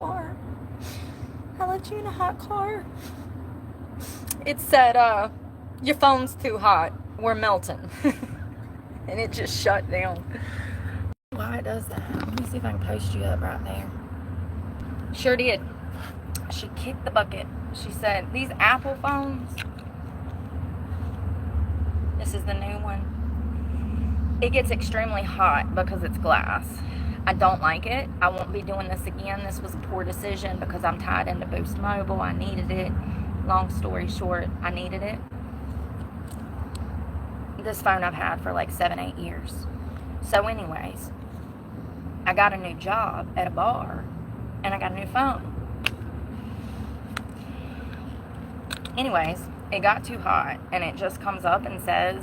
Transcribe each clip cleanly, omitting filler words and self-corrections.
car. I let you in a hot car. It said, your phone's too hot. We're melting. And it just shut down. Why it does that? Let me see if I can post you up right there. Sure did. She kicked the bucket. She said, these Apple phones, this is the new one, it gets extremely hot because it's glass. I don't like it. I won't be doing this again. This was a poor decision because I'm tied into Boost Mobile. I needed it. Long story short, I needed it. This phone I've had for like 7-8 years. So anyways, I got a new job at a bar and I got a new phone. Anyways, it got too hot and it just comes up and says,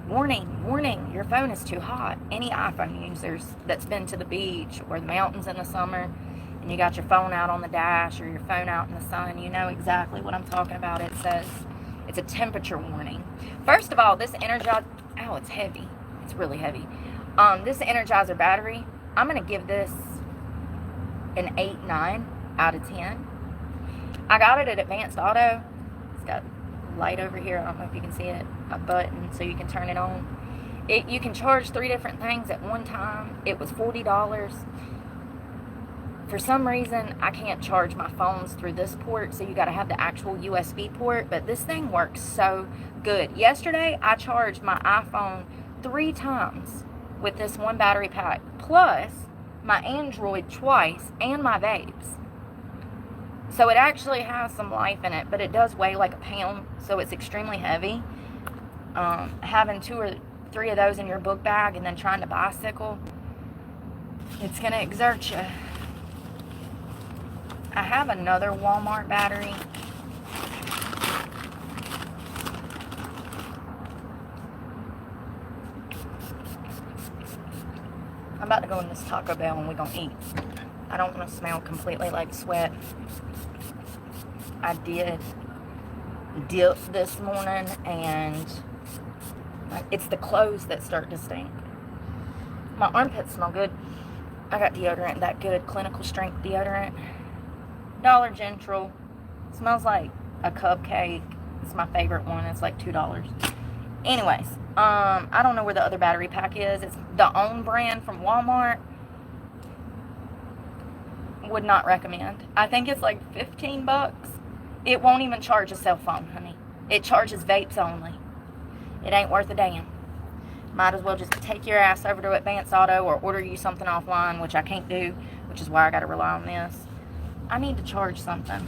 warning, warning, your phone is too hot. Any iPhone users that's been to the beach or the mountains in the summer and you got your phone out on the dash or your phone out in the sun, you know exactly what I'm talking about. It says it's a temperature warning. First of all, this Energizer, ow, it's heavy. It's really heavy. This Energizer battery, I'm going to give this an 8-9 out of 10. I got it at Advanced Auto. It's got a light over here. I don't know if you can see it. A button so you can turn it on. You can charge 3 different things at one time. It was $40. For some reason, I can't charge my phones through this port, so you got to have the actual USB port, but this thing works so good. Yesterday, I charged my iPhone 3 times with this one battery pack, plus my Android twice and my vapes. So it actually has some life in it, but it does weigh like a pound, so it's extremely heavy. Having 2 or 3 of those in your book bag and then trying to bicycle, it's going to exert you. I have another Walmart battery. I'm about to go in this Taco Bell and we're going to eat. I don't want to smell completely like sweat. I did dip this morning and it's the clothes that start to stink. My armpits smell good. I got deodorant, that good clinical strength deodorant. Dollar General. Smells like a cupcake. It's my favorite one. It's like $2. Anyways, I don't know where the other battery pack is. It's the own brand from Walmart. Would not recommend. I think it's like 15 bucks. It won't even charge a cell phone, honey. It charges vapes only. It ain't worth a damn. Might as well just take your ass over to Advanced Auto or order you something offline, which I can't do, which is why I got to rely on this. I need to charge something.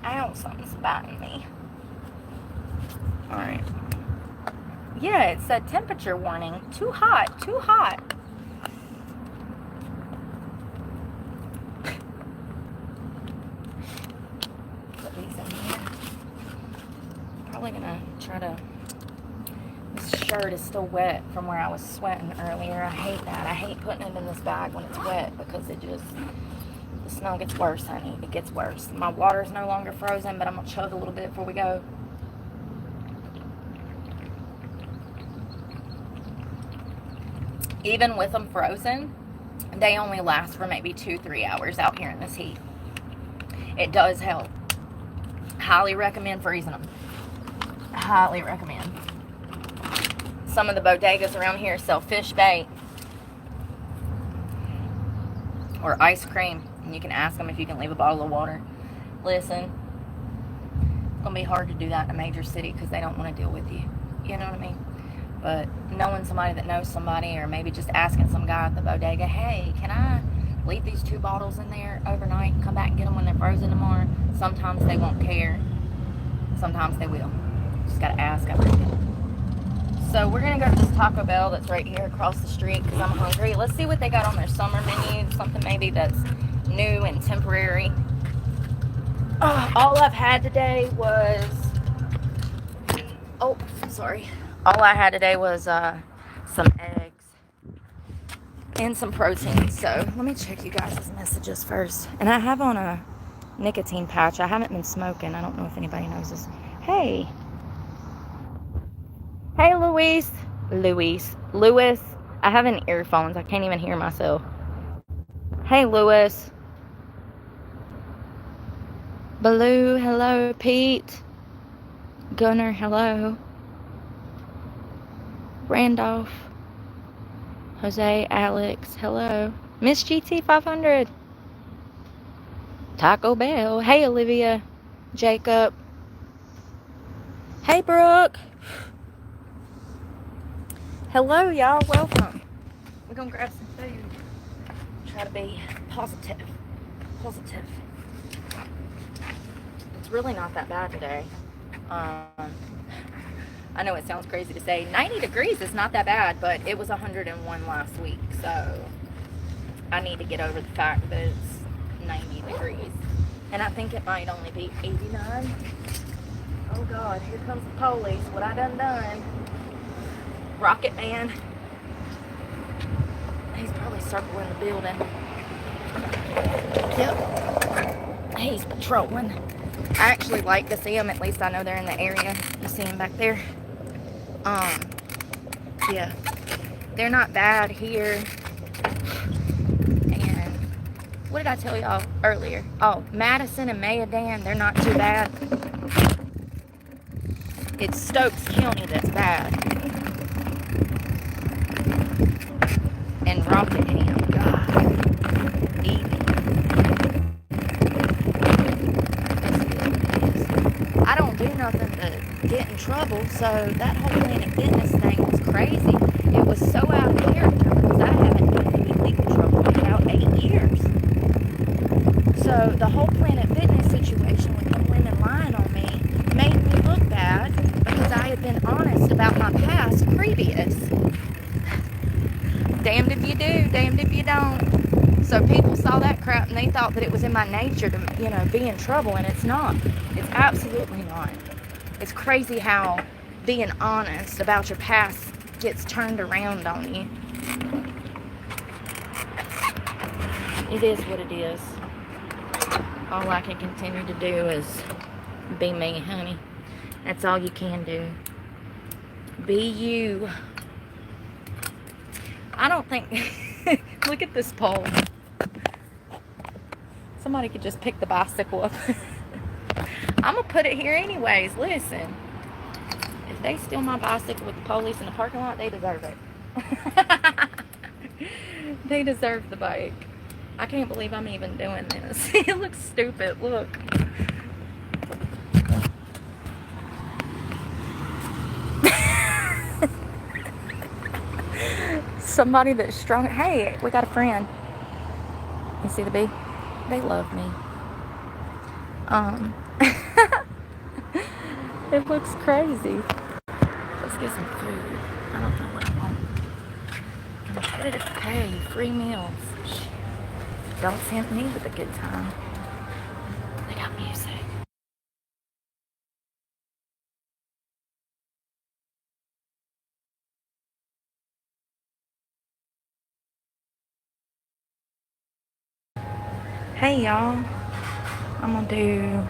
Ow, something's biting me. Alright. Yeah, it said temperature warning. Too hot, too hot. Put these in here. Probably gonna try to... This shirt is still wet from where I was sweating earlier. I hate that. I hate putting it in this bag when it's wet because it just... The smell gets worse, honey. It gets worse. My water's no longer frozen, but I'm gonna chug a little bit before we go. Even with them frozen, they only last for maybe 2-3 hours out here in this heat. It does help. Highly recommend freezing them. Highly recommend. Some of the bodegas around here sell fish bait or ice cream, and you can ask them if you can leave a bottle of water. Listen, it's gonna be hard to do that in a major city because they don't want to deal with you. You know what I mean? But knowing somebody that knows somebody, or maybe just asking some guy at the bodega, hey, can I leave these 2 bottles in there overnight and come back and get them when they're frozen tomorrow? Sometimes they won't care. Sometimes they will. Just gotta ask, I think. So we're gonna go to this Taco Bell that's right here across the street because I'm hungry. Let's see what they got on their summer menu. Something maybe that's new and temporary. All I've had today was... Oh, sorry. All I had today was some eggs and some protein. So let me check you guys' messages first. And I have on a nicotine patch. I haven't been smoking. I don't know if anybody knows this. Hey. Hey, Luis. Louis, I have an earphones. I can't even hear myself. Hey, Louis. Baloo, hello. Pete. Gunner, hello. Randolph. Jose, Alex, hello. Miss GT 500. Taco Bell. Hey, Olivia. Jacob. Hey, Brooke. Hello, y'all. Welcome. We're going to grab some food. Try to be positive. Positive. It's really not that bad today. I know it sounds crazy to say 90 degrees is not that bad, but it was 101 last week, so I need to get over the fact that it's 90 degrees. And I think it might only be 89. Oh God, here comes the police. What I done? Rocket Man. He's probably circling the building. Yep. He's patrolling. I actually like to see them. At least I know they're in the area. You see them back there? Yeah. They're not bad here. And what did I tell y'all earlier? Oh, Madison and Mayodan, they're not too bad. It's Stokes County that's bad. And Rockingham, God. Even. I don't do nothing to get in trouble, so that whole Planet Fitness thing was crazy. It was so out of character because I haven't been in any legal trouble in about 8 years. So the whole Planet Fitness situation with the women lying on me made me look bad because I had been honest about my past previous. Damned if you do, damned if you don't. So people saw that crap and they thought that it was in my nature to, be in trouble, and it's not. It's absolutely not. It's crazy how being honest about your past gets turned around on you. It is what it is. All I can continue to do is be me, honey. That's all you can do. Be you. I don't think... Look at this pole. Somebody could just pick the bicycle up. I'm going to put it here anyways. Listen. If they steal my bicycle with the police in the parking lot, they deserve it. They deserve the bike. I can't believe I'm even doing this. It looks stupid. Look. Somebody that's strong. Hey, we got a friend. You see the bee? They love me. It looks crazy. Let's get some food. I don't know what I want. Competitive pay, free meals. Don't tempt me with a good time. They got music. Hey y'all, I'm gonna do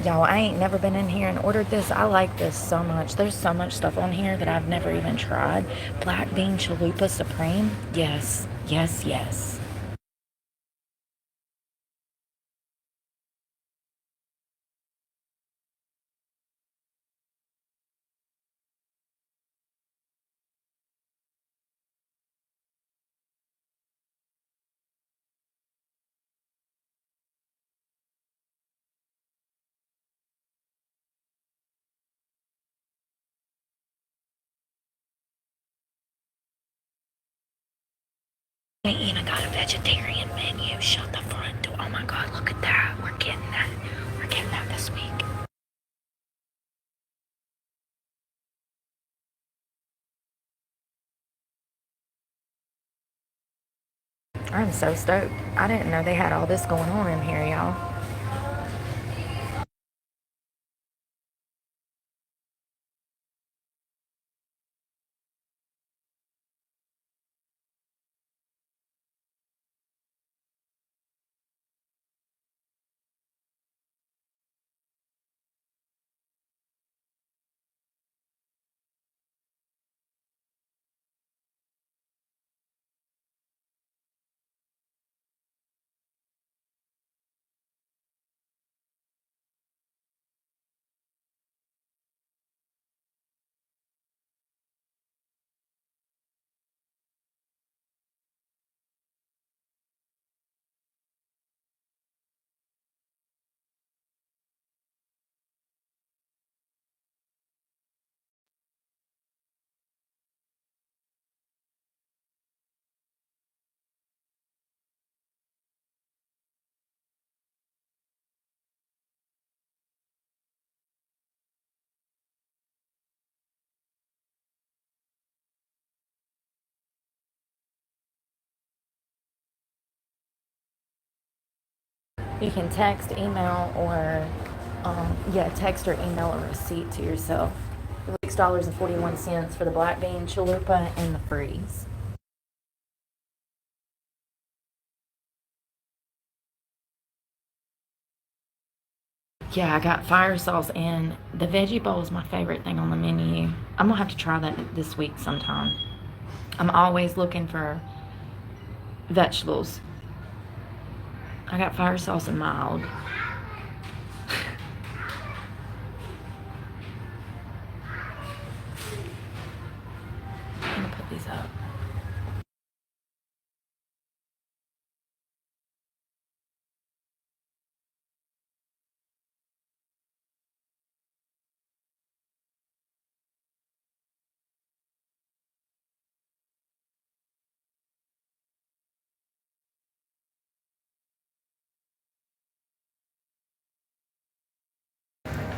y'all, I ain't never been in here and ordered this. I like this so much. There's so much stuff on here that I've never even tried. Black bean chalupa supreme. Yes, yes, yes. We even got a vegetarian menu. Shut the front door. Oh my God, look at that. We're getting that. We're getting that this week. I'm so stoked. I didn't know they had all this going on in here, y'all. You can text, email, or text or email a receipt to yourself. $6.41 for the black bean chalupa and the freeze. Yeah, I got fire sauce, and the veggie bowl is my favorite thing on the menu. I'm gonna have to try that this week sometime. I'm always looking for vegetables. I got fire sauce and mild. I'm gonna put these up.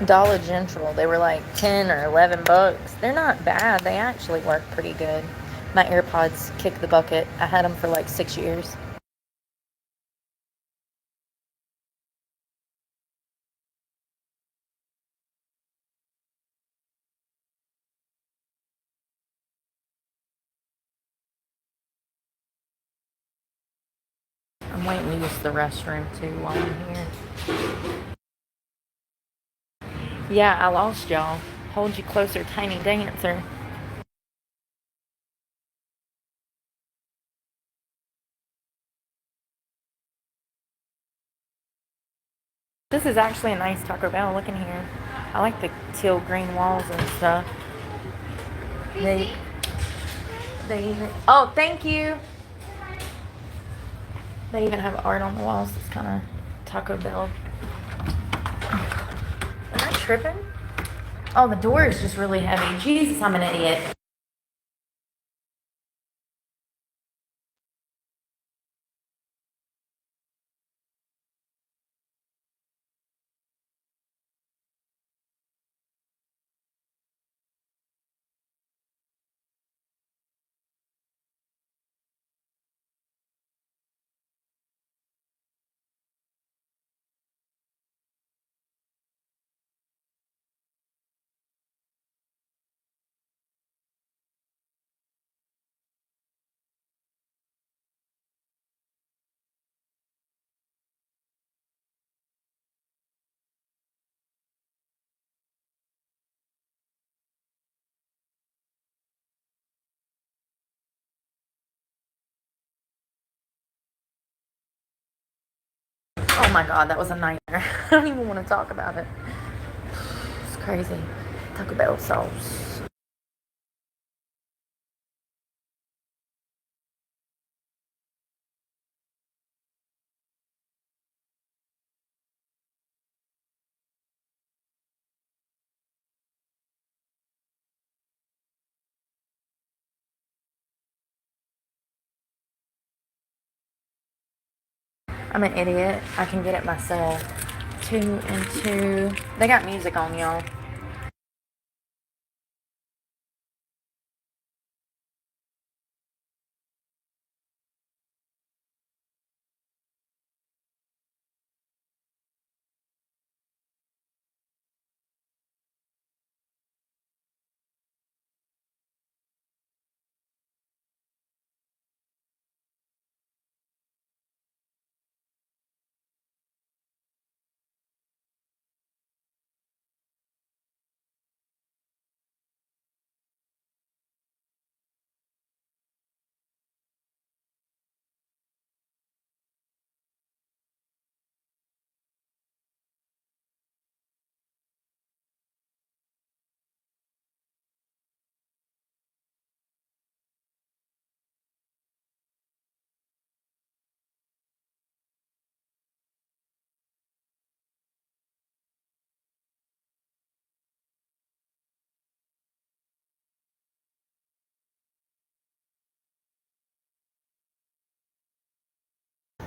Dollar General, they were like 10 or 11 bucks. They're not bad. They actually work pretty good. My AirPods kick the bucket. I had them for like 6 years. I'm waiting to use the restroom too while I'm here. Yeah, I lost y'all. Hold you closer, tiny dancer. This is actually a nice Taco Bell. Look in here. I like the teal green walls and stuff. They even, oh, thank you. They even have art on the walls. It's kind of Taco Bell. Am I tripping? Oh, the door is just really heavy. Jesus, I'm an idiot. Oh my god, that was a nightmare. I don't even want to talk about it. It's crazy. Taco Bell sauce. I'm an idiot. I can get it myself. 2 and 2. They got music on, y'all.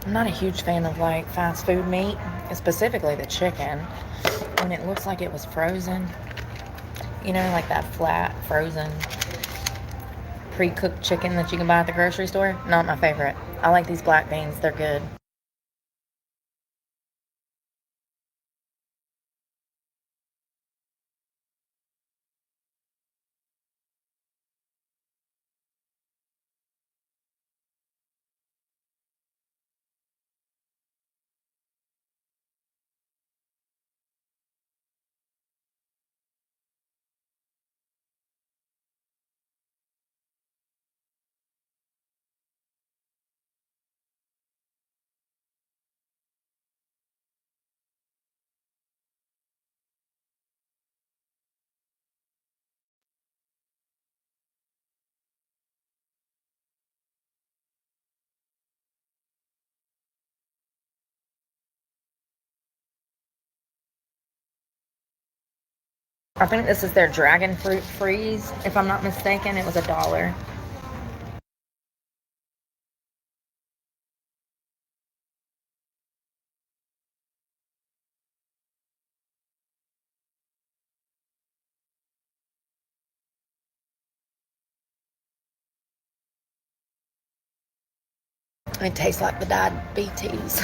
I'm not a huge fan of like fast food meat, specifically the chicken. When it looks like it was frozen, you know, like that flat, frozen, pre-cooked chicken that you can buy at the grocery store. Not my favorite. I like these black beans. They're good. I think this is their dragon fruit freeze. If I'm not mistaken, it was $1. It tastes like the diabetes.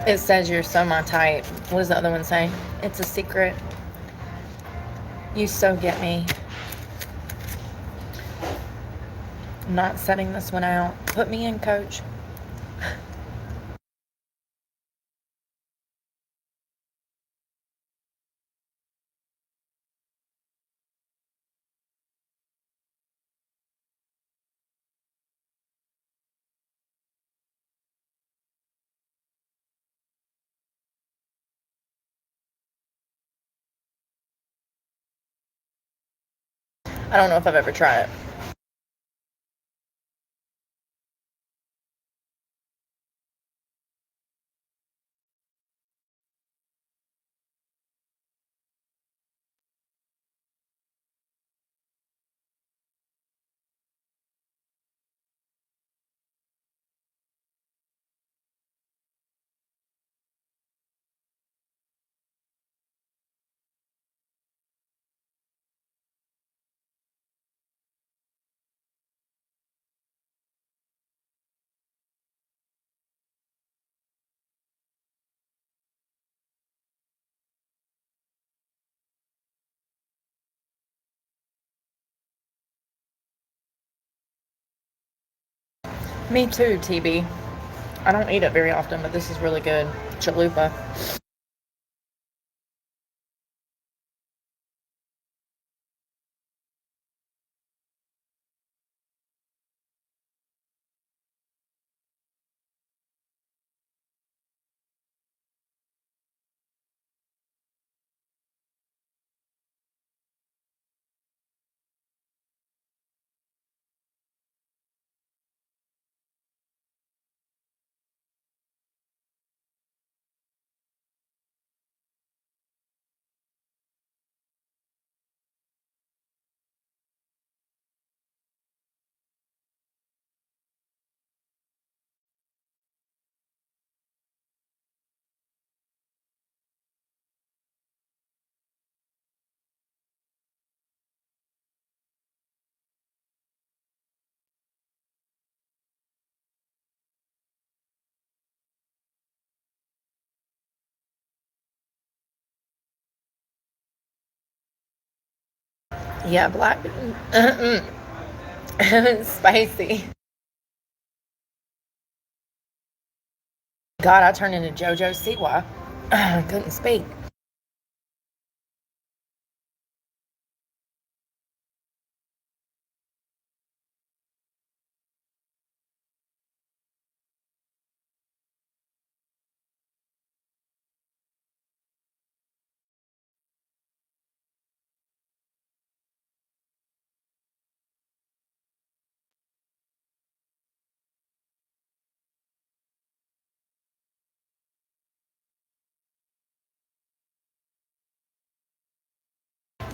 It says you're so my type. What does the other one say? It's a secret. You so get me. I'm not setting this one out. Put me in, coach. I don't know if I've ever tried it. Me too, TB. I don't eat it very often, but this is really good. Chalupa. Yeah, black. Spicy. God, I turned into JoJo Siwa. I couldn't speak.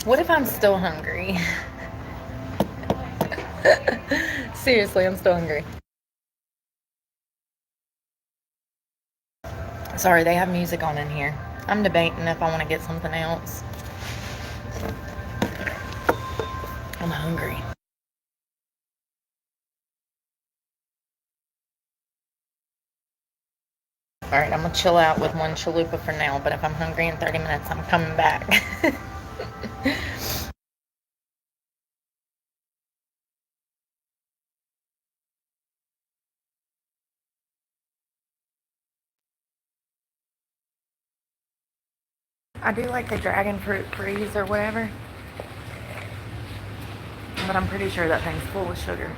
What if I'm still hungry? Seriously, I'm still hungry. Sorry, they have music on in here. I'm debating if I want to get something else. I'm hungry. Alright, I'm going to chill out with one chalupa for now, but if I'm hungry in 30 minutes, I'm coming back. I do like the dragon fruit freeze or whatever, but I'm pretty sure that thing's full of sugar.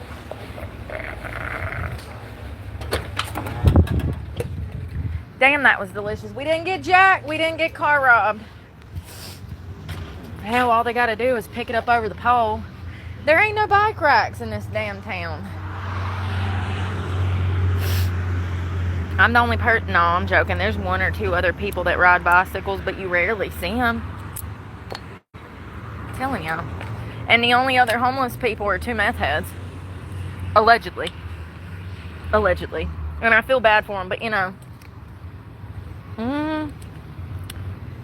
Damn, that was delicious. We didn't get jacked. We didn't get car robbed. Hell, all they gotta do is pick it up over the pole. There ain't no bike racks in this damn town. I'm the only person. No, I'm joking. There's one or two other people that ride bicycles, but you rarely see them. I'm telling y'all. And the only other homeless people are two meth heads. Allegedly. Allegedly. And I feel bad for them, but you know.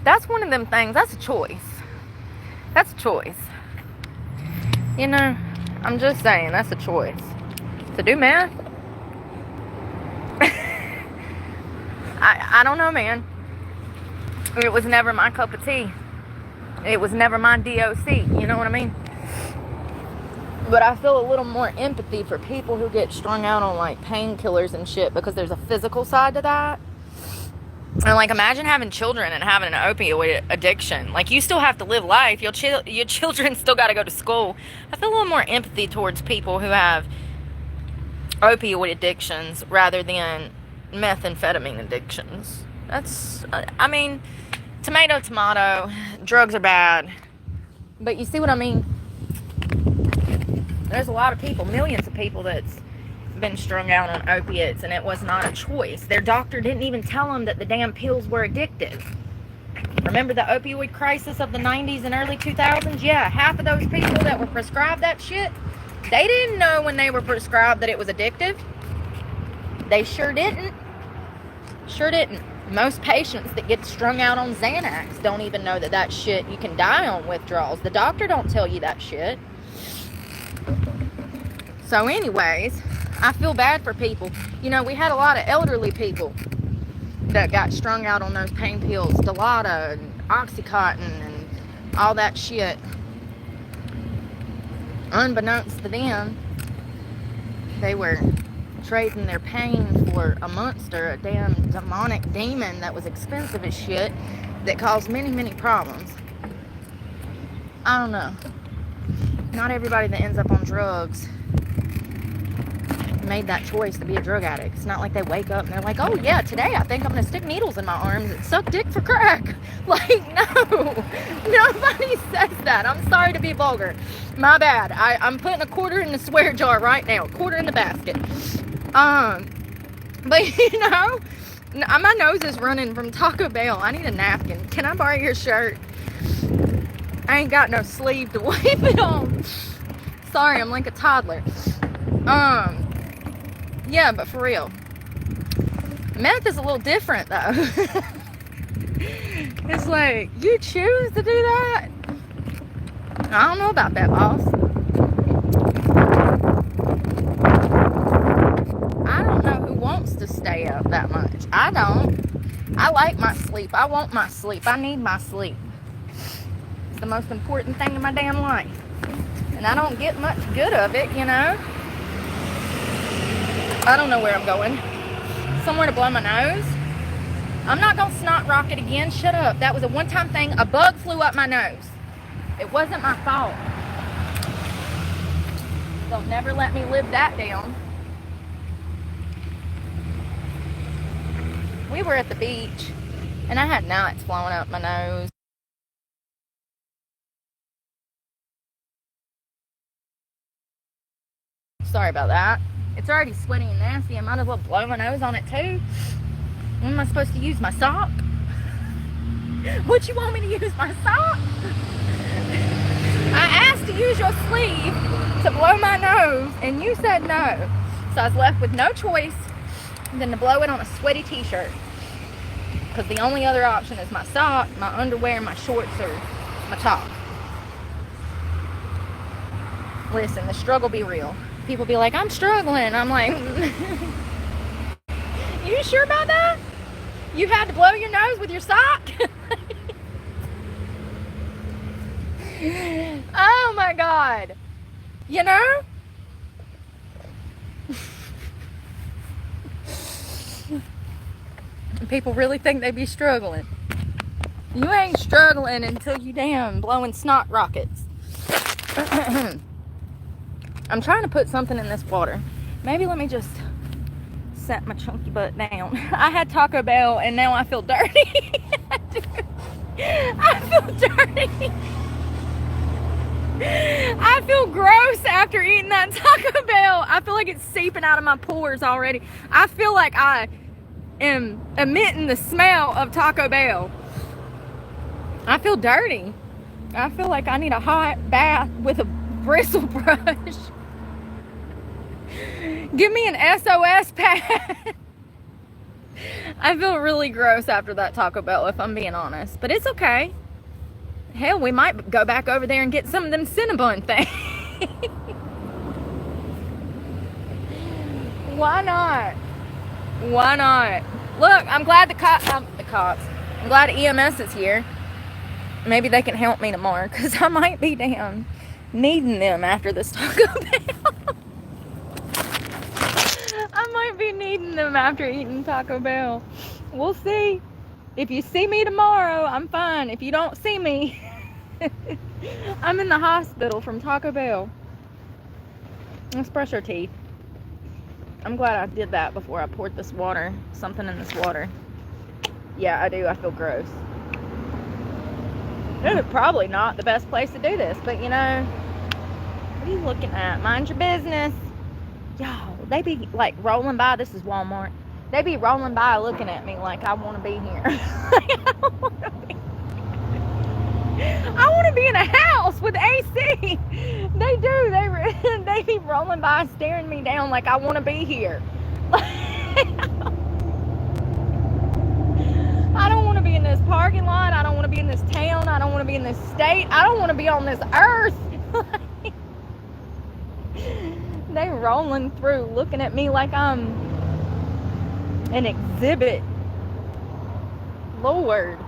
That's one of them things. That's a choice. That's a choice. You know, I'm just saying, that's a choice. To do meth? I don't know, man. It was never my cup of tea. It was never my DOC. You know what I mean? But I feel a little more empathy for people who get strung out on, like, painkillers and shit, because there's a physical side to that. And, like, imagine having children and having an opioid addiction. Like, you still have to live life. Your children still got to go to school. I feel a little more empathy towards people who have opioid addictions rather than methamphetamine addictions. That's, I mean, tomato, drugs are bad. But you see what I mean? There's a lot of people, millions of people that's been strung out on opiates, and it was not a choice. Their doctor didn't even tell them that the damn pills were addictive. Remember the opioid crisis of the 90s and early 2000s? Yeah, half of those people that were prescribed that shit, they didn't know when they were prescribed that it was addictive. They sure didn't. Sure didn't. Most patients that get strung out on Xanax don't even know that that shit, you can die on withdrawals. The doctor don't tell you that shit. So anyways, I feel bad for people. You know, we had a lot of elderly people that got strung out on those pain pills, Dilaudid and Oxycontin and all that shit. Unbeknownst to them, they were trading their pain for a monster, a damn demonic demon that was expensive as shit, that caused many, many problems. I don't know. Not everybody that ends up on drugs made that choice to be a drug addict. It's not like they wake up and they're like, oh yeah, today I think I'm gonna stick needles in my arms and suck dick for crack. Like, no, nobody says that. I'm sorry to be vulgar, my bad. I'm putting a quarter in the swear jar right now, a quarter in the basket. But you know, my nose is running from Taco Bell. I need a napkin. Can I borrow your shirt? I ain't got no sleeve to wipe it on. Sorry, I'm like a toddler. Yeah, but for real, meth is a little different though. It's like, you choose to do that? I don't know about that, boss. I don't know who wants to stay up that much. I don't. I like my sleep. I want my sleep. I need my sleep. It's the most important thing in my damn life. And I don't get much good of it, you know. I don't know where I'm going. Somewhere to blow my nose. I'm not gonna snot rocket again. Shut up. That was a one-time thing. A bug flew up my nose. It wasn't my fault. They'll never let me live that down. We were at the beach, and I had knots flowing up my nose. Sorry about that. It's already sweaty and nasty. I might as well blow my nose on it too. When am I supposed to use my sock? What, you want me to use my sock? I asked to use your sleeve to blow my nose, and you said no. So I was left with no choice than to blow it on a sweaty t-shirt. Because the only other option is my sock, my underwear, my shorts, or my top. Listen, the struggle be real. People be like, I'm struggling. I'm like, you sure about that? You had to blow your nose with your sock? Oh my God. You know? People really think they be struggling. You ain't struggling until you damn blowing snot rockets. I'm trying to put something in this water. Maybe let me just set my chunky butt down. I had Taco Bell and now I feel dirty. I feel dirty. I feel gross after eating that Taco Bell. I feel like it's seeping out of my pores already. I feel like I am emitting the smell of Taco Bell. I feel dirty. I feel like I need a hot bath with a bristle brush. Give me an SOS pad. I feel really gross after that Taco Bell, if I'm being honest. But it's okay. Hell, we might go back over there and get some of them Cinnabon things. Why not? Why not? Look, I'm glad the cops. I'm glad EMS is here. Maybe they can help me tomorrow, because I might be down needing them after this Taco Bell. I might be needing them after eating Taco Bell. We'll see. If you see me tomorrow, I'm fine. If you don't see me, I'm in the hospital from Taco Bell. Let's brush our teeth. I'm glad I did that before I poured this water, something in this water. Yeah, I do. I feel gross. This is probably not the best place to do this, but you know, what are you looking at? Mind your business. Y'all, they be like rolling by. This is Walmart. They be rolling by looking at me like I want to be here. I want to be in a house with AC. They do. They be rolling by staring me down like I want to be here. I don't want to be in this parking lot. I don't want to be in this town. I don't want to be in this state. I don't want to be on this earth. They rolling through looking at me like I'm an exhibit. Lord.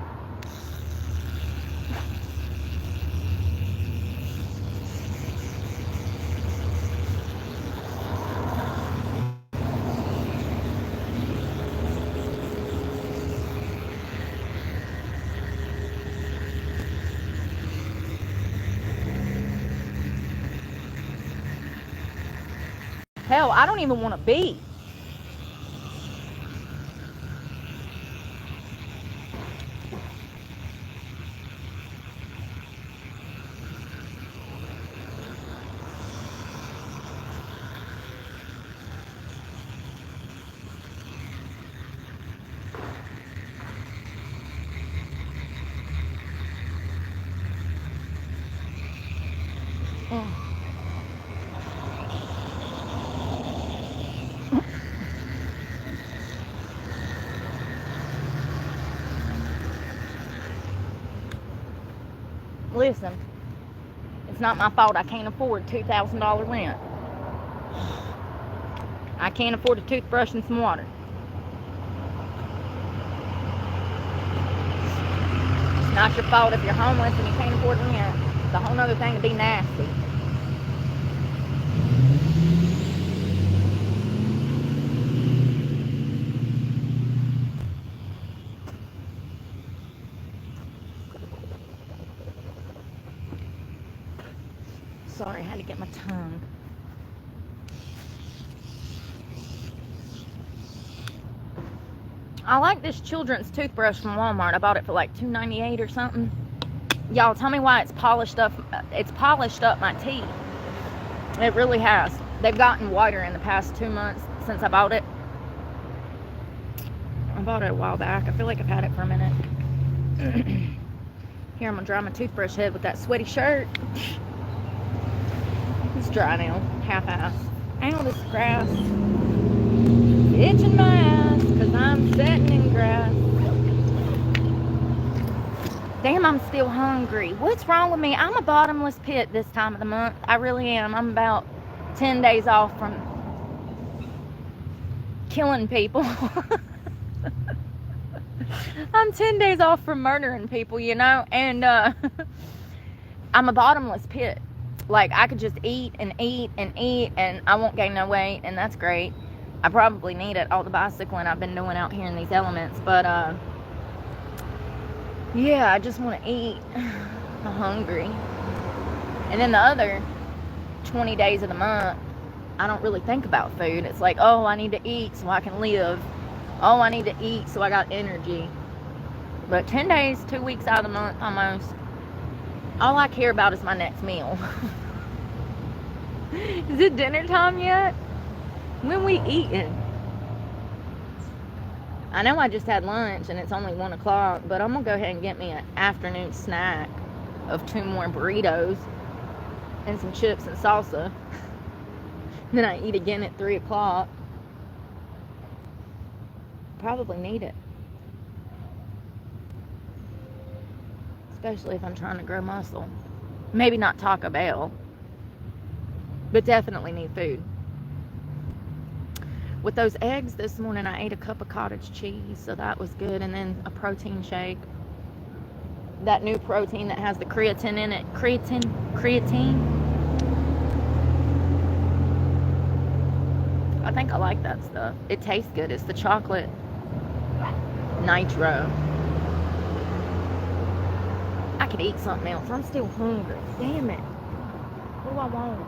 Hell, I don't even want to be. Listen, it's not my fault I can't afford $2,000 rent. I can't afford a toothbrush and some water. It's not your fault if you're homeless and you can't afford rent. a whole nother thing to be nasty. Sorry, I had to get my tongue. I like this children's toothbrush from Walmart. I bought it for like $2.98 or something. Y'all, tell me why it's polished up. It's polished up my teeth. It really has. They've gotten whiter in the past 2 months since I bought it. I bought it a while back. I feel like I've had it for a minute. Here, I'm gonna dry my toothbrush head with that sweaty shirt. It's dry now, half-ass. Ow, this grass. Itching my ass, because I'm sitting in grass. Damn, I'm still hungry. What's wrong with me? I'm a bottomless pit this time of the month. I really am. I'm about 10 days off from killing people. I'm 10 days off from murdering people, you know? And I'm a bottomless pit. Like, I could just eat and eat and eat, and I won't gain no weight, and that's great. I probably need it, all the bicycling I've been doing out here in these elements. But, yeah, I just want to eat. I'm hungry. And then the other 20 days of the month, I don't really think about food. It's like, oh, I need to eat so I can live. Oh, I need to eat so I got energy. But 10 days, 2 weeks out of the month almost, all I care about is my next meal. Is it dinner time yet? When we eating? I know I just had lunch and it's only 1 o'clock, but I'm gonna go ahead and get me an afternoon snack of 2 more burritos and some chips and salsa. Then I eat again at 3 o'clock. Probably need it. Especially if I'm trying to grow muscle. Maybe not Taco Bell, but definitely need food. With those eggs this morning, I ate a cup of cottage cheese, so that was good. And then a protein shake. That new protein that has the creatine in it. Creatine. I think I like that stuff. It tastes good. It's the chocolate nitro. I could eat something else. I'm still hungry. Damn it. What do I want?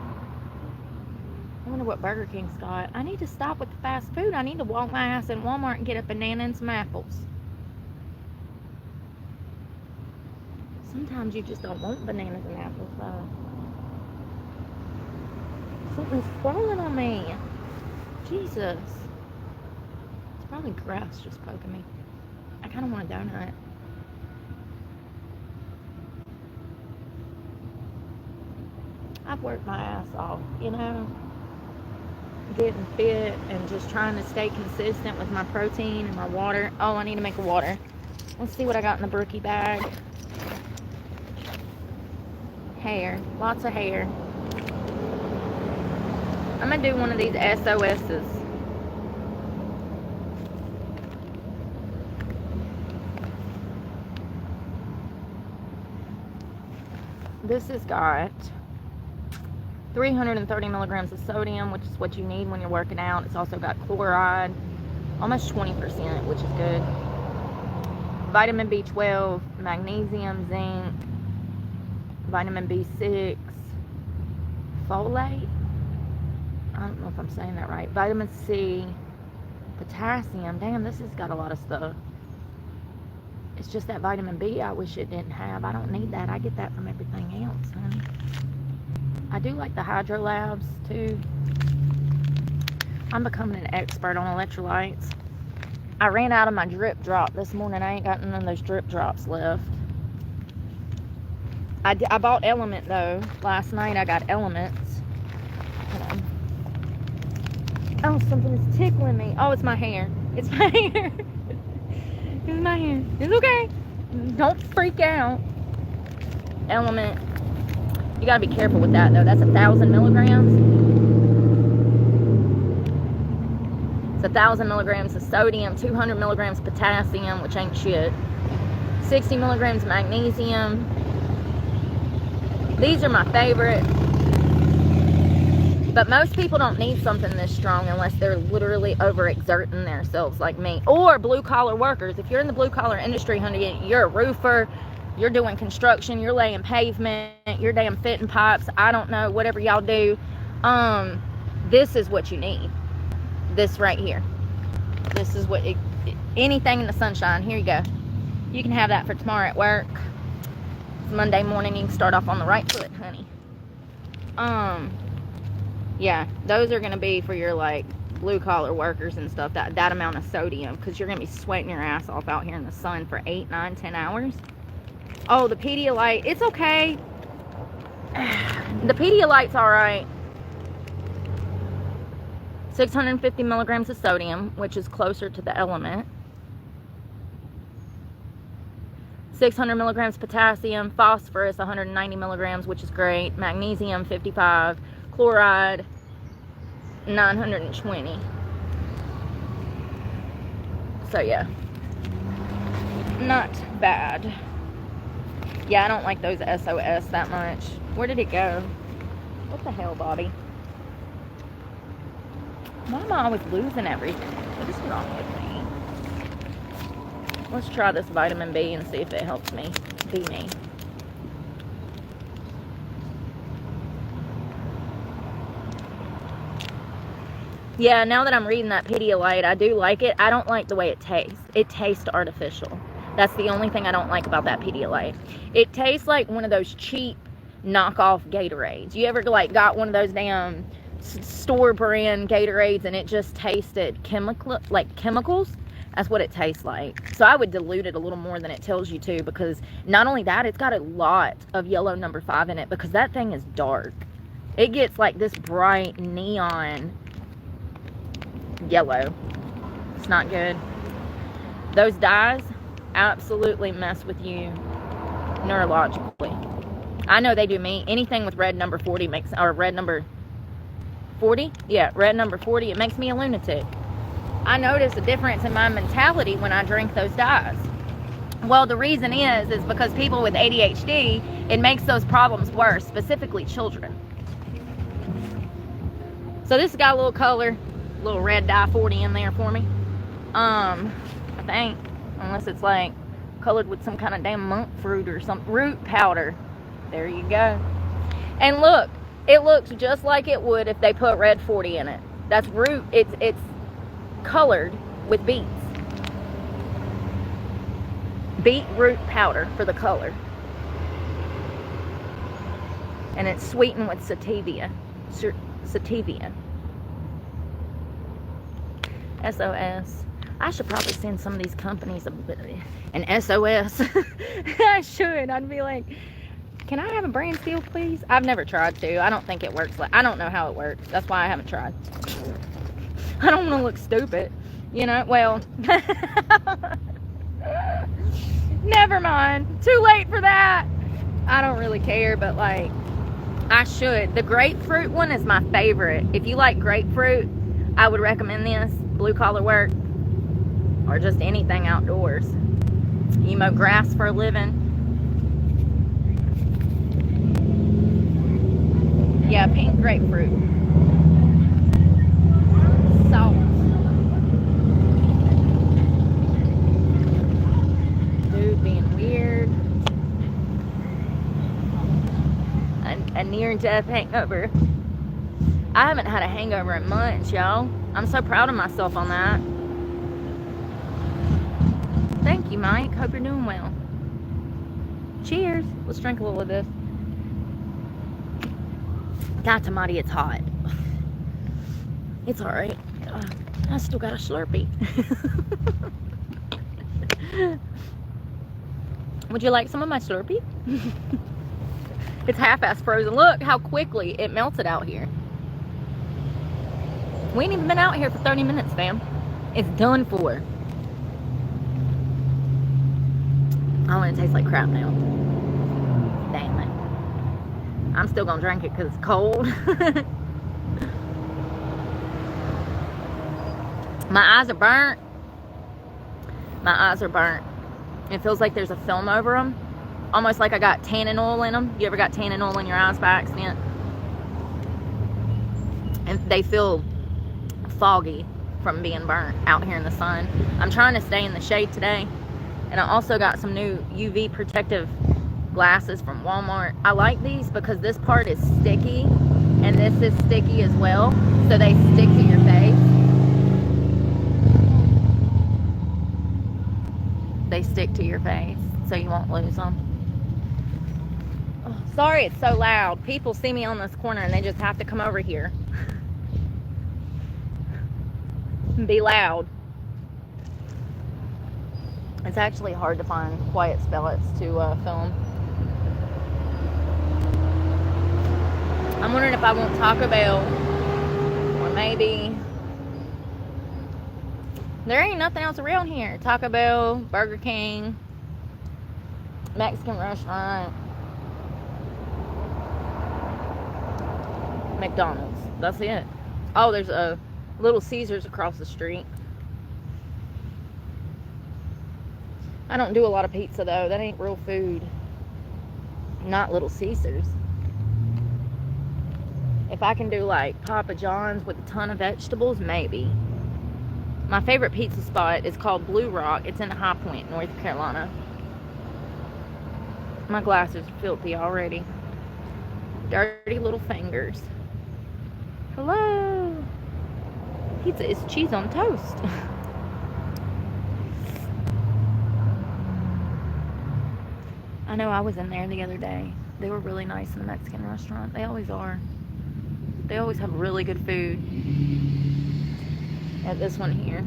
I wonder what Burger King's got. I need to stop with the fast food. I need to walk my ass in Walmart and get a banana and some apples. Sometimes you just don't want bananas and apples, though. Something's crawling on me. Jesus. It's probably grass just poking me. I kind of want a donut. I've worked my ass off, you know, getting fit and just trying to stay consistent with my protein and my water. Oh, I need to make a water. Let's see what I got in the Brookie bag. Hair. Lots of hair. I'm going to do one of these SOS's. This has got 330 milligrams of sodium, which is what you need when you're working out. It's also got chloride, almost 20%, which is good. Vitamin B12, magnesium, zinc, vitamin B6, folate. I don't know if I'm saying that right. Vitamin C, potassium. Damn, this has got a lot of stuff. It's just that vitamin B I wish it didn't have. I don't need that. I get that from everything else, honey. I do like the Hydro Labs, too. I'm becoming an expert on electrolytes. I ran out of my drip drop this morning. I ain't got none of those drip drops left. I bought Element, though. Last night I got Elements. Hold on. Oh, something is tickling me. Oh, it's my hair. It's my hair. It's my hair. It's okay. Don't freak out. Element. You gotta be careful with that, though. That's 1,000 milligrams. It's 1,000 milligrams of sodium, 200 milligrams potassium, which ain't shit. 60 milligrams magnesium. These are my favorite. But most people don't need something this strong unless they're literally overexerting themselves like me. Or blue-collar workers. If you're in the blue-collar industry, honey, you're a roofer, you're doing construction, you're laying pavement, you're damn fitting pipes, I don't know, whatever y'all do. This is what you need. This right here. This is what, anything in the sunshine, here you go. You can have that for tomorrow at work. It's Monday morning, you can start off on the right foot, honey. Yeah, those are going to be for your, like, blue-collar workers and stuff, that amount of sodium, because you're going to be sweating your ass off out here in the sun for 8, 9, 10 hours. Oh, the Pedialyte, it's okay. The Pedialyte's alright. 650 milligrams of sodium, which is closer to the element. 600 milligrams potassium, phosphorus 190 milligrams, which is great. Magnesium 55. Chloride 920. So yeah, not bad. Yeah, I don't like those SOS that much. Where did it go? What the hell, Bobby? Why am I always losing everything? What is wrong with me? Let's try this vitamin B and see if it helps me be me. Yeah, now that I'm reading that Pedialyte, I do like it. I don't like the way it tastes. It tastes artificial. That's the only thing I don't like about that Pedialyte. It tastes like one of those cheap knockoff Gatorades. You ever, like, got one of those damn store brand Gatorades and it just tasted chemicals? That's what it tastes like. So I would dilute it a little more than it tells you to, because not only that, it's got a lot of yellow number 5 in it, because that thing is dark. It gets like this bright neon yellow. It's not good. Those dyes absolutely mess with you neurologically. I know they do me. Anything with red number 40 makes, or red number 40? Yeah, red number 40, it makes me a lunatic. I notice a difference in my mentality when I drink those dyes. Well, the reason is because people with ADHD, it makes those problems worse, specifically children. So this has got a little color, little red dye 40 in there for me. I think, unless it's like colored with some kind of damn monk fruit or some root powder. There you go. And look, it looks just like it would if they put red 40 in it. That's root. It's colored with beets. Beetroot powder for the color. And it's sweetened with sativia. Sativia. SOS. I should probably send some of these companies an SOS. I should. I'd be like, can I have a brand seal, please? I've never tried to. I don't think it works. I don't know how it works. That's why I haven't tried. I don't want to look stupid. You know, well. Never mind. Too late for that. I don't really care, but like, I should. The grapefruit one is my favorite. If you like grapefruit, I would recommend this. Blue collar work, or just anything outdoors. You mow grass for a living. Yeah, pink grapefruit. Salt. Dude being weird. A near-death hangover. I haven't had a hangover in months, y'all. I'm so proud of myself on that. Thank you, Mike. Hope you're doing well. Cheers. Let's drink a little of this. God, Tamati, it's hot. It's alright. I still got a Slurpee. Would you like some of my Slurpee? It's half-ass frozen. Look how quickly it melted out here. We ain't even been out here for 30 minutes, fam. It's done for. Oh, and it tastes like crap now. Dang it. I'm still gonna drink it because it's cold. My eyes are burnt. My eyes are burnt. It feels like there's a film over them. almost like I got tannin oil in them. You ever got tannin oil in your eyes by accident? And they feel foggy from being burnt out here in the sun. I'm trying to stay in the shade today. And I also got some new UV protective glasses from Walmart. I like these because this part is sticky and this is sticky as well, so they stick to your face. They stick to your face so you won't lose them. Oh, sorry it's so loud. People see me on this corner and they just have to come over here and be loud. It's actually hard to find quiet spots to film. I'm wondering if I want Taco Bell, or maybe there ain't nothing else around here. Taco Bell, Burger King, Mexican restaurant, McDonald's. That's it. Oh, there's a Little Caesars across the street. I don't do a lot of pizza though. That ain't real food. Not Little Caesars. If I can do like Papa John's with a ton of vegetables, maybe. My favorite pizza spot is called Blue Rock. It's in High Point, North Carolina. My glasses are filthy already. Dirty little fingers. Hello. Pizza is cheese on toast. I know I was in there the other day. They were really nice in the Mexican restaurant. They always are. They always have really good food. At this one here.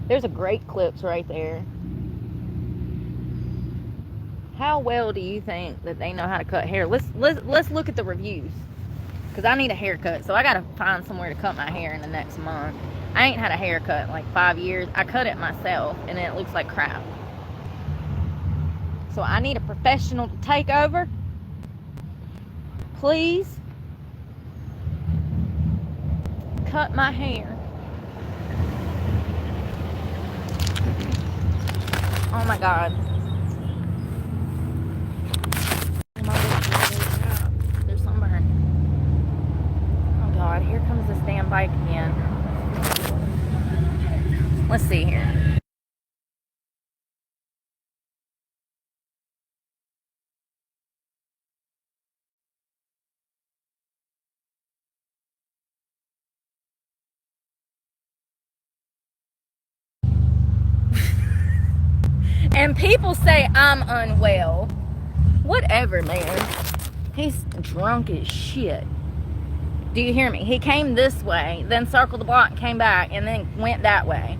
There's a Great Clips right there. How well do you think that they know how to cut hair? Let's look at the reviews. Because I need a haircut. So I got to find somewhere to cut my hair in the next month. I ain't had a haircut in like 5 years. I cut it myself and it looks like crap. So I need a professional to take over. Please. Cut my hair. Oh my God. There's sunburn. Oh God, here comes this damn bike again. Let's see here. And people say I'm unwell. Whatever, man. He's drunk as shit. Do you hear me? He came this way, then circled the block, came back, and then went that way.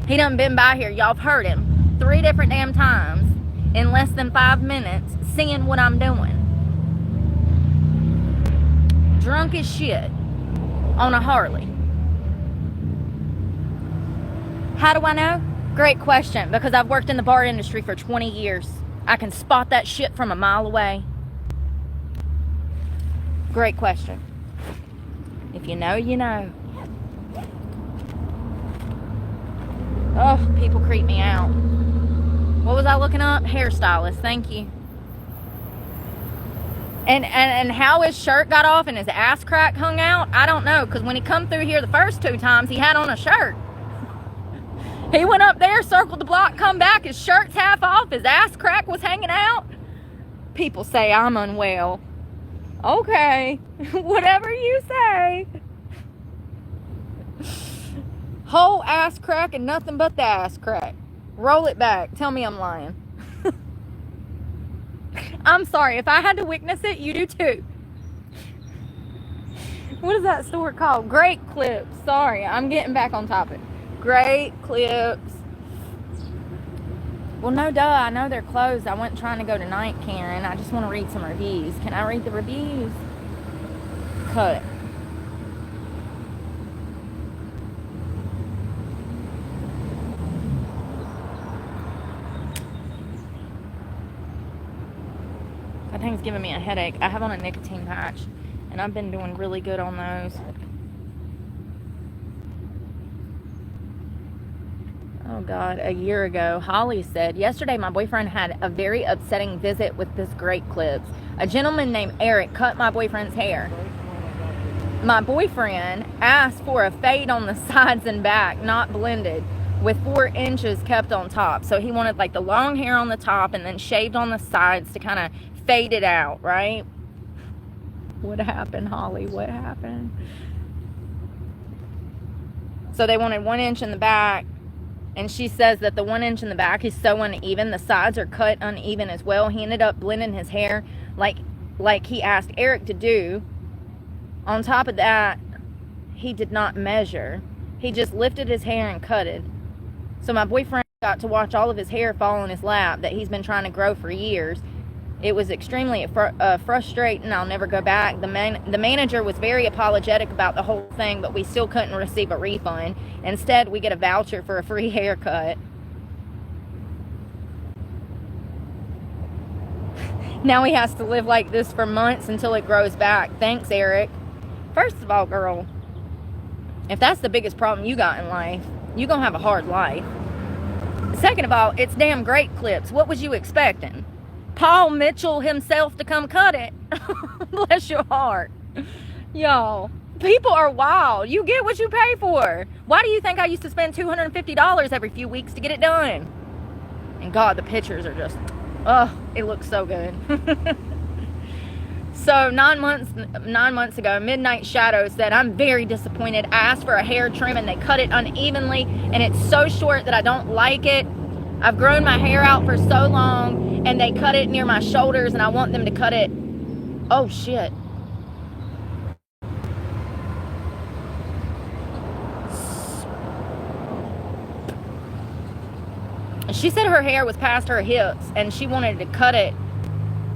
He done been by here. Y'all have heard him 3 different damn times in less than 5 minutes, seeing what I'm doing. Drunk as shit on a Harley. How do I know? Great question, because I've worked in the bar industry for 20 years. I can spot that shit from a mile away. Great question. If you know, you know. Oh, people creep me out. What was I looking up? Hairstylist, thank you. And how his shirt got off and his ass crack hung out, I don't know, because when he come through here the first 2 times, he had on a shirt. He went up there, circled the block, come back, his shirt's half off, his ass crack was hanging out. People say I'm unwell. Okay, whatever you say. Whole ass crack and nothing but the ass crack. Roll it back. Tell me I'm lying. I'm sorry. If I had to witness it, you do too. What is that store called? Great Clips. Sorry, I'm getting back on topic. Great Clips. Well, no duh. I know they're closed. I wasn't trying to go tonight, Karen. I just want to read some reviews. Can I read the reviews? Cut. That thing's giving me a headache. I have on a nicotine patch, and I've been doing really good on those. Oh God, a year ago, Holly said, yesterday my boyfriend had a very upsetting visit with this great clips. A gentleman named Eric cut my boyfriend's hair. My boyfriend asked for a fade on the sides and back, not blended, with 4 inches kept on top. So he wanted like the long hair on the top and then shaved on the sides to kind of fade it out, right? What happened, Holly? What happened? So they wanted 1 inch in the back, and she says that the 1 inch in the back is so uneven. The sides are cut uneven as well. He ended up blending his hair like he asked Eric to do. On top of that, he did not measure. He just lifted his hair and cut it. So my boyfriend got to watch all of his hair fall in his lap that he's been trying to grow for years. It was extremely frustrating. I'll never go back. The manager was very apologetic about the whole thing, but we still couldn't receive a refund. Instead, we get a voucher for a free haircut. Now he has to live like this for months until it grows back. Thanks, Eric. First of all, girl, if that's the biggest problem you got in life, you're going to have a hard life. Second of all, it's damn great clips. What was you expecting? Paul Mitchell himself to come cut it? Bless your heart. Y'all, people are wild. You get what you pay for. Why do you think I used to spend $250 every few weeks to get it done? And God, the pictures are just, oh, it looks so good. So 9 months ago, Midnight Shadow said, I'm very disappointed. I asked for a hair trim and they cut it unevenly, and it's so short that I don't like it. I've grown my hair out for so long, and they cut it near my shoulders, and I want them to cut it. Oh shit. She said her hair was past her hips, and she wanted to cut it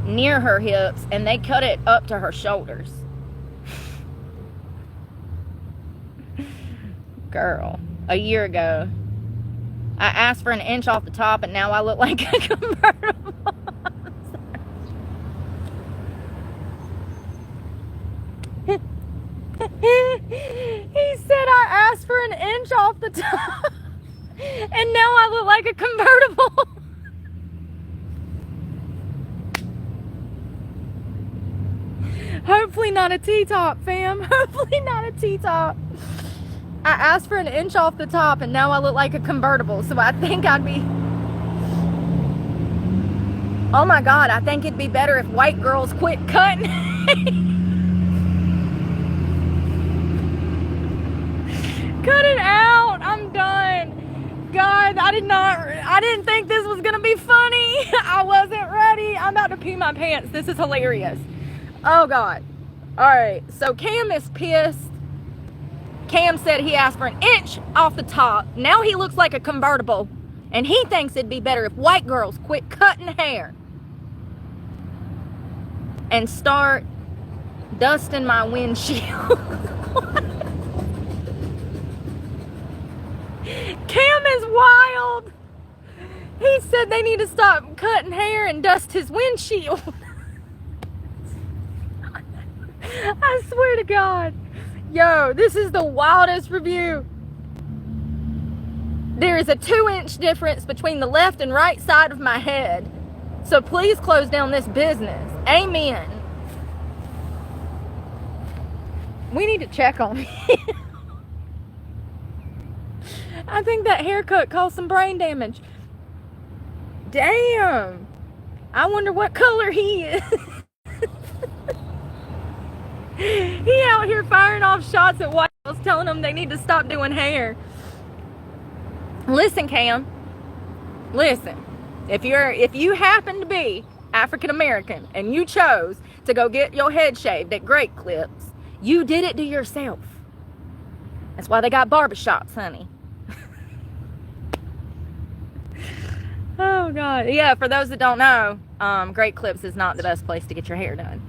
near her hips, and they cut it up to her shoulders. Girl, a year ago, I asked for an inch off the top, and now I look like a convertible. He said I asked for an inch off the top, and now I look like a convertible. Hopefully not a T-top, fam. Hopefully not a T-top. I asked for an inch off the top, and now I look like a convertible. So I think I'd be... Oh my God, I think it'd be better if white girls quit cutting. Cut it out. I'm done. God, I didn't think this was going to be funny. I wasn't ready. I'm about to pee my pants. This is hilarious. Oh God. Alright, so Cam is pissed. Cam said he asked for an inch off the top. Now he looks like a convertible. And he thinks it'd be better if white girls quit cutting hair and start dusting my windshield. Cam is wild. He said they need to stop cutting hair and dust his windshield. I swear to God. Yo, this is the wildest review. There is a 2-inch difference between the left and right side of my head. So please close down this business. Amen. We need to check on him. I think that haircut caused some brain damage. Damn. I wonder what color he is. He out here firing off shots at white girls, telling them they need to stop doing hair. Listen, Cam. Listen. If you happen to be African American and you chose to go get your head shaved at Great Clips, you did it to yourself. That's why they got barbershops, honey. Oh God. Yeah, for those that don't know, Great Clips is not the best place to get your hair done.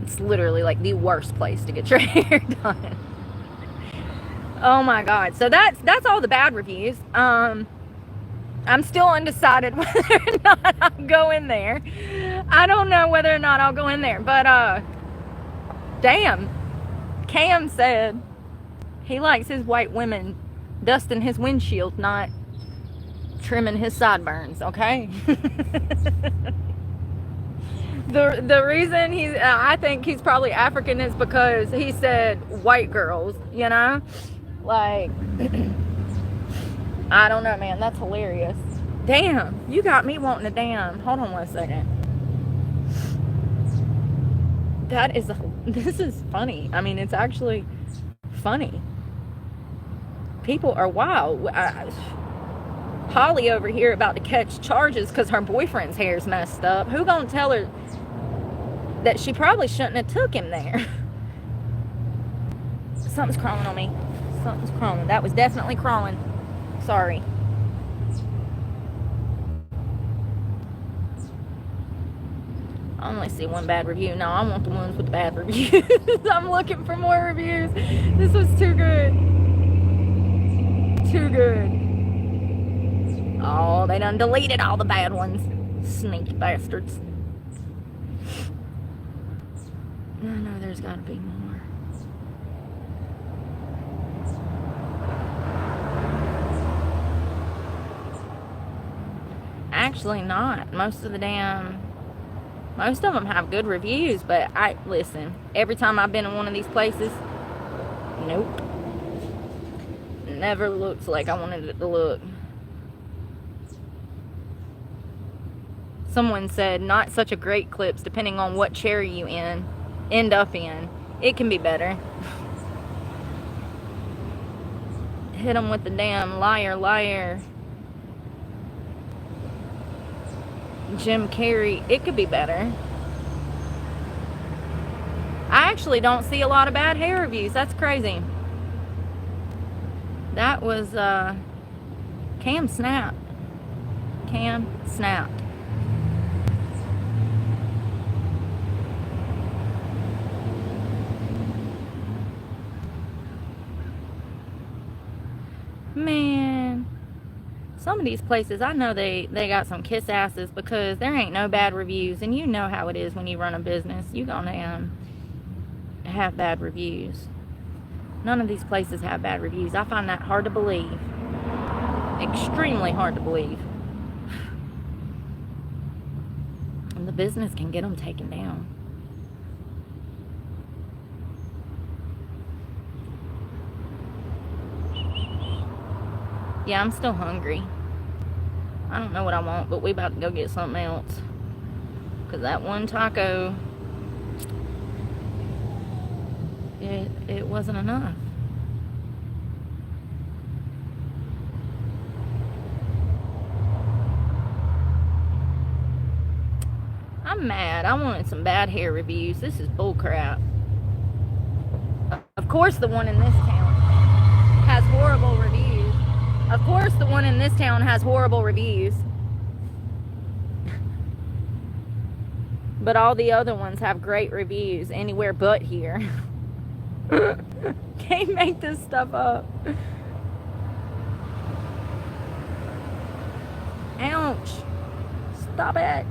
It's literally like the worst place to get your hair done. Oh my God. So that's all the bad reviews. I'm still undecided whether or not I'll go in there. I don't know whether or not I'll go in there. But damn. Cam said he likes his white women dusting his windshield, not trimming his sideburns, okay? The reason I think he's probably African is because he said white girls, you know? Like, I don't know, man. That's hilarious. Damn, you got me wanting to damn. Hold on 1 second. This is funny. I mean, it's actually funny. People are wild. Holly over here about to catch charges because her boyfriend's hair's messed up. Who gonna tell her that she probably shouldn't have took him there? Something's crawling on me. Something's crawling. That was definitely crawling. Sorry. I only see one bad review. No, I want the ones with the bad reviews. I'm looking for more reviews. This was too good. Too good. Oh, they done deleted all the bad ones. Sneaky bastards. No, there's gotta be more. Actually not. Most of them have good reviews, but listen, every time I've been in one of these places, nope. Never looks like I wanted it to look. Someone said, not such a great clips, depending on what chair you end up in. It can be better. Hit them with the damn liar, liar. Jim Carrey, it could be better. I actually don't see a lot of bad hair reviews. That's crazy. That was Cam snapped. Man, some of these places, I know they got some kiss asses because there ain't no bad reviews, and you know how it is when you run a business. You gonna have bad reviews. None of these places have bad reviews. I find that hard to believe. Extremely hard to believe. And the business can get them taken down. Yeah, I'm still hungry. I don't know what I want, but we about to go get something else. Because that one taco, it wasn't enough. I'm mad. I wanted some bad hair reviews. This is bullcrap. Of course the one in this town has horrible reviews. Of course the one in this town has horrible reviews. But all the other ones have great reviews anywhere but here. Can't make this stuff up. Ouch. Stop it.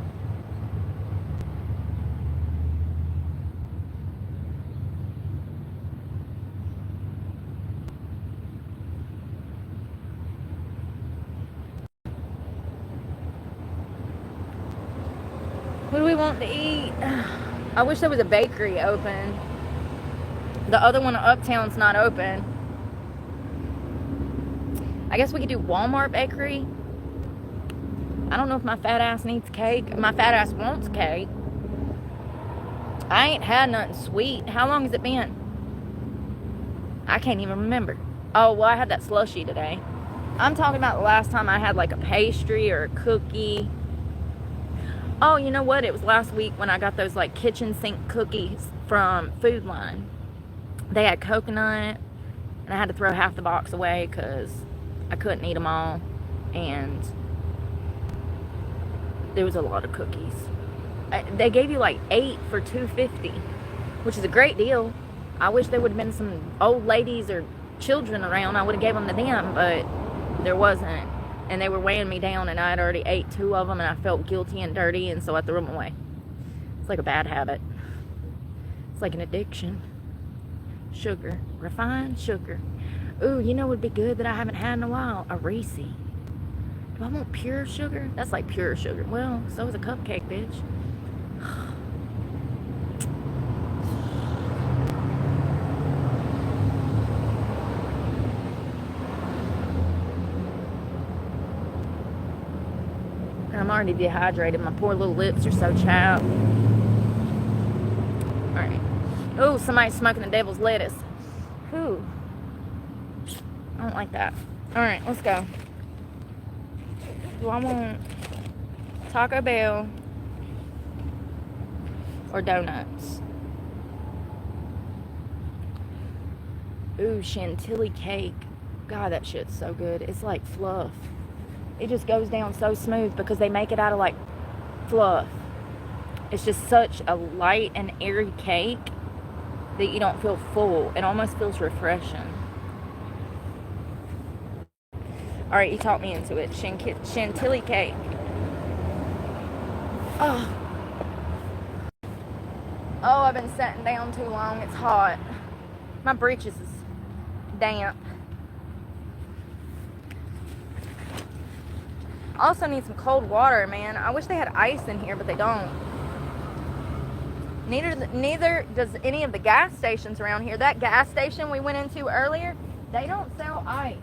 What do we want to eat? I wish there was a bakery open. The other one, Uptown's not open. I guess we could do Walmart bakery. I don't know if my fat ass needs cake. My fat ass wants cake. I ain't had nothing sweet. How long has it been? I can't even remember. Oh, well, I had that slushie today. I'm talking about the last time I had like a pastry or a cookie. Oh, you know what? It was last week when I got those like kitchen sink cookies from Food Line. They had coconut, and I had to throw half the box away because I couldn't eat them all. And there was a lot of cookies. They gave you like 8 for $2.50, which is a great deal. I wish there would have been some old ladies or children around. I would have gave them to them, but there wasn't. And they were weighing me down, and I had already ate 2 of them, and I felt guilty and dirty, and so I threw them away. It's like a bad habit. It's like an addiction. Sugar. Refined sugar. Ooh, you know what would be good that I haven't had in a while? A Reese. Do I want pure sugar? That's like pure sugar. Well, so is a cupcake, bitch. I'm already dehydrated. My poor little lips are so chapped. Alright. Oh, somebody's smoking the devil's lettuce. Ooh. I don't like that. Alright, let's go. Do I want Taco Bell or donuts? Ooh, chantilly cake. God, that shit's so good. It's like fluff. It just goes down so smooth because they make it out of like fluff. It's just such a light and airy cake that you don't feel full. It almost feels refreshing. Alright, you talked me into it. Chantilly cake. Oh. Oh, I've been sitting down too long. It's hot. My breeches is damp. I also need some cold water, man. I wish they had ice in here, but they don't. Neither does any of the gas stations around here. That gas station we went into earlier, they don't sell ice.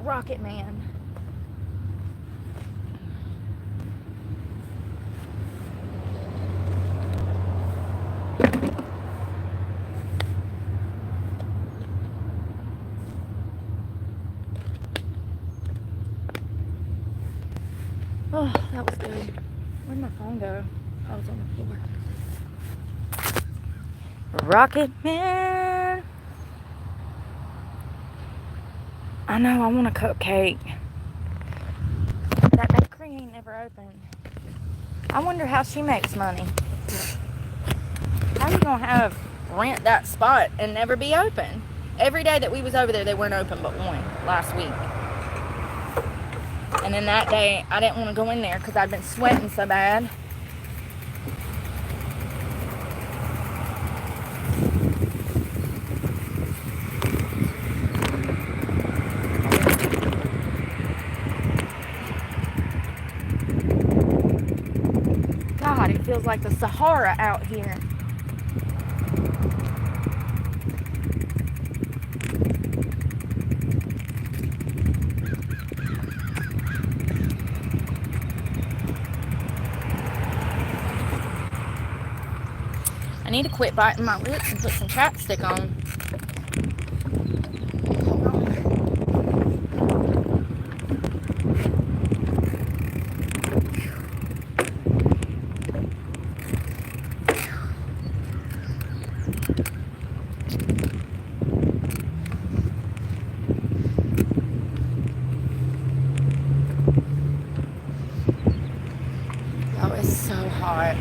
Rocket Man. Oh, that was good. Where'd my phone go? Oh, it was on the floor. Rocket Man. I know, I want a cupcake. That bakery ain't never open. I wonder how she makes money. How you gonna rent that spot and never be open? Every day that we was over there, they weren't open but one last week. And then that day, I didn't want to go in there because I'd been sweating so bad. God, it feels like the Sahara out here. I need to quit biting my lips and put some chapstick on. Oh, it's so hot.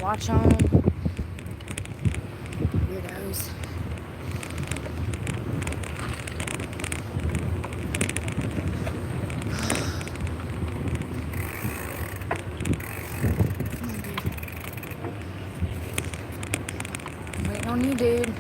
Watch on. Weirdos. I'm waiting on you, dude.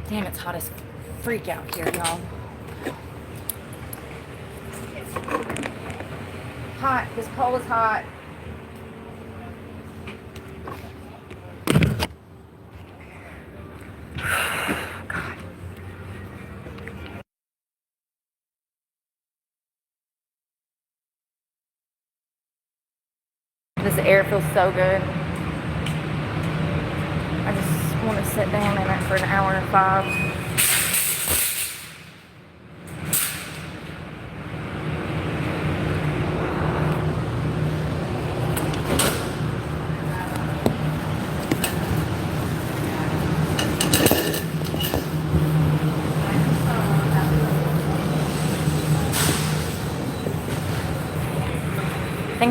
Damn, it's hot as freak out here, y'all. Hot. This pole is hot. God. This air feels so good. I just want to sit down in it for an hour and 5.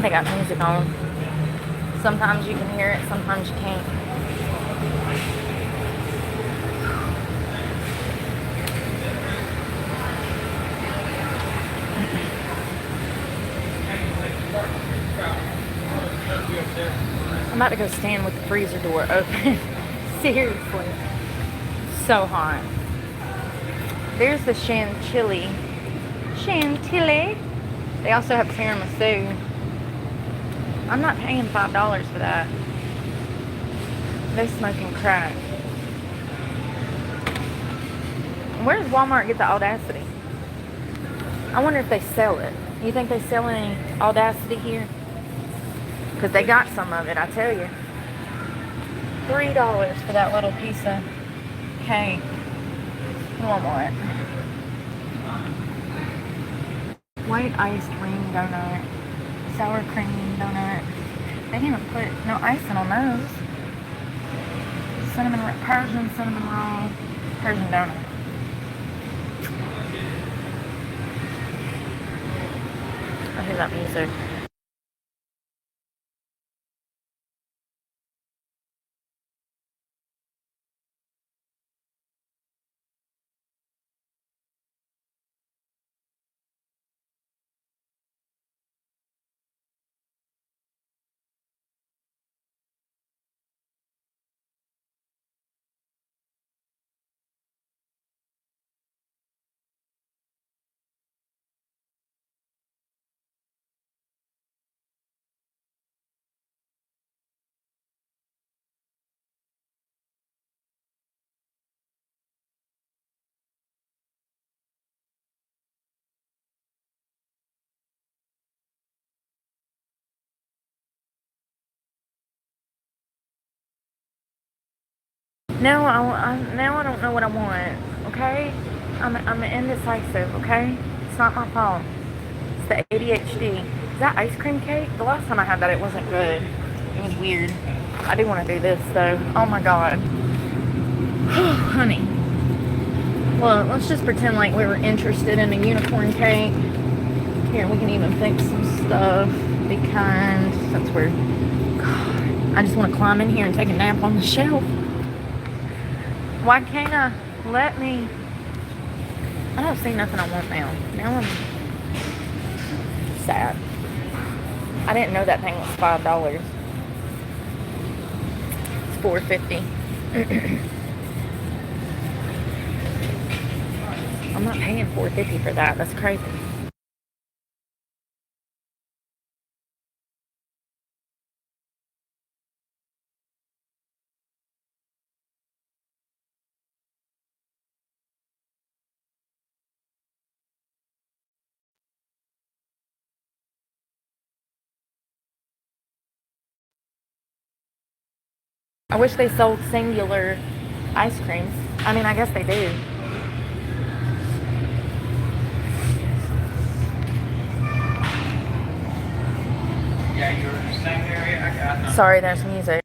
think they got music on. Sometimes you can hear it, sometimes you can't. I'm about to go stand with the freezer door open. Seriously. So hot. There's the chantilly. Chantilly. They also have tiramisu. I'm not paying $5 for that. They're smoking crack. Where does Walmart get the Audacity? I wonder if they sell it. You think they sell any Audacity here? Because they got some of it, I tell you. $3 for that little piece of cake. You want what? White ice cream donut. Sour cream donut. They didn't even put no icing on those. Persian cinnamon roll. Persian donut. I hear that music. Now I don't know what I want. Okay, I'm indecisive. Okay, it's not my fault. It's the ADHD. Is that ice cream cake? The last time I had that, it wasn't good. It was weird. I do want to do this though. Oh my god, honey. Well, let's just pretend like we were interested in a unicorn cake. Here, we can even fix some stuff. Be kind, since we're. God, I just want to climb in here and take a nap on the shelf. Why can't I let me? I don't see nothing I want now. Now I'm sad. I didn't know that thing was $5. It's $4.50. I'm not paying $4.50 for that. That's crazy. I wish they sold singular ice creams. I mean, I guess they do. Yeah, you're in the same area. I got Sorry, there's music.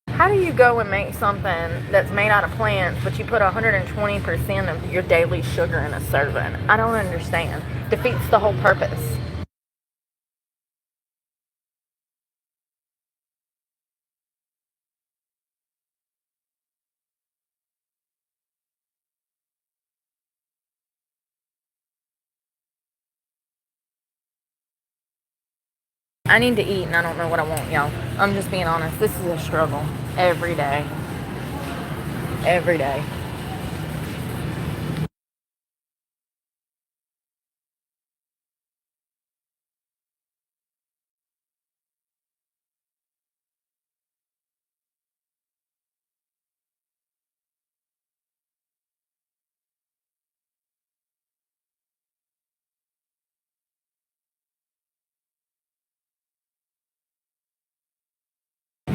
How do you go and make something that's made out of plants, but you put 120% of your daily sugar in a serving? I don't understand. Defeats the whole purpose. I need to eat and I don't know what I want, y'all. I'm just being honest. This is a struggle every day. Every day.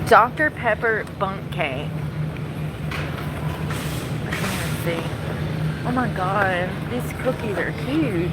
Dr. Pepper Bunk Cake. Let's see. Oh my god, these cookies are huge.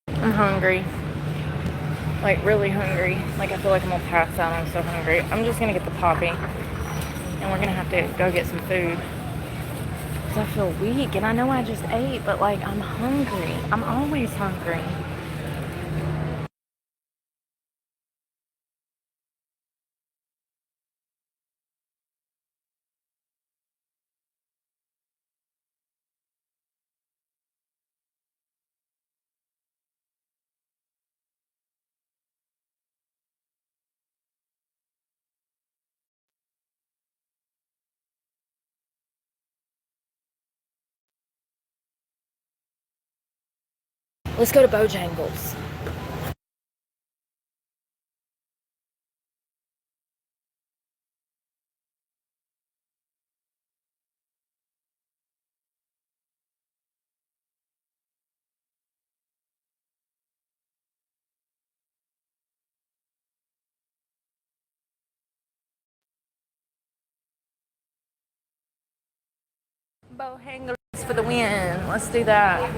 I'm hungry. Like, really hungry. Like, I feel like I'm gonna pass out. I'm so hungry. I'm just gonna get the Poppy. And we're gonna have to go get some food. Because I feel weak. And I know I just ate, but, like, I'm hungry. I'm always hungry. Let's go to Bojangles. Bojangles for the win. Let's do that.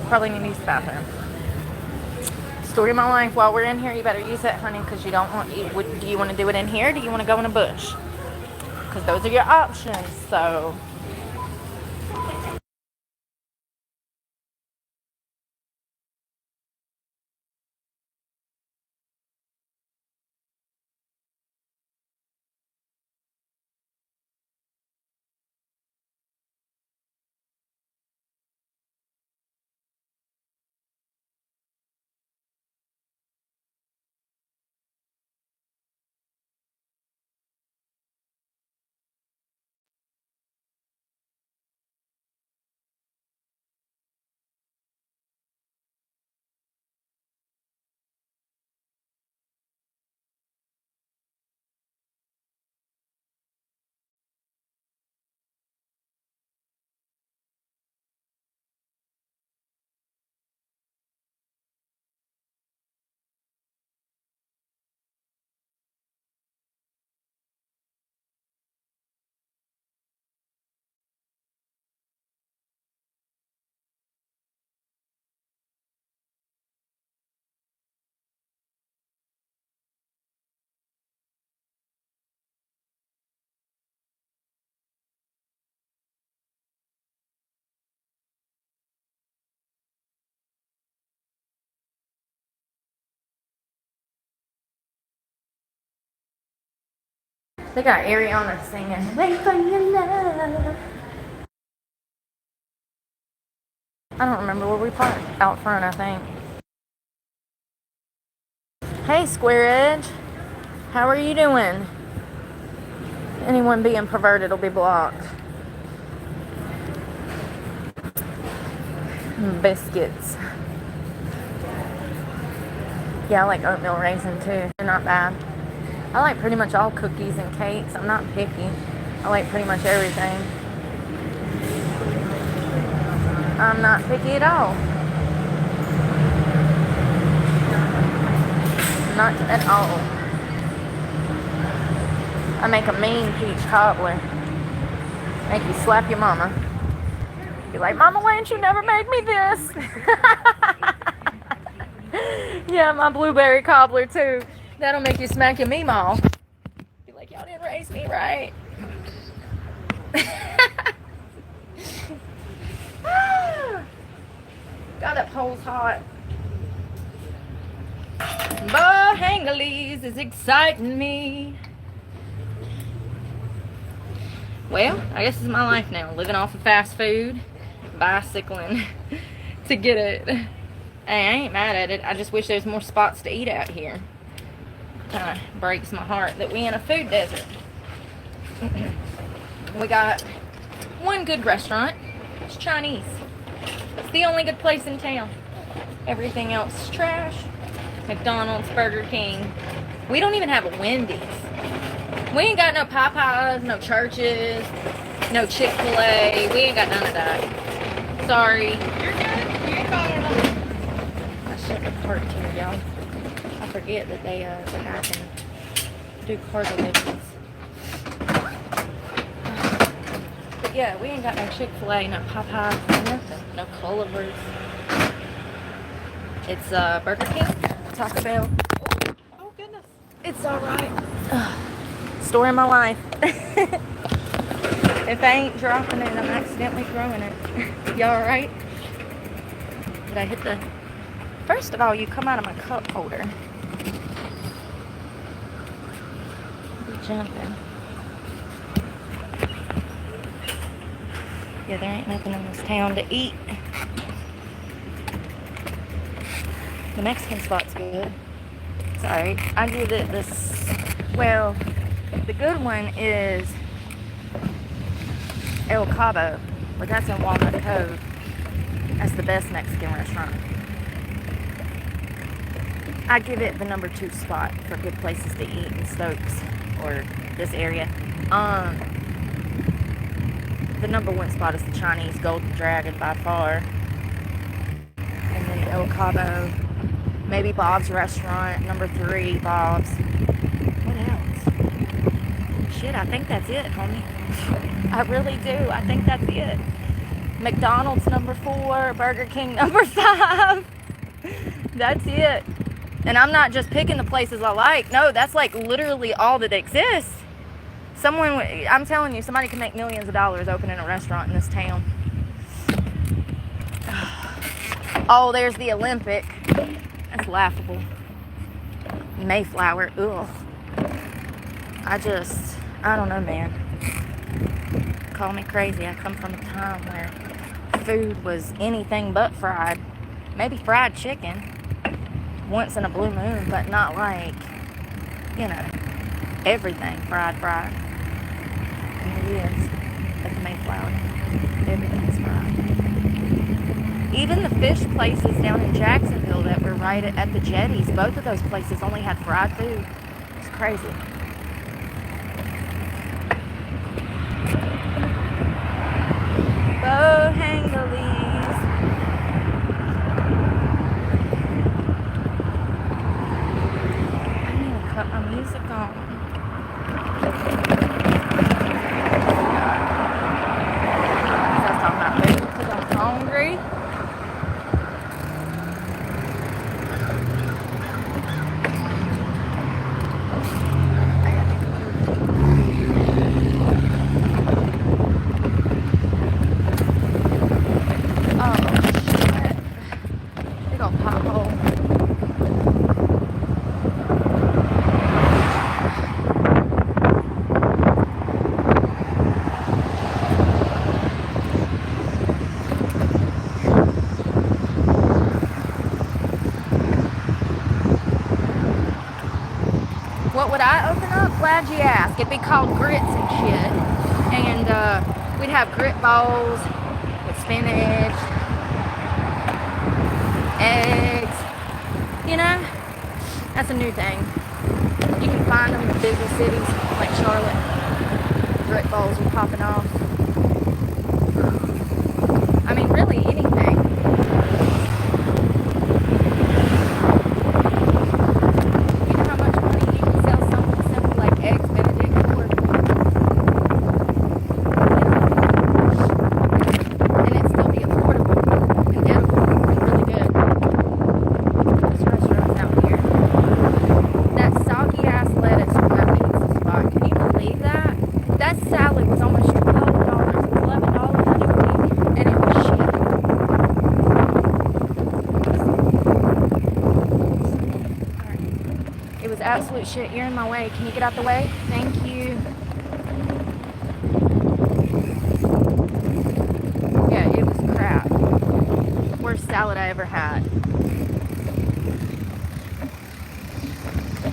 Probably need to use the bathroom. Story of my life. While we're in here, you better use it, honey, because you don't want. Do you want to do it in here? Or do you want to go in a bush? Because those are your options. So. They got Ariana singing "Wait for Your Love." I don't remember where we parked. Out front, I think. Hey, Square Edge. How are you doing? Anyone being perverted will be blocked. Biscuits. Yeah, I like oatmeal raisin too. They're not bad. I like pretty much all cookies and cakes. I'm not picky. I like pretty much everything. I'm not picky at all. Not at all. I make a mean peach cobbler. Make you slap your mama. Be like, Mama, why didn't you never make me this? Yeah, my blueberry cobbler too. That'll make you smack your meemaw. Be like, y'all didn't raise me right. God, that pole's hot. Bohangalese is exciting me. Well, I guess it's my life now. Living off of fast food, bicycling to get it. Hey, I ain't mad at it. I just wish there was more spots to eat out here. Kind of breaks my heart that we in a food desert. We got one good restaurant. It's Chinese. It's the only good place in town. Everything else is trash. McDonald's, Burger King. We don't even have a Wendy's. We ain't got no Popeyes, no Churches, no Chick-fil-A. We ain't got none of that. Sorry. You're good. You ain't bothering them. I shut the cart here, y'all. I forget that they I can do cargo deliveries. But yeah, we ain't got no Chick-fil-A, no Popeyes, nothing. No Culver's. It's Burger King, Taco Bell. Oh, goodness. It's alright. Story of my life. If I ain't dropping it, I'm accidentally throwing it. Y'all alright? Did I hit the... First of all, you come out of my cup holder. Be jumping. Yeah, there ain't nothing in this town to eat. The Mexican spot's good. It's alright. I give it this... Well... The good one is El Cabo, but that's in Walnut Cove. That's the best Mexican restaurant. I give it the number 2 spot for good places to eat in Stokes or this area. The number 1 spot is the Chinese Golden Dragon by far, and then El Cabo, maybe Bob's Restaurant, number 3, Bob's. What else? Shit, I think that's it, homie. I really do. I think that's it. McDonald's number 4, Burger King number 5. That's it. And I'm not just picking the places I like. No, that's like literally all that exists. I'm telling you, somebody can make millions of dollars opening a restaurant in this town. Oh, there's the Olympic. That's laughable. Mayflower. Ugh. I don't know, man. Call me crazy. I come from a time where food was anything but fried. Maybe fried chicken once in a blue moon, but not like, everything fried. And it is at the Mayflower. Everything's fried. Even the fish places down in Jacksonville that were right at the jetties, both of those places only had fried food. It's crazy. Bohangalese. I need to cut my music on. I was talking about food because I'm hungry. What would I open up? Glad you asked. It'd be called grits and shit. And we'd have grit balls with spinach, eggs. That's a new thing. You can find them in bigger cities like Charlotte. brick balls were popping off. I mean, really anything. You know how much money you can sell something simple like eggs Benedict for? And it still be affordable and edible and really good. This restaurant's out here. That soggy ass lettuce from that pizza spot. Can you believe that? That salad was almost $12. It was $11, and it was shit. It was absolute shit. You're in my way. Can you get out the way? Thank you. Yeah, it was crap. Worst salad I ever had.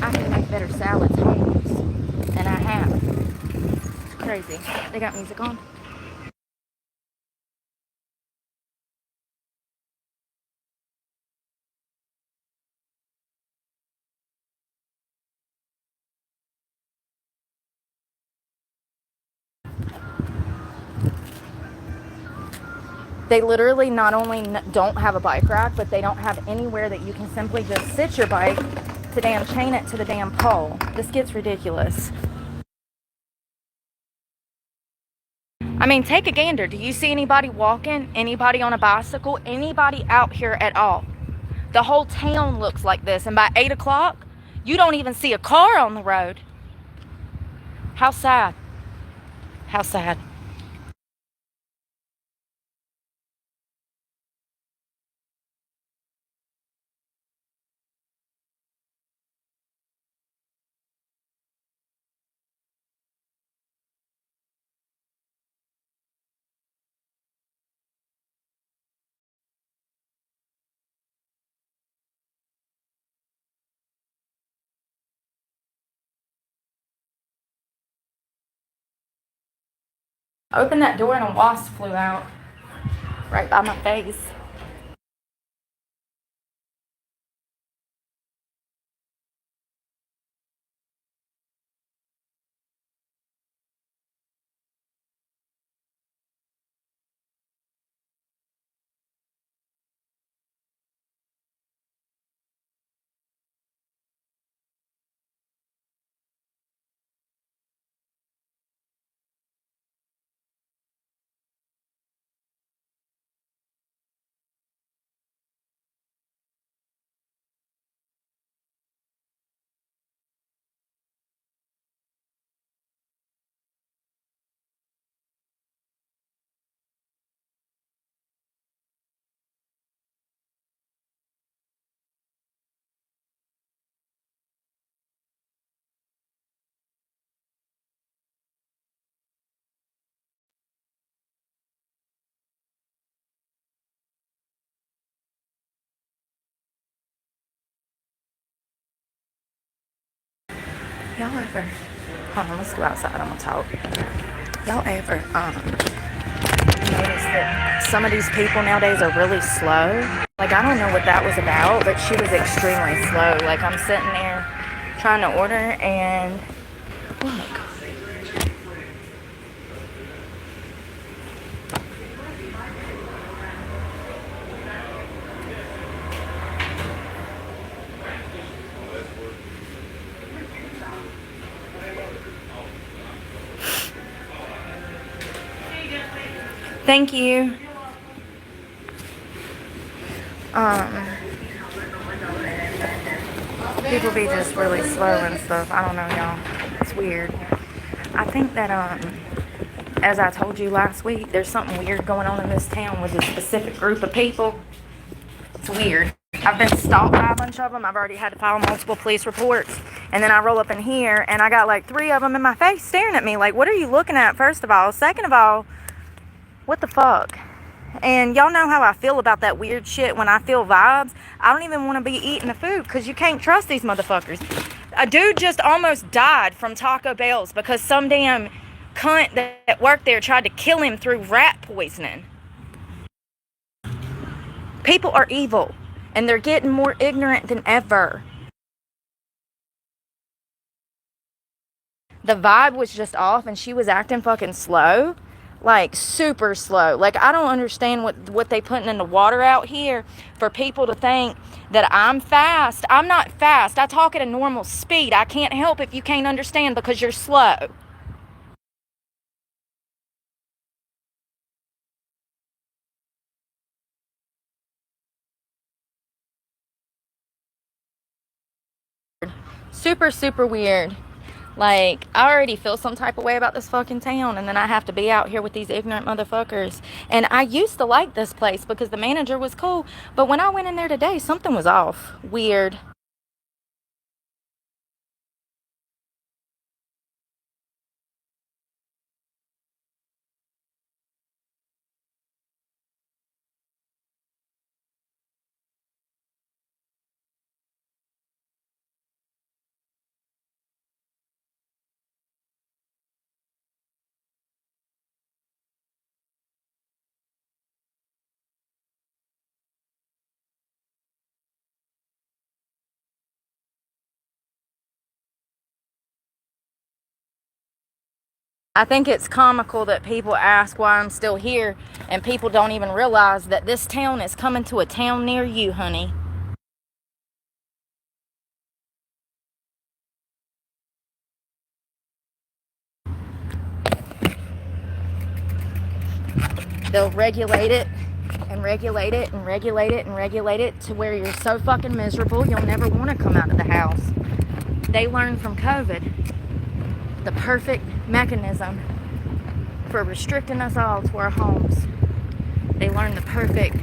I can make better salads homes, and I have. It's crazy. They got music on. They literally not only don't have a bike rack, but they don't have anywhere that you can simply just sit your bike to damn chain it to the damn pole. This gets ridiculous. I mean, take a gander. Do you see anybody walking? Anybody on a bicycle? Anybody out here at all? The whole town looks like this, and by 8 o'clock, you don't even see a car on the road. How sad. How sad. I opened that door and a wasp flew out right by my face. Y'all ever, hold on, let's go outside, I'm gonna talk. Y'all ever notice that some of these people nowadays are really slow? Like, I don't know what that was about, but she was extremely slow. Like, I'm sitting there trying to order, and look. Thank you. People be just really slow and stuff. I don't know, y'all. It's weird. I think that, as I told you last week, there's something weird going on in this town with a specific group of people. It's weird. I've been stalked by a bunch of them. I've already had to file multiple police reports. And then I roll up in here, and I got like 3 of them in my face staring at me. Like, what are you looking at, first of all? Second of all, what the fuck? And y'all know how I feel about that weird shit when I feel vibes. I don't even want to be eating the food because you can't trust these motherfuckers. A dude just almost died from Taco Bell's because some damn cunt that worked there tried to kill him through rat poisoning. People are evil, and they're getting more ignorant than ever. The vibe was just off, and she was acting fucking slow. Like, super slow. Like, I don't understand what they putting in the water out here for people to think that I'm fast. I'm not fast. I talk at a normal speed. I can't help if you can't understand because you're slow. Super, super weird. Like, I already feel some type of way about this fucking town, and then I have to be out here with these ignorant motherfuckers. And I used to like this place because the manager was cool, but when I went in there today, something was off. Weird. I think it's comical that people ask why I'm still here, and people don't even realize that this town is coming to a town near you, honey. They'll regulate it and regulate it and regulate it and regulate it to where you're so fucking miserable you'll never want to come out of the house. They learned from COVID the perfect mechanism for restricting us all to our homes. They learned the perfect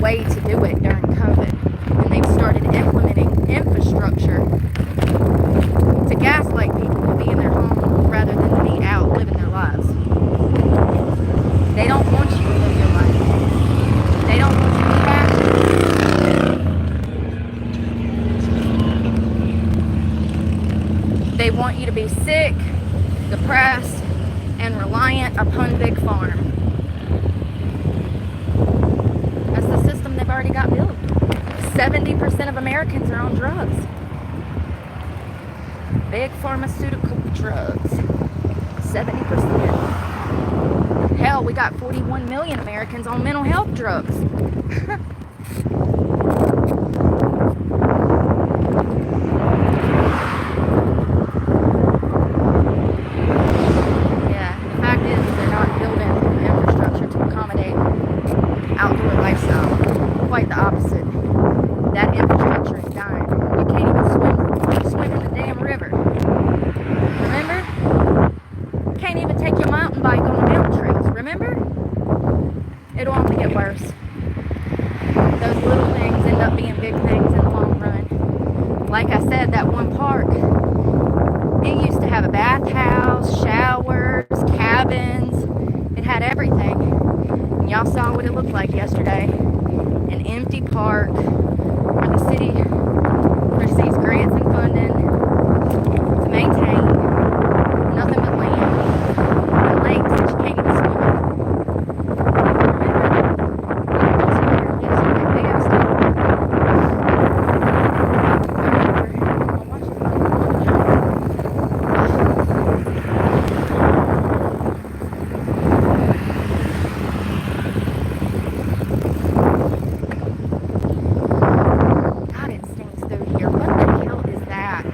way to do it during COVID, and they've started implementing infrastructure to gaslight people to be in their home rather than to be out living their lives. They don't want you to live your life. They don't want you to be happy. They want you to be sick, depressed, and reliant upon Big Farm. That's the system they've already got built. 70% of Americans are on drugs. Big pharmaceutical drugs. 70%. Hell, we got 41 million Americans on mental health drugs. Yeah, the fact is they're not building infrastructure to accommodate outdoor lifestyle. Quite the opposite. That infrastructure is dying. You can't even swim in the damn river. Remember? Can't even take your mountain bike on the mountain trails. Remember? It'll only get worse. Those little things end up being big things in the long run. Like I said, that one park, it used to have a bathhouse, showers, cabins. It had everything. And y'all saw what it looked like yesterday. An empty park where the city receives grants and funding to maintain. Nothing but land. And lakes that you can't even swim in. God, it stinks through here. What the hell is that?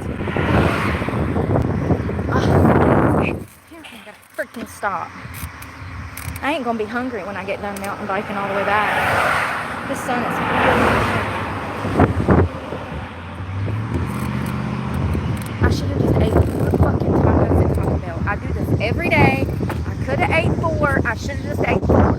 Freaking stop. I ain't gonna be hungry when I get done mountain biking all the way back. The sun is I should have just ate 4 fucking tacos at Taco Bell. I do this every day. I could have ate 4. I should have just ate 4.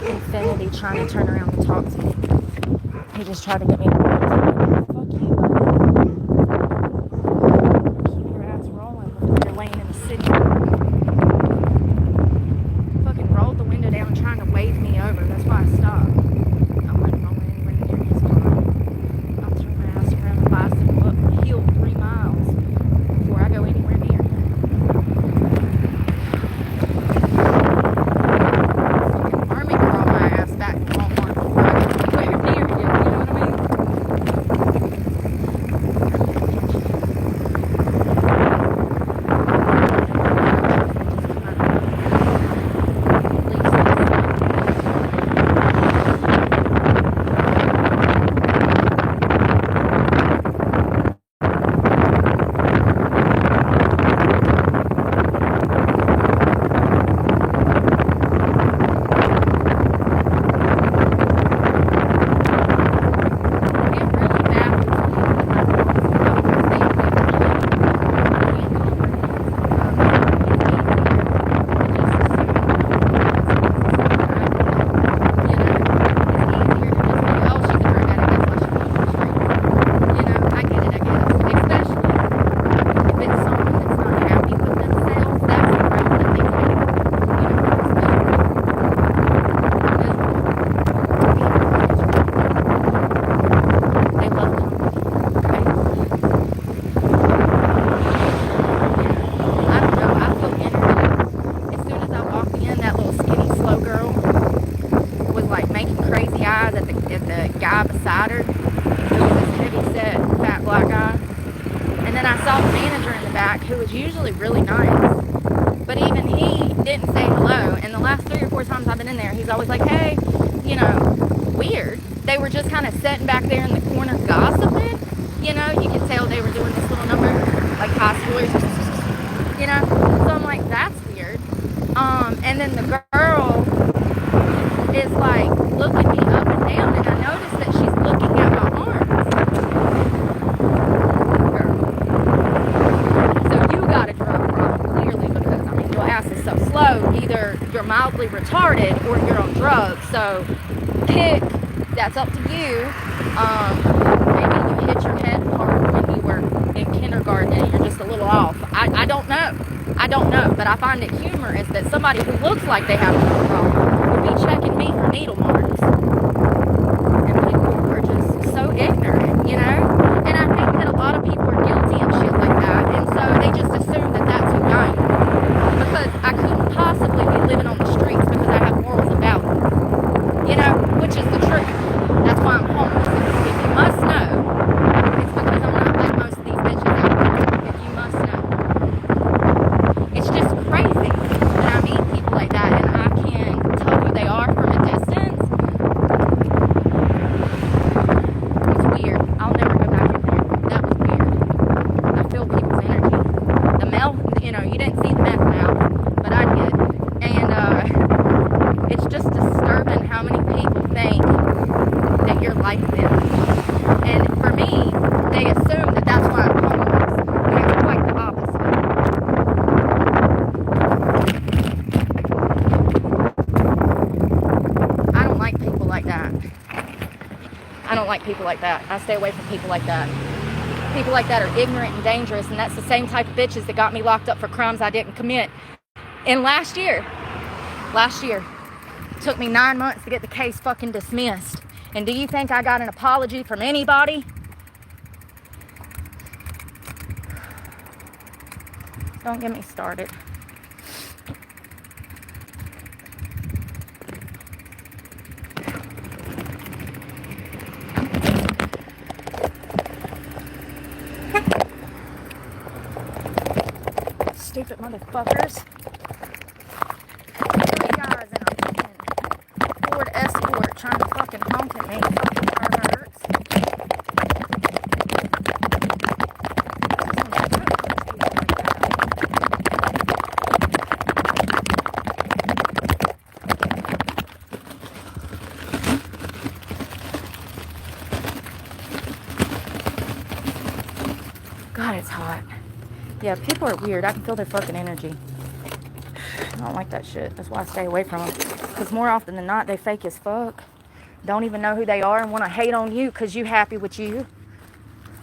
Infinity trying to turn around and talk to me. He just tried to get me to fuck you, buddy. Keep your ass rolling before you're laying in the city. Fucking rolled the window down trying to wave me over. That's why I stopped. I wasn't rolling anywhere near his car. I'll turn my ass around the bicycle up the hill 3 miles before I go anywhere near him. Army girl my ass back in Walmart before I go anywhere near him. You know what I mean? Guy beside her, who was this heavy-set, fat black guy. And then I saw the manager in the back, who was usually really nice. But even he didn't say hello. And the last 3 or 4 times I've been in there, he's always like, hey, you know, weird. They were just kind of sitting back there in the corner gossiping. You know, you could tell they were doing this little number, like high schoolers, you know. So I'm like, that's weird. And then the girl is like looking me up and down, and I noticed that she's looking at my arms. Girl. So you gotta drop her off, clearly, because I mean your ass is so slow. Either you're mildly retarded or you're on drugs. So pick. That's up to you. Maybe you hit your head hard when you were in kindergarten and you're just a little off. I don't know. I don't know, but I find it humorous that somebody who looks like they have a problem would be checking me for needle marks. And people are just so ignorant, you know? And I think that a lot of people are guilty of shit like that, and so they just assume that that's who I am. Because I couldn't possibly be living on the streets because I have morals about it. You know? Which is the truth. That's why I'm homeless. If you must know, it's because I'm not like most of these bitches out there. If you must know. It's just crazy that I meet people like that and I can tell who they are from a distance. It's weird. I'll never go back in there. That was weird. I feel people's energy. The meth, you know, you didn't see the meth now, but I did. And it's just disturbing how many people think that you're like them. And for me, they assume that that's why I'm homeless. And it's quite the opposite. I don't like people like that. I don't like people like that. I stay away from people like that. People like that are ignorant and dangerous, and that's the same type of bitches that got me locked up for crimes I didn't commit. And last year, it took me 9 months to get the case fucking dismissed. And do you think I got an apology from anybody? Don't get me started. Stupid motherfuckers. 3 guys in a fucking Ford Escort trying to fucking honk at me. Fucking perverts. God, it's hot. Yeah, people are weird. I can feel their fucking energy. I don't like that shit. That's why I stay away from them. Because more often than not, they fake as fuck. Don't even know who they are and want to hate on you because you happy with you.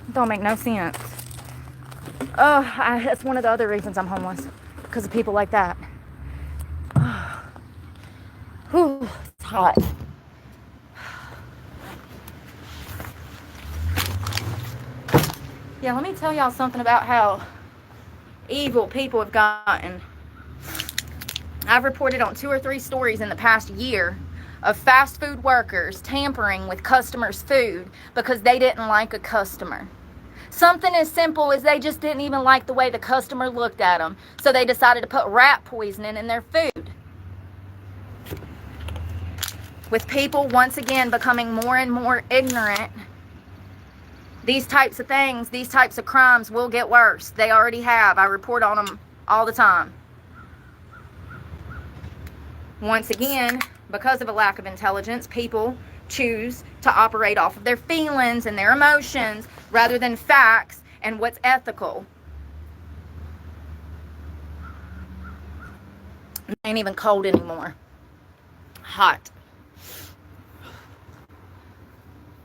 It don't make no sense. That's one of the other reasons I'm homeless. Because of people like that. Whew, it's hot. Yeah, let me tell y'all something about how evil people have gotten. I've reported on 2 or 3 stories in the past year of fast food workers tampering with customers' food because they didn't like a customer. Something as simple as they just didn't even like the way the customer looked at them, so they decided to put rat poisoning in their food. With people once again becoming more and more ignorant, these types of things, these types of crimes will get worse. They already have. I report on them all the time. Once again, because of a lack of intelligence, people choose to operate off of their feelings and their emotions rather than facts and what's ethical. It ain't even cold anymore. Hot.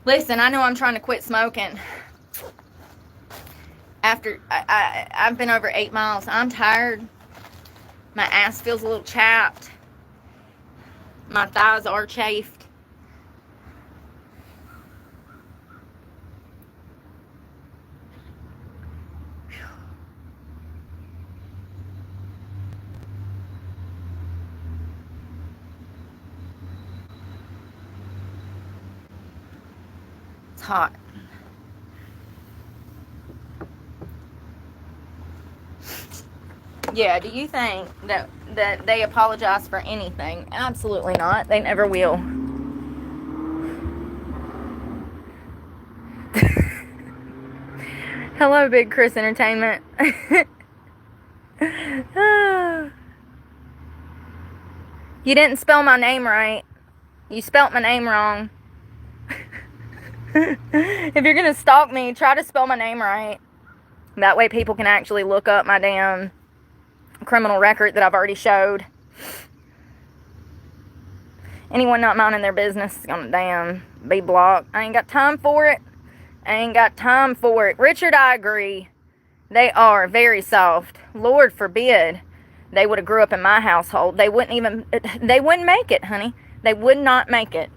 Listen, I know I'm trying to quit smoking. After I've been over 8 miles. I'm tired. My ass feels a little chapped. My thighs are chafed. It's hot. Yeah, do you think that they apologize for anything? Absolutely not. They never will. Hello, Big Chris Entertainment. You didn't spell my name right. You spelt my name wrong. If you're gonna stalk me, try to spell my name right. That way people can actually look up my damn criminal record that I've already showed. Anyone not minding their business is gonna damn be blocked. I ain't got time for it. I ain't got time for it. Richard, I agree. They are very soft. Lord forbid they would have grew up in my household. They wouldn't make it, honey. They would not make it.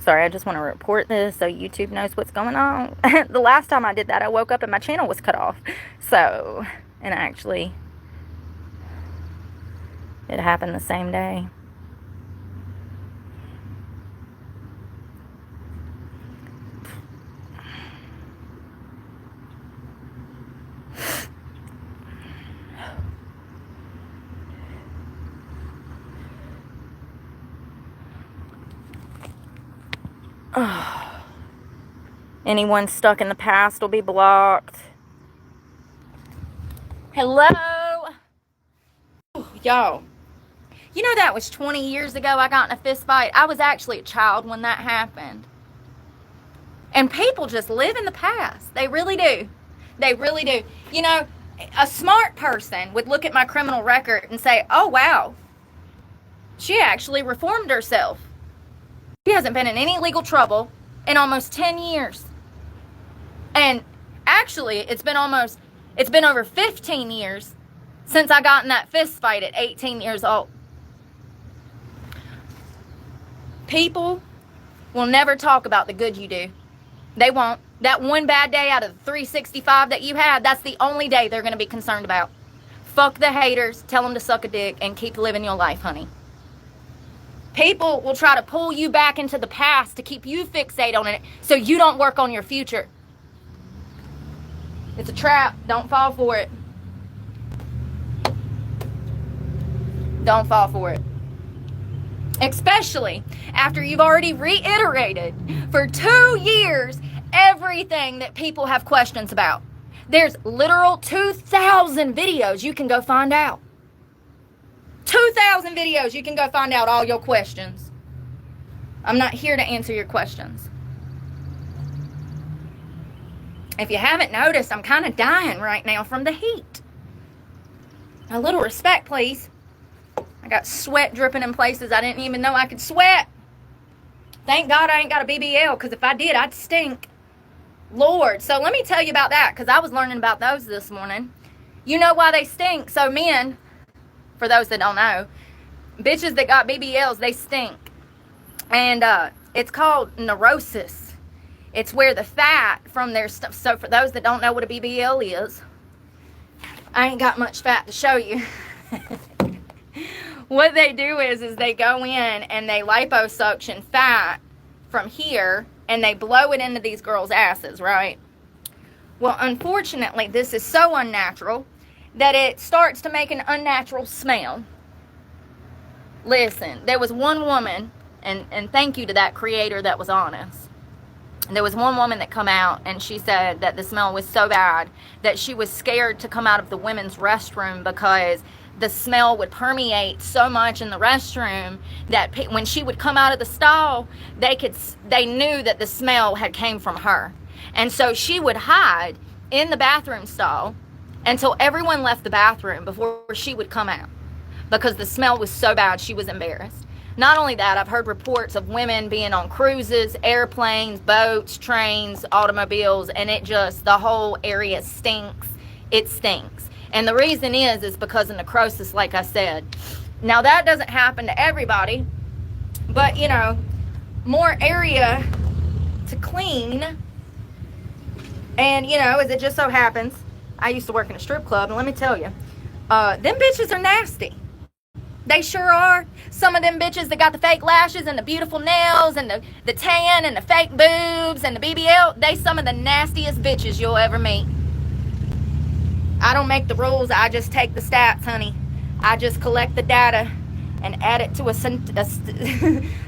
Sorry, I just want to report this so YouTube knows what's going on. The last time I did that, I woke up and my channel was cut off. So, and actually, it happened the same day. Anyone stuck in the past will be blocked. Hello? Y'all. You know that was 20 years ago I got in a fist fight? I was actually a child when that happened. And people just live in the past. They really do. They really do. You know, a smart person would look at my criminal record and say, oh, wow, she actually reformed herself. She hasn't been in any legal trouble in almost 10 years. And actually, it's been over 15 years since I got in that fist fight at 18 years old. People will never talk about the good you do. They won't. That one bad day out of the 365 that you had, that's the only day they're going to be concerned about. Fuck the haters. Tell them to suck a dick and keep living your life, honey. People will try to pull you back into the past to keep you fixated on it so you don't work on your future. It's a trap. Don't fall for it. Don't fall for it. Especially after you've already reiterated for 2 years everything that people have questions about. There's literal 2,000 videos you can go find out. 2,000 videos you can go find out all your questions. I'm not here to answer your questions. If you haven't noticed, I'm kind of dying right now from the heat. A little respect, please. I got sweat dripping in places I didn't even know I could sweat. Thank God I ain't got a BBL, because if I did, I'd stink. Lord. So let me tell you about that, because I was learning about those this morning. You know why they stink? So men, for those that don't know, bitches that got BBLs, they stink. And it's called neurosis. It's where the fat from their stuff. So for those that don't know what a BBL is, I ain't got much fat to show you. What they do is they go in and they liposuction fat from here and they blow it into these girls' asses, right? Well, unfortunately, this is so unnatural that it starts to make an unnatural smell. Listen, there was one woman, and thank you to that creator that was honest. There was one woman that come out and she said that the smell was so bad that she was scared to come out of the women's restroom because the smell would permeate so much in the restroom that when she would come out of the stall, they knew that the smell had came from her. And so she would hide in the bathroom stall until everyone left the bathroom before she would come out, because the smell was so bad she was embarrassed. Not only that, I've heard reports of women being on cruises, airplanes, boats, trains, automobiles, and the whole area stinks. It stinks. And the reason is because of necrosis, like I said. Now, that doesn't happen to everybody, but, more area to clean. And, as it just so happens, I used to work in a strip club, and let me tell you, them bitches are nasty. They sure are. Some of them bitches that got the fake lashes and the beautiful nails and the tan and the fake boobs and the BBL, they some of the nastiest bitches you'll ever meet. I don't make the rules. I just take the stats, honey. I just collect the data and add it to a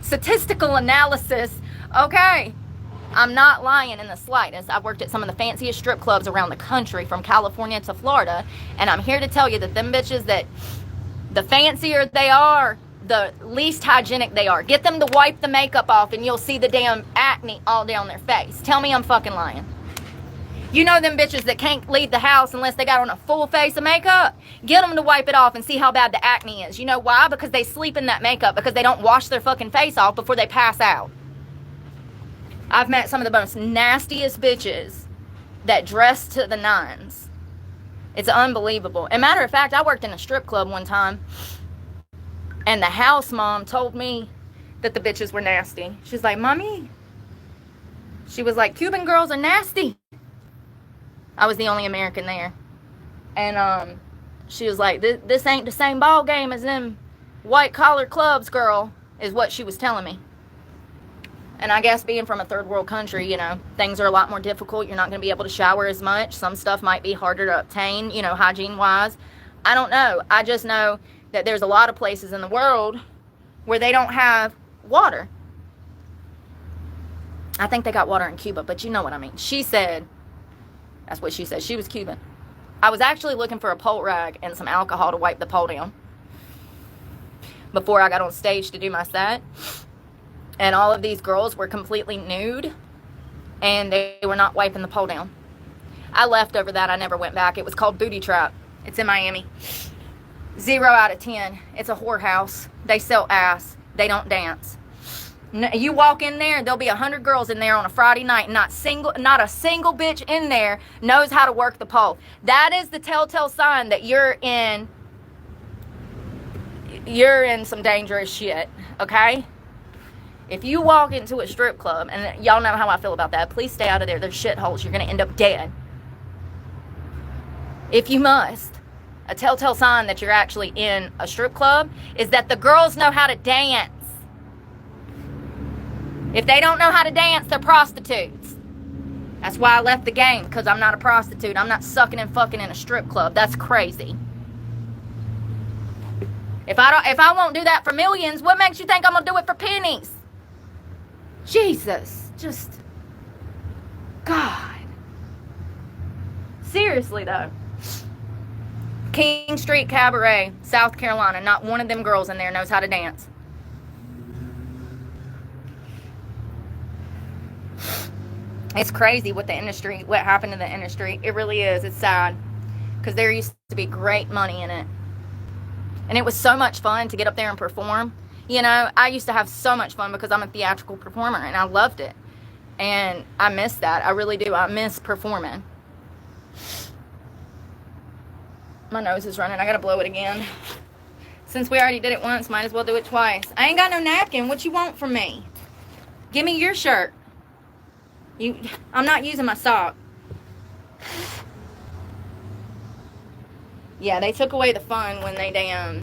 statistical analysis. Okay. I'm not lying in the slightest. I've worked at some of the fanciest strip clubs around the country, from California to Florida, and I'm here to tell you that them bitches that the fancier they are, the least hygienic they are. Get them to wipe the makeup off and you'll see the damn acne all down their face. Tell me I'm fucking lying. You know them bitches that can't leave the house unless they got on a full face of makeup? Get them to wipe it off and see how bad the acne is. You know why? Because they sleep in that makeup, because they don't wash their fucking face off before they pass out. I've met some of the most nastiest bitches that dress to the nines. It's unbelievable. As a matter of fact, I worked in a strip club one time, and the house mom told me that the bitches were nasty. She's like, Mommy, she was like, Cuban girls are nasty. I was the only American there. And she was like, this ain't the same ball game as them white collar clubs, girl, is what she was telling me. And I guess being from a third world country, things are a lot more difficult. You're not going to be able to shower as much. Some stuff might be harder to obtain, hygiene-wise. I don't know. I just know that there's a lot of places in the world where they don't have water. I think they got water in Cuba, but you know what I mean. She said, that's what she said. She was Cuban. I was actually looking for a pole rag and some alcohol to wipe the pole down before I got on stage to do my set. And all of these girls were completely nude, and they were not wiping the pole down. I left over that. I never went back. It was called Booty Trap. It's in Miami. 0 out of 10. It's a whorehouse. They sell ass. They don't dance. You walk in there, there'll be 100 girls in there on a Friday night, and not a single bitch in there knows how to work the pole. That is the telltale sign that you're in some dangerous shit, okay? If you walk into a strip club, and y'all know how I feel about that, please stay out of there. They're shitholes. You're going to end up dead. If you must. A telltale sign that you're actually in a strip club is that the girls know how to dance. If they don't know how to dance, they're prostitutes. That's why I left the game, because I'm not a prostitute. I'm not sucking and fucking in a strip club. That's crazy. If I won't do that for millions, what makes you think I'm going to do it for pennies? Jesus, just, God. Seriously, though. King Street Cabaret, South Carolina. Not one of them girls in there knows how to dance. It's crazy what happened to the industry. It really is. It's sad. Because there used to be great money in it. And it was so much fun to get up there and perform. You know, I used to have so much fun because I'm a theatrical performer and I loved it. And I miss that. I really do. I miss performing. My nose is running. I gotta blow it again. Since we already did it once, might as well do it twice. I ain't got no napkin. What you want from me? Give me your shirt. I'm not using my sock. Yeah, they took away the fun when they damn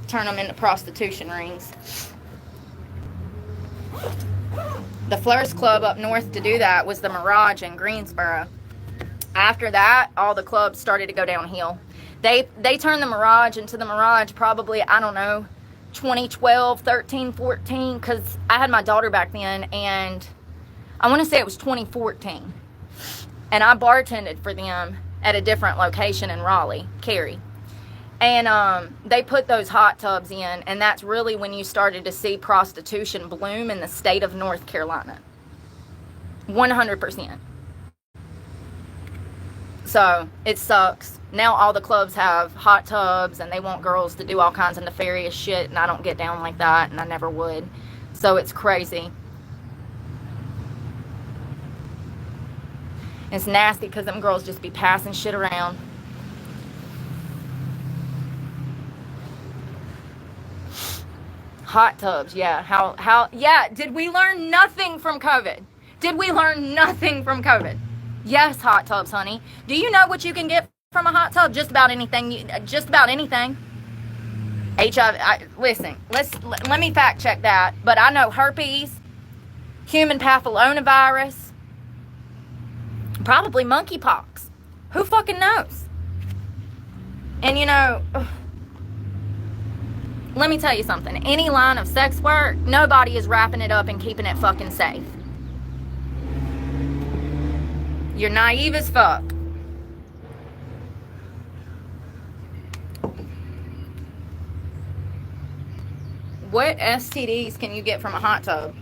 turn them into prostitution rings. The first club up north to do that was the Mirage in Greensboro. After that, all the clubs started to go downhill. They turned the Mirage into the Mirage probably, I don't know, 2012, 13, 14, because I had my daughter back then, and I want to say it was 2014. And I bartended for them at a different location in Raleigh, Cary. And they put those hot tubs in, and that's really when you started to see prostitution bloom in the state of North Carolina. 100%. So, it sucks. Now all the clubs have hot tubs, and they want girls to do all kinds of nefarious shit, and I don't get down like that, and I never would. So, it's crazy. It's nasty because them girls just be passing shit around. Hot tubs, yeah. Yeah, did we learn nothing from COVID? Did we learn nothing from COVID? Yes, hot tubs, honey. Do you know what you can get from a hot tub? Just about anything. Just about anything. HIV, listen, let me fact check that. But I know herpes, human papillomavirus, probably monkeypox. Who fucking knows? And you know, let me tell you something. Any line of sex work, nobody is wrapping it up and keeping it fucking safe. You're naive as fuck. What STDs can you get from a hot tub?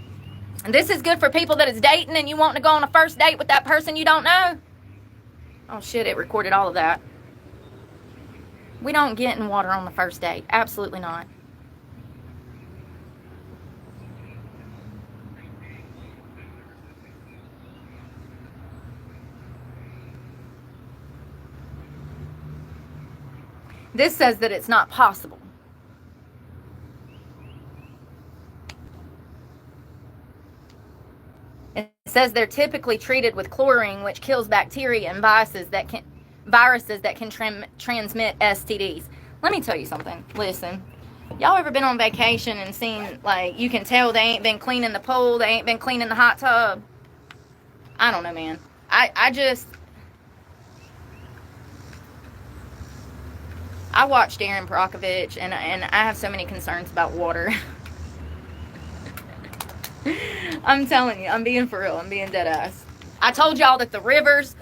And this is good for people that is dating and you want to go on a first date with that person you don't know. Oh shit, it recorded all of that. We don't get in water on the first date. Absolutely not. This says that it's not possible. It says they're typically treated with chlorine, which kills bacteria and viruses that can transmit STDs. Let me tell you something. Listen, y'all ever been on vacation and seen, like, you can tell they ain't been cleaning the pool, they ain't been cleaning the hot tub? I don't know, man. I watched Aaron Brockovich, and I have so many concerns about water. I'm telling you, I'm being for real. I'm being dead ass. I told y'all that the rivers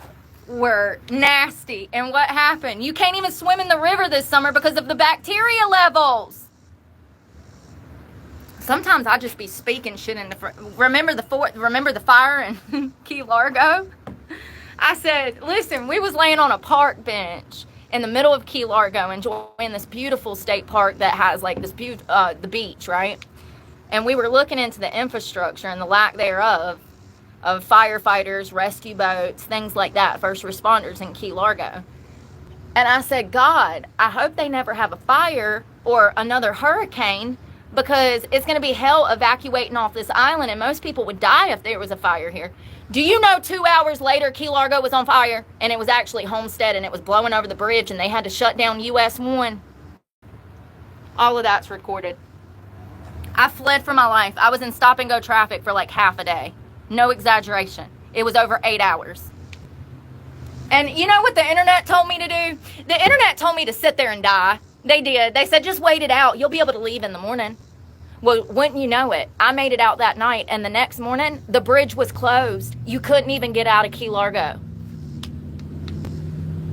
were nasty, and what happened? You can't even swim in the river this summer because of the bacteria levels. Sometimes I just be speaking shit in the remember the fire in Key Largo? I said, listen, we was laying on a park bench in the middle of Key Largo enjoying this beautiful state park that has like this the beach, right? And we were looking into the infrastructure and the lack thereof of firefighters, rescue boats, things like that, first responders in Key Largo. And I said, God, I hope they never have a fire or another hurricane, because it's going to be hell evacuating off this island, and most people would die if there was a fire here. Do you know 2 hours later, Key Largo was on fire, and it was actually Homestead, and it was blowing over the bridge, and they had to shut down US 1. All of that's recorded. I fled for my life. I was in stop and go traffic for like half a day. No exaggeration. It was over 8 hours. And you know what the internet told me to do? The internet told me to sit there and die. They did. They said, just wait it out. You'll be able to leave in the morning. Well, wouldn't you know it? I made it out that night, and the next morning, the bridge was closed. You couldn't even get out of Key Largo.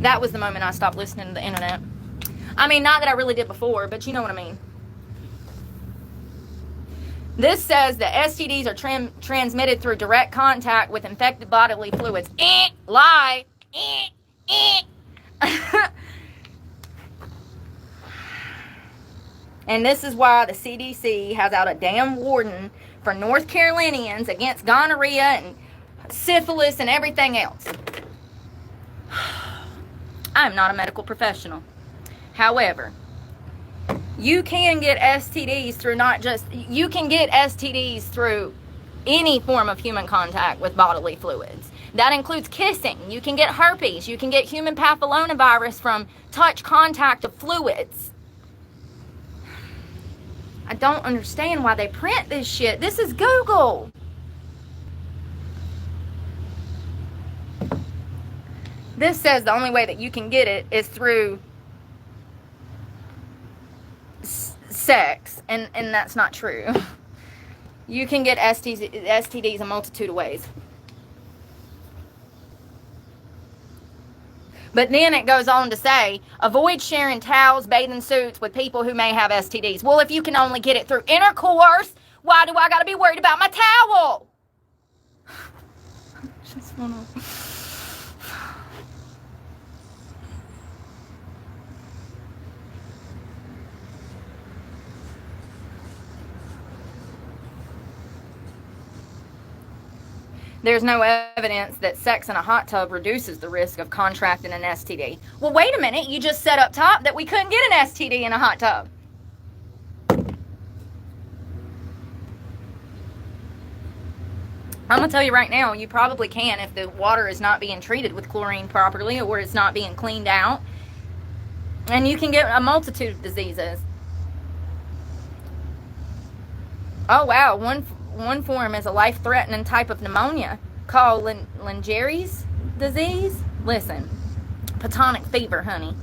That was the moment I stopped listening to the internet. I mean, not that I really did before, but you know what I mean. This says that STDs are transmitted through direct contact with infected bodily fluids. Lie. And this is why the CDC has out a damn warden for North Carolinians against gonorrhea and syphilis and everything else. I am not a medical professional. However, you can get STDs through you can get STDs through any form of human contact with bodily fluids. That includes kissing. You can get herpes. You can get human papillomavirus from touch contact of fluids. I don't understand why they print this shit. This is Google. This says the only way that you can get it is through sex, and that's not true. You can get STDs a multitude of ways. But then it goes on to say, avoid sharing towels, bathing suits with people who may have STDs. Well, if you can only get it through intercourse, why do I got to be worried about my towel? Just wanna... There's no evidence that sex in a hot tub reduces the risk of contracting an STD. Well, wait a minute. You just said up top that we couldn't get an STD in a hot tub. I'm going to tell you right now, you probably can if the water is not being treated with chlorine properly or it's not being cleaned out. And you can get a multitude of diseases. Oh, wow. One form is a life-threatening type of pneumonia called Lynger's disease. Listen, platonic fever, honey.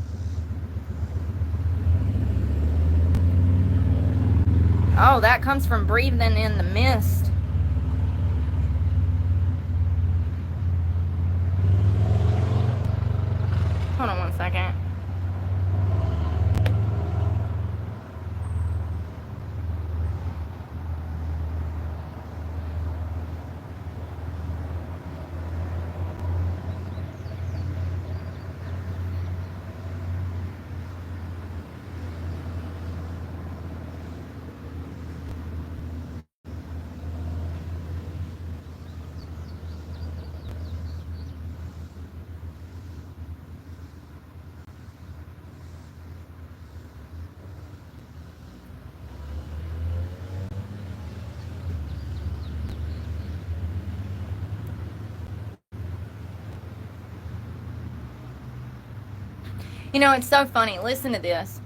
Oh, that comes from breathing in the mist. Hold on one second. You know, it's so funny. Listen to this.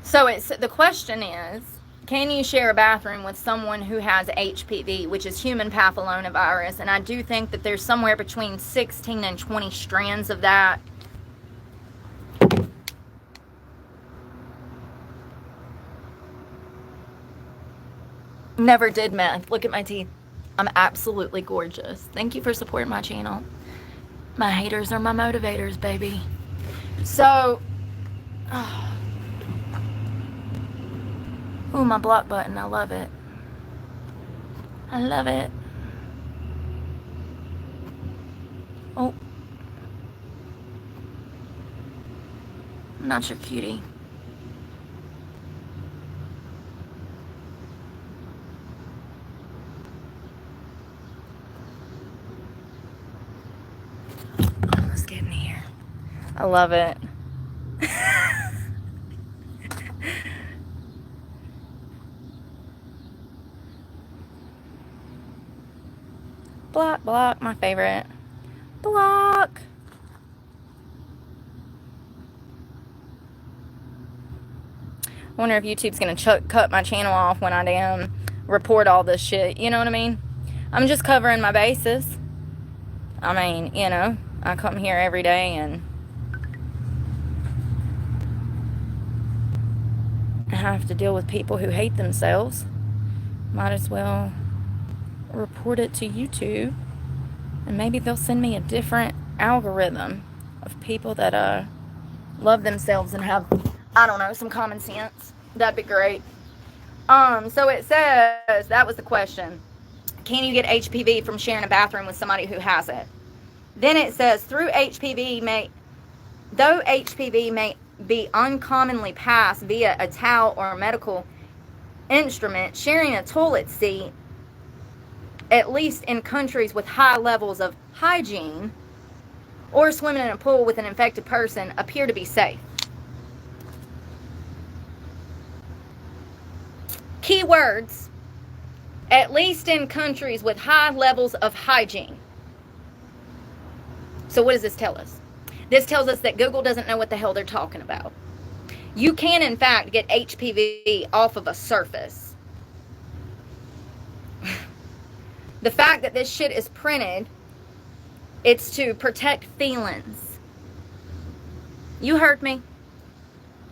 So the question is, can you share a bathroom with someone who has HPV, which is human papillomavirus? And I do think that there's somewhere between 16 and 20 strands of that. Never did meth. Look at my teeth. I'm absolutely gorgeous. Thank you for supporting my channel. My haters are my motivators, baby. So, oh, my block button. I love it. I love it. Oh. I'm not your cutie. Let's get in here. I love it. Block, my favorite. Block. I wonder if YouTube's gonna cut my channel off when I damn report all this shit. You know what I mean? I'm just covering my bases. I mean, you know, I come here every day and I have to deal with people who hate themselves. Might as well report it to YouTube, and maybe they'll send me a different algorithm of people that love themselves and have, I don't know, some common sense. That'd be great. So it says, that was the question. Can you get HPV from sharing a bathroom with somebody who has it? Then it says, though HPV may be uncommonly passed via a towel or a medical instrument, sharing a toilet seat, at least in countries with high levels of hygiene, or swimming in a pool with an infected person, appear to be safe. Keywords: at least in countries with high levels of hygiene. So what does this tell us? This tells us that Google doesn't know what the hell they're talking about. You can, in fact, get HPV off of a surface. The fact that this shit is printed, it's to protect felons. You heard me.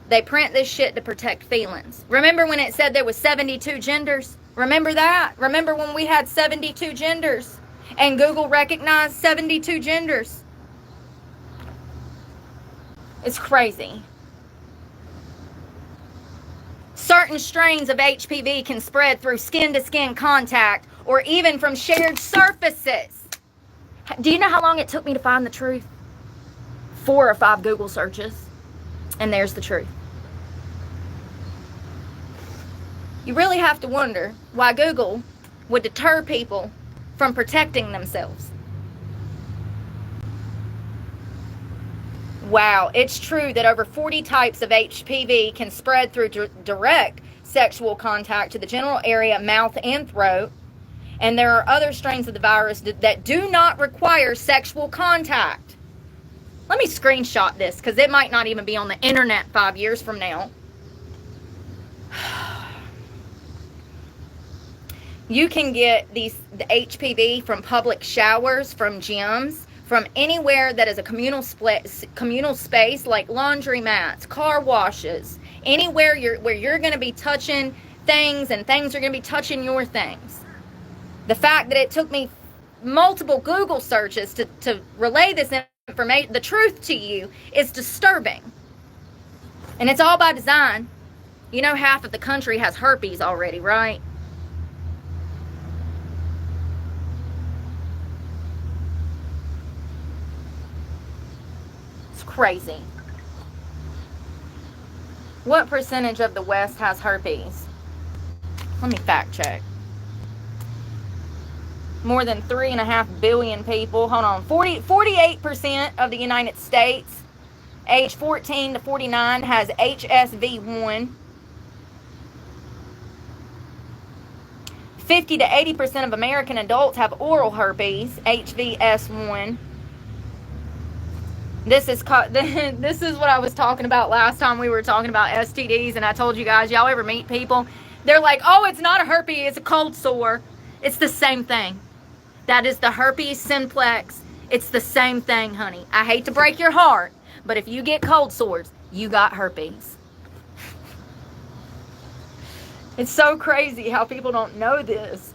They print this shit to protect felons. Remember when it said there was 72 genders? Remember that? Remember when we had 72 genders and Google recognized 72 genders? It's crazy. Certain strains of HPV can spread through skin-to-skin contact or even from shared surfaces. Do you know how long it took me to find the truth? 4 or 5 Google searches, and there's the truth. You really have to wonder why Google would deter people from protecting themselves. Wow, it's true that over 40 types of HPV can spread through direct sexual contact to the genital area, mouth, and throat. And there are other strains of the virus that do not require sexual contact. Let me screenshot this because it might not even be on the internet 5 years from now. You can get the HPV from public showers, from gyms, from anywhere that is a communal space like laundromats, car washes, anywhere where you're going to be touching things and things are going to be touching your things. The fact that it took me multiple Google searches to relay this information, the truth to you, is disturbing. And it's all by design. You know, half of the country has herpes already, right? It's crazy. What percentage of the West has herpes? Let me fact check. More than 3.5 billion people. Hold on. 48% of the United States, age 14 to 49, has HSV1. 50 to 80% of American adults have oral herpes, HVS1. This is what I was talking about last time we were talking about STDs, and I told you guys, y'all ever meet people? They're like, oh, it's not a herpes, it's a cold sore. It's the same thing. That is the herpes simplex. It's the same thing, honey. I hate to break your heart, but if you get cold sores, you got herpes. It's so crazy how people don't know this.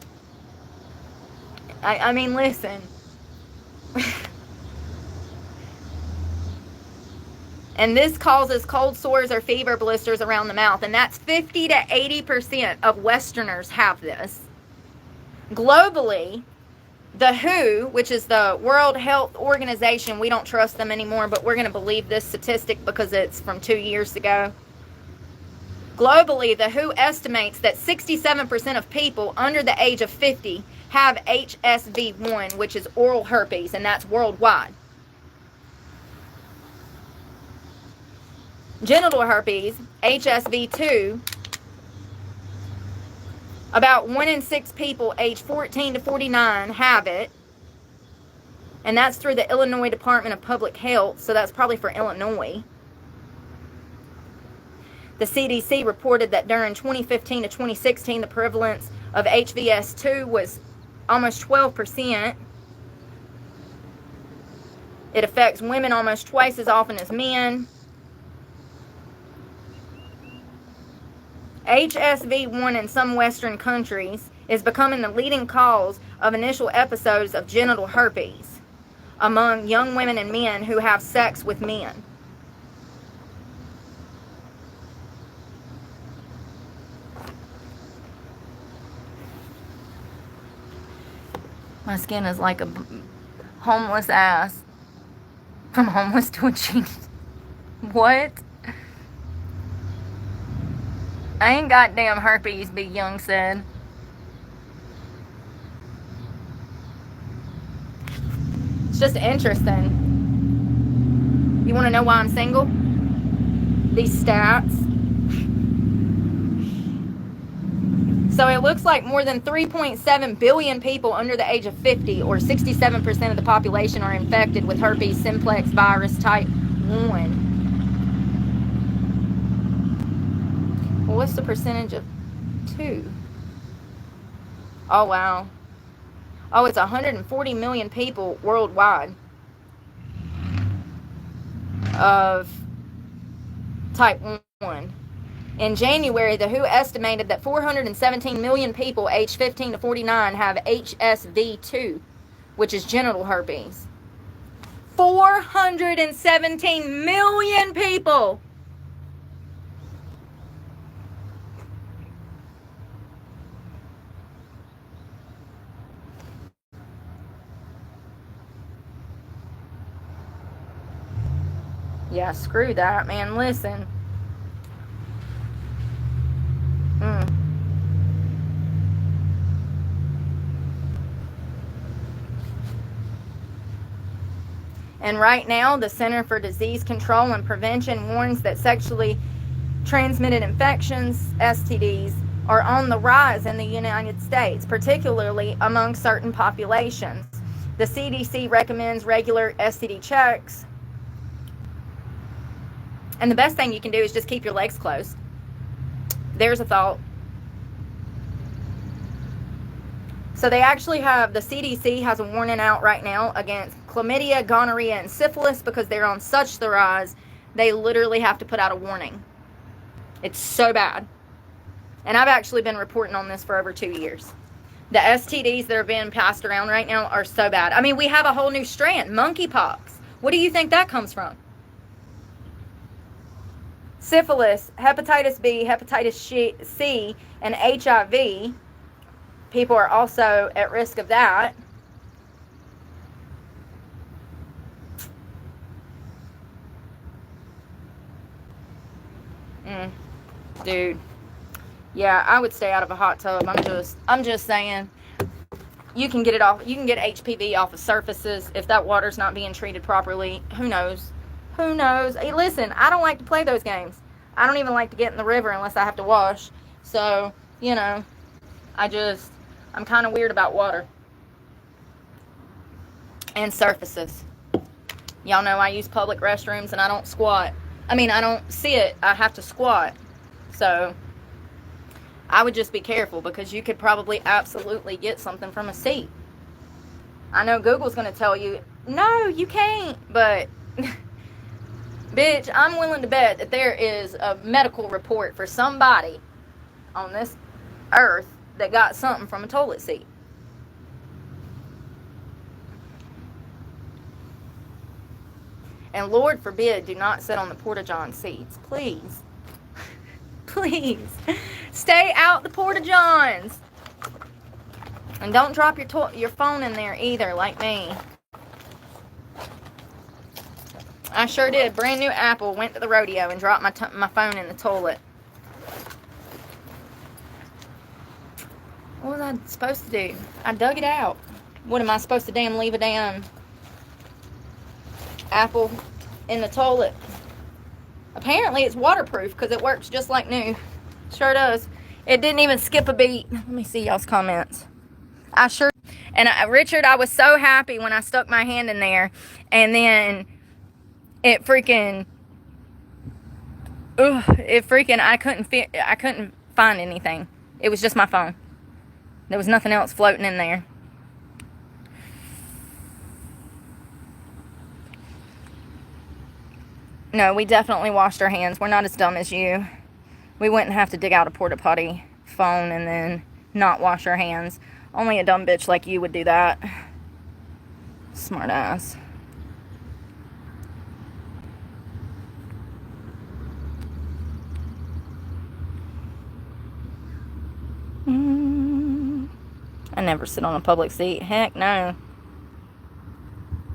I mean, listen. And this causes cold sores or fever blisters around the mouth. And that's 50 to 80% of Westerners have this. Globally, the WHO, which is the World Health Organization, we don't trust them anymore, but we're going to believe this statistic because it's from 2 years ago. Globally, the WHO estimates that 67% of people under the age of 50 have HSV1, which is oral herpes, and that's worldwide. Genital herpes, HSV2, about 1 in 6 people aged 14 to 49 have it. And that's through the Illinois Department of Public Health, so that's probably for Illinois. The CDC reported that during 2015 to 2016, the prevalence of HVS2 was almost 12%. It affects women almost twice as often as men. HSV1 in some Western countries is becoming the leading cause of initial episodes of genital herpes among young women and men who have sex with men. My skin is like a homeless ass. From homeless to a genius. What? I ain't got damn herpes, Big Young said. It's just interesting. You want to know why I'm single? These stats. So it looks like more than 3.7 billion people under the age of 50, or 67% of the population, are infected with herpes simplex virus type 1. Well, what's the percentage of 2? Oh, wow. Oh, it's 140 million people worldwide of type 1. In January, the WHO estimated that 417 million people aged 15 to 49 have HSV2, which is genital herpes. 417 million people! Yeah, screw that, man. Listen. And right now, the Center for Disease Control and Prevention warns that sexually transmitted infections, STDs, are on the rise in the United States, particularly among certain populations. The CDC recommends regular STD checks. And the best thing you can do is just keep your legs closed. There's a thought. So they actually have, the CDC has a warning out right now against chlamydia, gonorrhea, and syphilis because they're on such the rise. They literally have to put out a warning. It's so bad. And I've actually been reporting on this for over 2 years. The STDs that are being passed around right now are so bad. I mean, we have a whole new strand, monkeypox. What do you think that comes from? Syphilis, hepatitis B, hepatitis C, and HIV. People are also at risk of that. Dude. Yeah, I would stay out of a hot tub. I'm just saying. You can get it off. You can get HPV off of surfaces if that water's not being treated properly. Who knows? Who knows? Hey, listen, I don't like to play those games. I don't even like to get in the river unless I have to wash. So, you know, I'm kind of weird about water and surfaces. Y'all know I use public restrooms and I don't squat. I mean, I don't sit. I have to squat. So I would just be careful because you could probably absolutely get something from a seat. I know Google's going to tell you, no, you can't. But, bitch, I'm willing to bet that there is a medical report for somebody on this earth that got something from a toilet seat. And Lord forbid, do not sit on the porta-john seats. Please. Please. Stay out the porta-johns. And don't drop your phone in there either, like me. I sure did. Brand new Apple. Went to the rodeo and dropped my phone in the toilet. What was I supposed to do? I dug it out. What am I supposed to leave a damn Apple in the toilet? Apparently it's waterproof because it works just like new. Sure does. It didn't even skip a beat. Let me see y'all's comments. Richard, I was so happy when I stuck my hand in there and then I couldn't find anything. It was just my phone. There was nothing else floating in there. No, we definitely washed our hands. We're not as dumb as you. We wouldn't have to dig out a porta potty phone and then not wash our hands. Only a dumb bitch like you would do that. Smart ass. I never sit on a public seat. Heck no.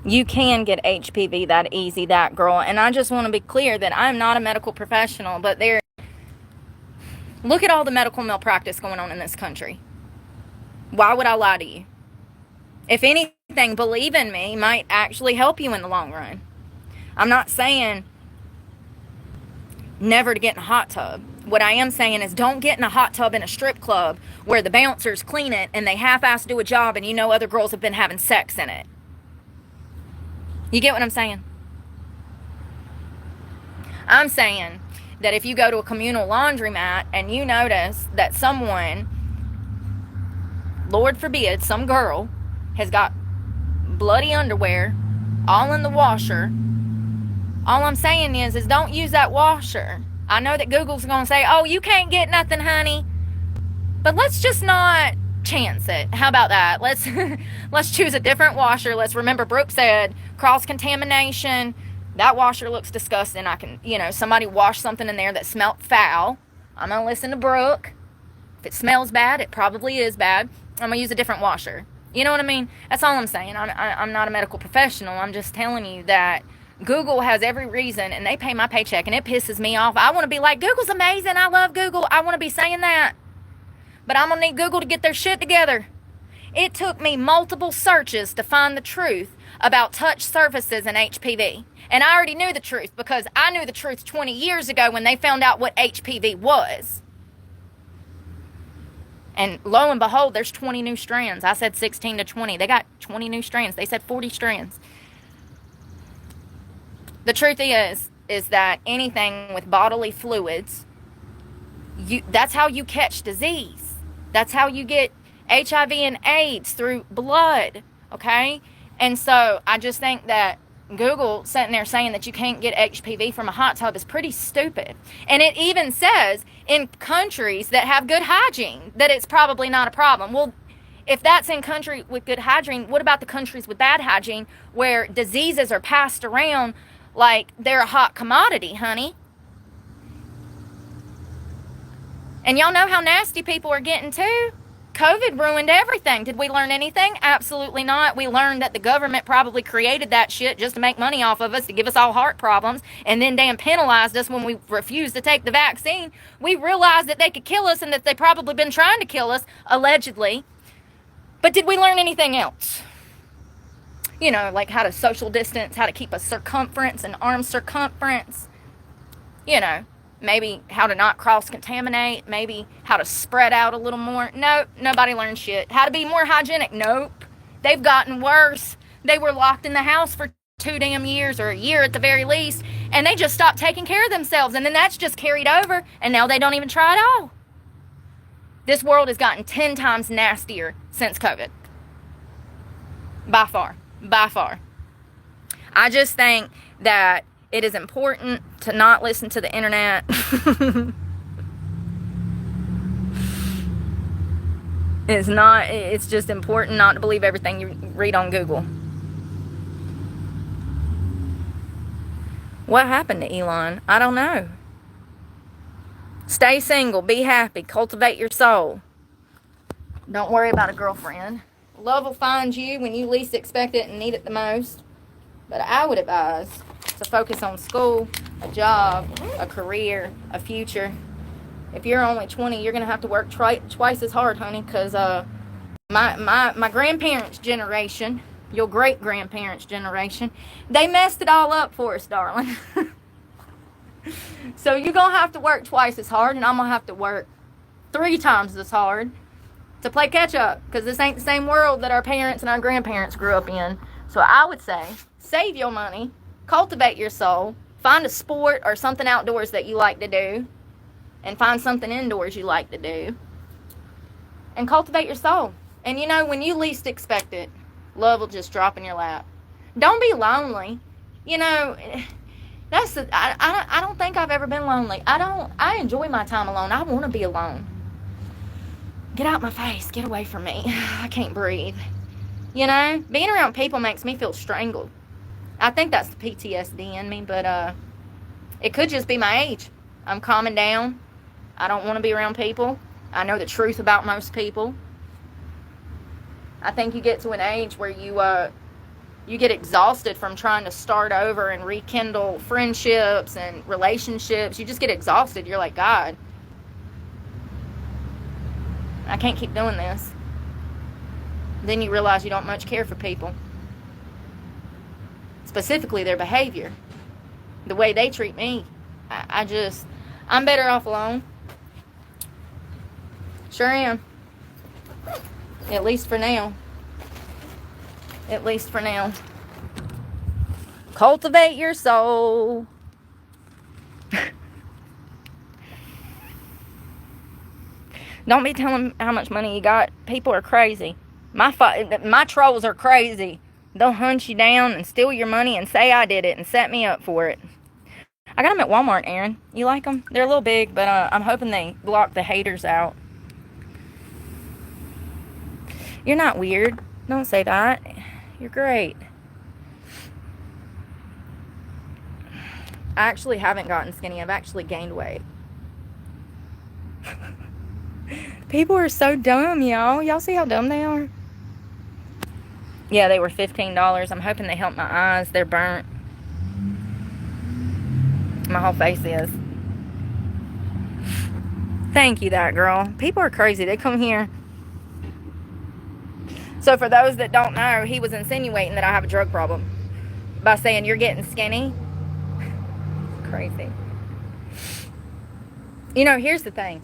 You can get HPV that easy, that girl. And I just want to be clear that I'm not a medical professional, but look at all the medical malpractice going on in this country. Why would I lie to you? If anything, believe in me might actually help you in the long run. I'm not saying never to get in a hot tub. What I am saying is don't get in a hot tub in a strip club where the bouncers clean it and they half-ass do a job and you know other girls have been having sex in it. You get what I'm saying? I'm saying that if you go to a communal laundromat and you notice that someone, Lord forbid, some girl has got bloody underwear all in the washer, all I'm saying is don't use that washer. I know that Google's going to say, oh, you can't get nothing, honey. But let's just not chance it. How about that? Let's choose a different washer. Let's remember Brooke said cross-contamination. That washer looks disgusting. I can, somebody washed something in there that smelled foul. I'm going to listen to Brooke. If it smells bad, it probably is bad. I'm going to use a different washer. You know what I mean? That's all I'm saying. I'm not a medical professional. I'm just telling you that Google has every reason, and they pay my paycheck, and it pisses me off. I want to be like, Google's amazing. I love Google. I want to be saying that. But I'm going to need Google to get their shit together. It took me multiple searches to find the truth about touch surfaces and HPV. And I already knew the truth because I knew the truth 20 years ago when they found out what HPV was. And lo and behold, there's 20 new strands. I said 16 to 20. They got 20 new strands. They said 40 strands. The truth is that anything with bodily fluids, that's how you catch disease. That's how you get HIV and AIDS, through blood, okay? And so I just think that Google sitting there saying that you can't get HPV from a hot tub is pretty stupid. And it even says in countries that have good hygiene that it's probably not a problem. Well, if that's in country with good hygiene, what about the countries with bad hygiene where diseases are passed around like they're a hot commodity, honey? And y'all know how nasty people are getting too. COVID ruined everything. Did we learn anything? Absolutely not. We learned that the government probably created that shit just to make money off of us, to give us all heart problems, and then damn penalized us when we refused to take the vaccine. We realized that they could kill us and that they probably been trying to kill us, allegedly. But did we learn anything else? Like how to social distance, how to keep a circumference, an arm circumference. Maybe how to not cross-contaminate. Maybe how to spread out a little more. Nope, nobody learned shit. How to be more hygienic. Nope. They've gotten worse. They were locked in the house for 2 damn years, or a year at the very least, and they just stopped taking care of themselves, and then that's just carried over, and now they don't even try at all. This world has gotten 10 times nastier since COVID. By far. By far. I just think that it is important to not listen to the internet. It's just important not to believe everything you read on Google. What happened to Elon? I don't know. Stay single, be happy, cultivate your soul. Don't worry about a girlfriend. Love will find you when you least expect it and need it the most. But I would advise to focus on school, a job, a career, a future. If you're only 20, you're going to have to work twice as hard, honey, because my grandparents' generation, your great-grandparents' generation, they messed it all up for us, darling. So you're going to have to work twice as hard, and I'm going to have to work 3 times as hard to play catch-up, because this ain't the same world that our parents and our grandparents grew up in. So I would say, save your money, cultivate your soul, find a sport or something outdoors that you like to do, and find something indoors you like to do, and cultivate your soul. And when you least expect it, love will just drop in your lap. Don't be lonely. I don't think I've ever been lonely. I enjoy my time alone. I want to be alone. Get out my face. Get away from me. I can't breathe. Being around people makes me feel strangled. I think that's the PTSD in me, but it could just be my age. I'm calming down. I don't want to be around people. I know the truth about most people. I think you get to an age where you get exhausted from trying to start over and rekindle friendships and relationships. You just get exhausted. You're like, God, I can't keep doing this. Then you realize you don't much care for people. Specifically their behavior. The way they treat me. I'm better off alone. Sure am. At least for now. At least for now. Cultivate your soul. Don't be telling how much money you got. People are crazy. My trolls are crazy. They'll hunt you down and steal your money and say I did it and set me up for it. I got them at Walmart, Aaron. You like them? They're a little big, but I'm hoping they block the haters out. You're not weird. Don't say that. You're great. I actually haven't gotten skinny. I've actually gained weight. People are so dumb, y'all. Y'all see how dumb they are? Yeah, they were $15. I'm hoping they help my eyes. They're burnt. My whole face is. Thank you, that girl. People are crazy. They come here. So for those that don't know, he was insinuating that I have a drug problem by saying you're getting skinny. Crazy. You know, here's the thing.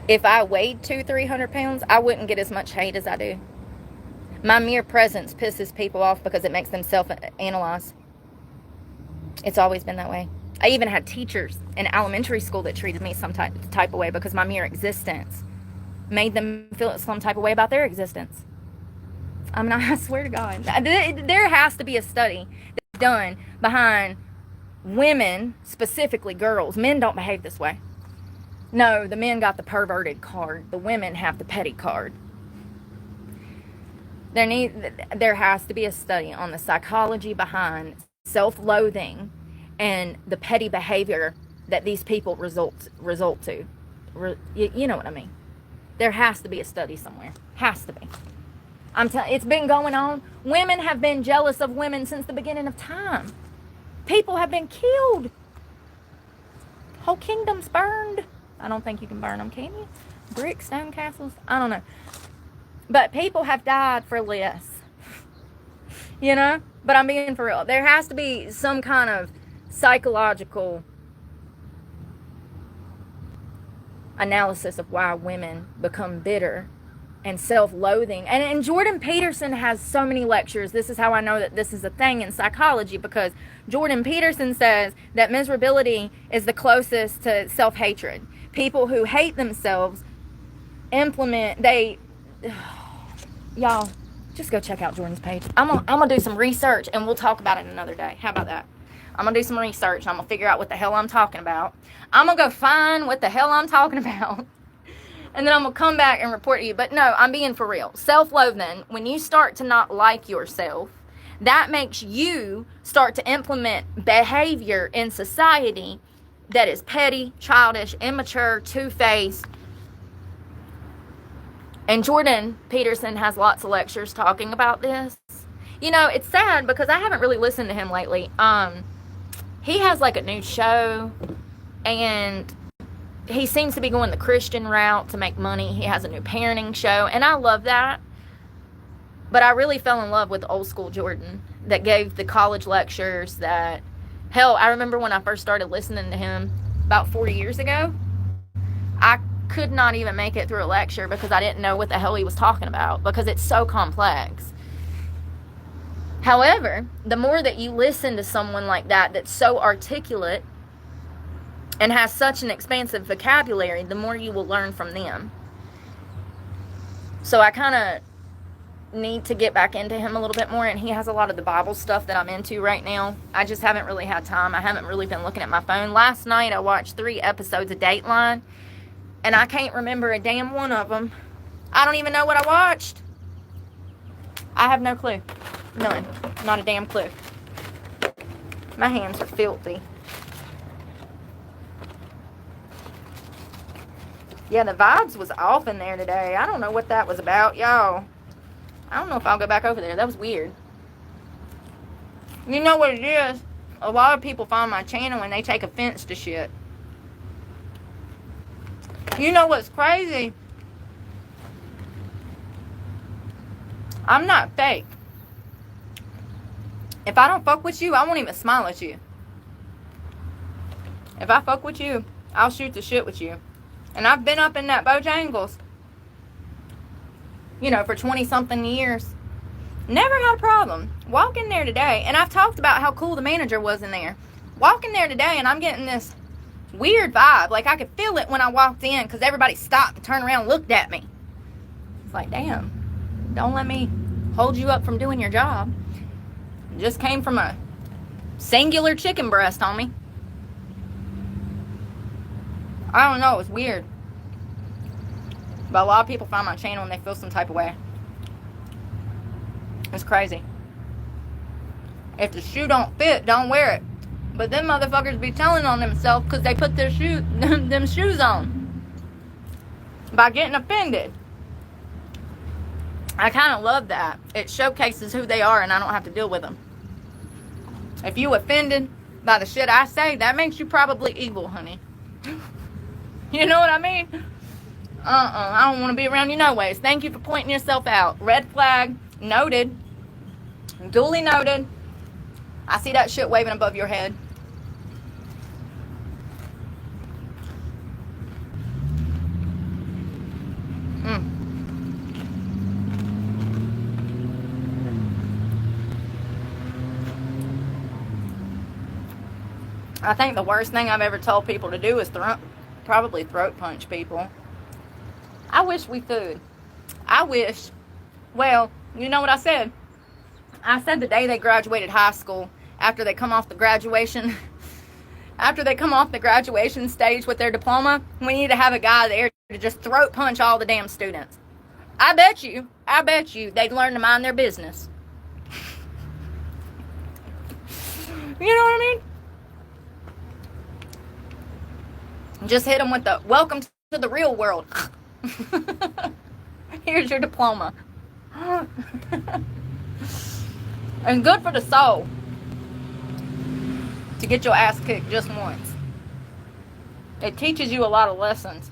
If I weighed 200-300 pounds, I wouldn't get as much hate as I do. My mere presence pisses people off because it makes them self-analyze. It's always been that way. I even had teachers in elementary school that treated me some type of way because my mere existence made them feel some type of way about their existence. I mean, I swear to God. There has to be a study that's done behind women, specifically girls. Men don't behave this way. No, the men got the perverted card. The women have the petty card. There has to be a study on the psychology behind self-loathing and the petty behavior that these people result to. You know what I mean? There has to be a study somewhere. Has to be. I'm telling you, it's been going on. Women have been jealous of women since the beginning of time. People have been killed. Whole kingdoms burned. I don't think you can burn them, can you? Brick, stone castles? I don't know. But people have died for less. You know? But I'm being for real. There has to be some kind of psychological analysis of why women become bitter and self-loathing. And Jordan Peterson has so many lectures. This is how I know that this is a thing in psychology, because Jordan Peterson says that miserability is the closest to self-hatred. People who hate themselves y'all, just go check out Jordan's page. I'm gonna do some research and we'll talk about it another day. How about that? I'm gonna do some research and I'm gonna figure out what the hell I'm talking about. I'm gonna go find what the hell I'm talking about. And then I'm going to come back and report to you. But no, I'm being for real. Self-loathing, when you start to not like yourself, that makes you start to implement behavior in society that is petty, childish, immature, two-faced. And Jordan Peterson has lots of lectures talking about this. You know, it's sad because I haven't really listened to him lately. He has like a new show, and he seems to be going the Christian route to make money. He has a new parenting show, and I love that. But I really fell in love with old school Jordan that gave the college lectures that, hell, I remember when I first started listening to him about 4 years ago, I could not even make it through a lecture because I didn't know what the hell he was talking about because it's so complex. However, the more that you listen to someone like that that's so articulate and has such an expansive vocabulary, the more you will learn from them. So I kind of need to get back into him a little bit more, and he has a lot of the Bible stuff that I'm into right now. I just haven't really had time. I haven't really been looking at my phone. Last night I watched 3 episodes of Dateline, and I can't remember a damn one of them. I don't even know what I watched. I have no clue. None. Not a damn clue. My hands are filthy. Yeah, the vibes was off in there today. I don't know what that was about, y'all. I don't know if I'll go back over there. That was weird. You know what it is? A lot of people find my channel and they take offense to shit. You know what's crazy? I'm not fake. If I don't fuck with you, I won't even smile at you. If I fuck with you, I'll shoot the shit with you. And I've been up in that Bojangles, you know, for 20-something years. Never had a problem. Walk in there today, and I've talked about how cool the manager was in there. Walk in there today, and I'm getting this weird vibe. Like, I could feel it when I walked in, because everybody stopped and turned around and looked at me. It's like, damn, don't let me hold you up from doing your job. It just came from a singular chicken breast, homie. I don't know, it's weird. But a lot of people find my channel and they feel some type of way. It's crazy. If the shoe don't fit, don't wear it. But them motherfuckers be telling on themselves because they put their them shoes on. By getting offended. I kind of love that. It showcases who they are and I don't have to deal with them. If you offended by the shit I say, that makes you probably evil, honey. You know what I mean? I don't want to be around you no ways. Thank you for pointing yourself out. Red flag, noted. Duly noted. I see that shit waving above your head. I think the worst thing I've ever told people to do is probably throat punch people. I wish we could. I wish, well, you know what I said? I said the day they graduated high school, after they come off the graduation, stage with their diploma, we need to have a guy there to just throat punch all the damn students. I bet you, they'd learn to mind their business. You know what I mean? Just hit them with the, welcome to the real world. Here's your diploma. And good for the soul to get your ass kicked just once. It teaches you a lot of lessons.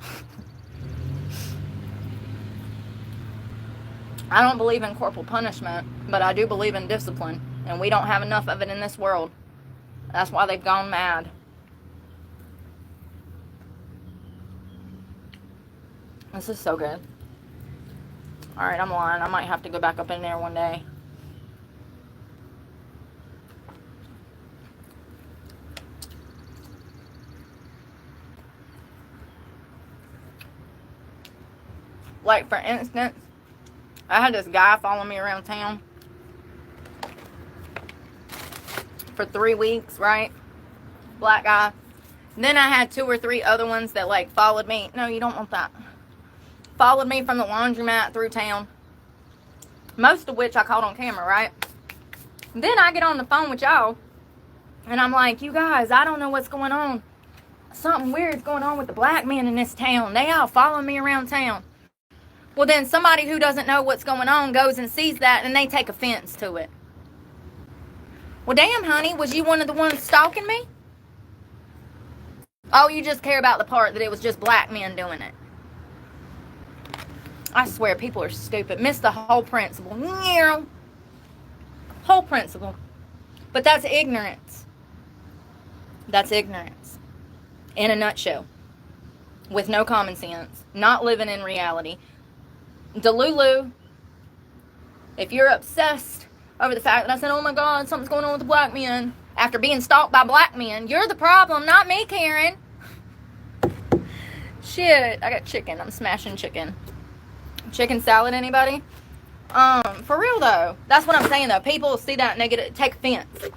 I don't believe in corporal punishment, but I do believe in discipline. And we don't have enough of it in this world. That's why they've gone mad. This is so good. Alright, I'm lying. I might have to go back up in there one day. Like, for instance, I had this guy follow me around town for 3 weeks, right? Black guy. Then I had 2 or 3 other ones that, like, followed me. No, you don't want that. Followed me from the laundromat through town. Most of which I caught on camera, right? Then I get on the phone with y'all. And I'm like, you guys, I don't know what's going on. Something weird's going on with the black men in this town. They all follow me around town. Well, then somebody who doesn't know what's going on goes and sees that and they take offense to it. Well, damn, honey, was you one of the ones stalking me? Oh, you just care about the part that it was just black men doing it. I swear, people are stupid. Miss the whole principle. Whole principle. But that's ignorance. That's ignorance. In a nutshell. With no common sense. Not living in reality. Delulu, if you're obsessed over the fact that I said, oh my God, something's going on with the black men, after being stalked by black men, you're the problem, not me, Karen. Shit, I got chicken. I'm smashing chicken. Chicken salad, anybody? For real though, that's what I'm saying though. People see that and they take offense.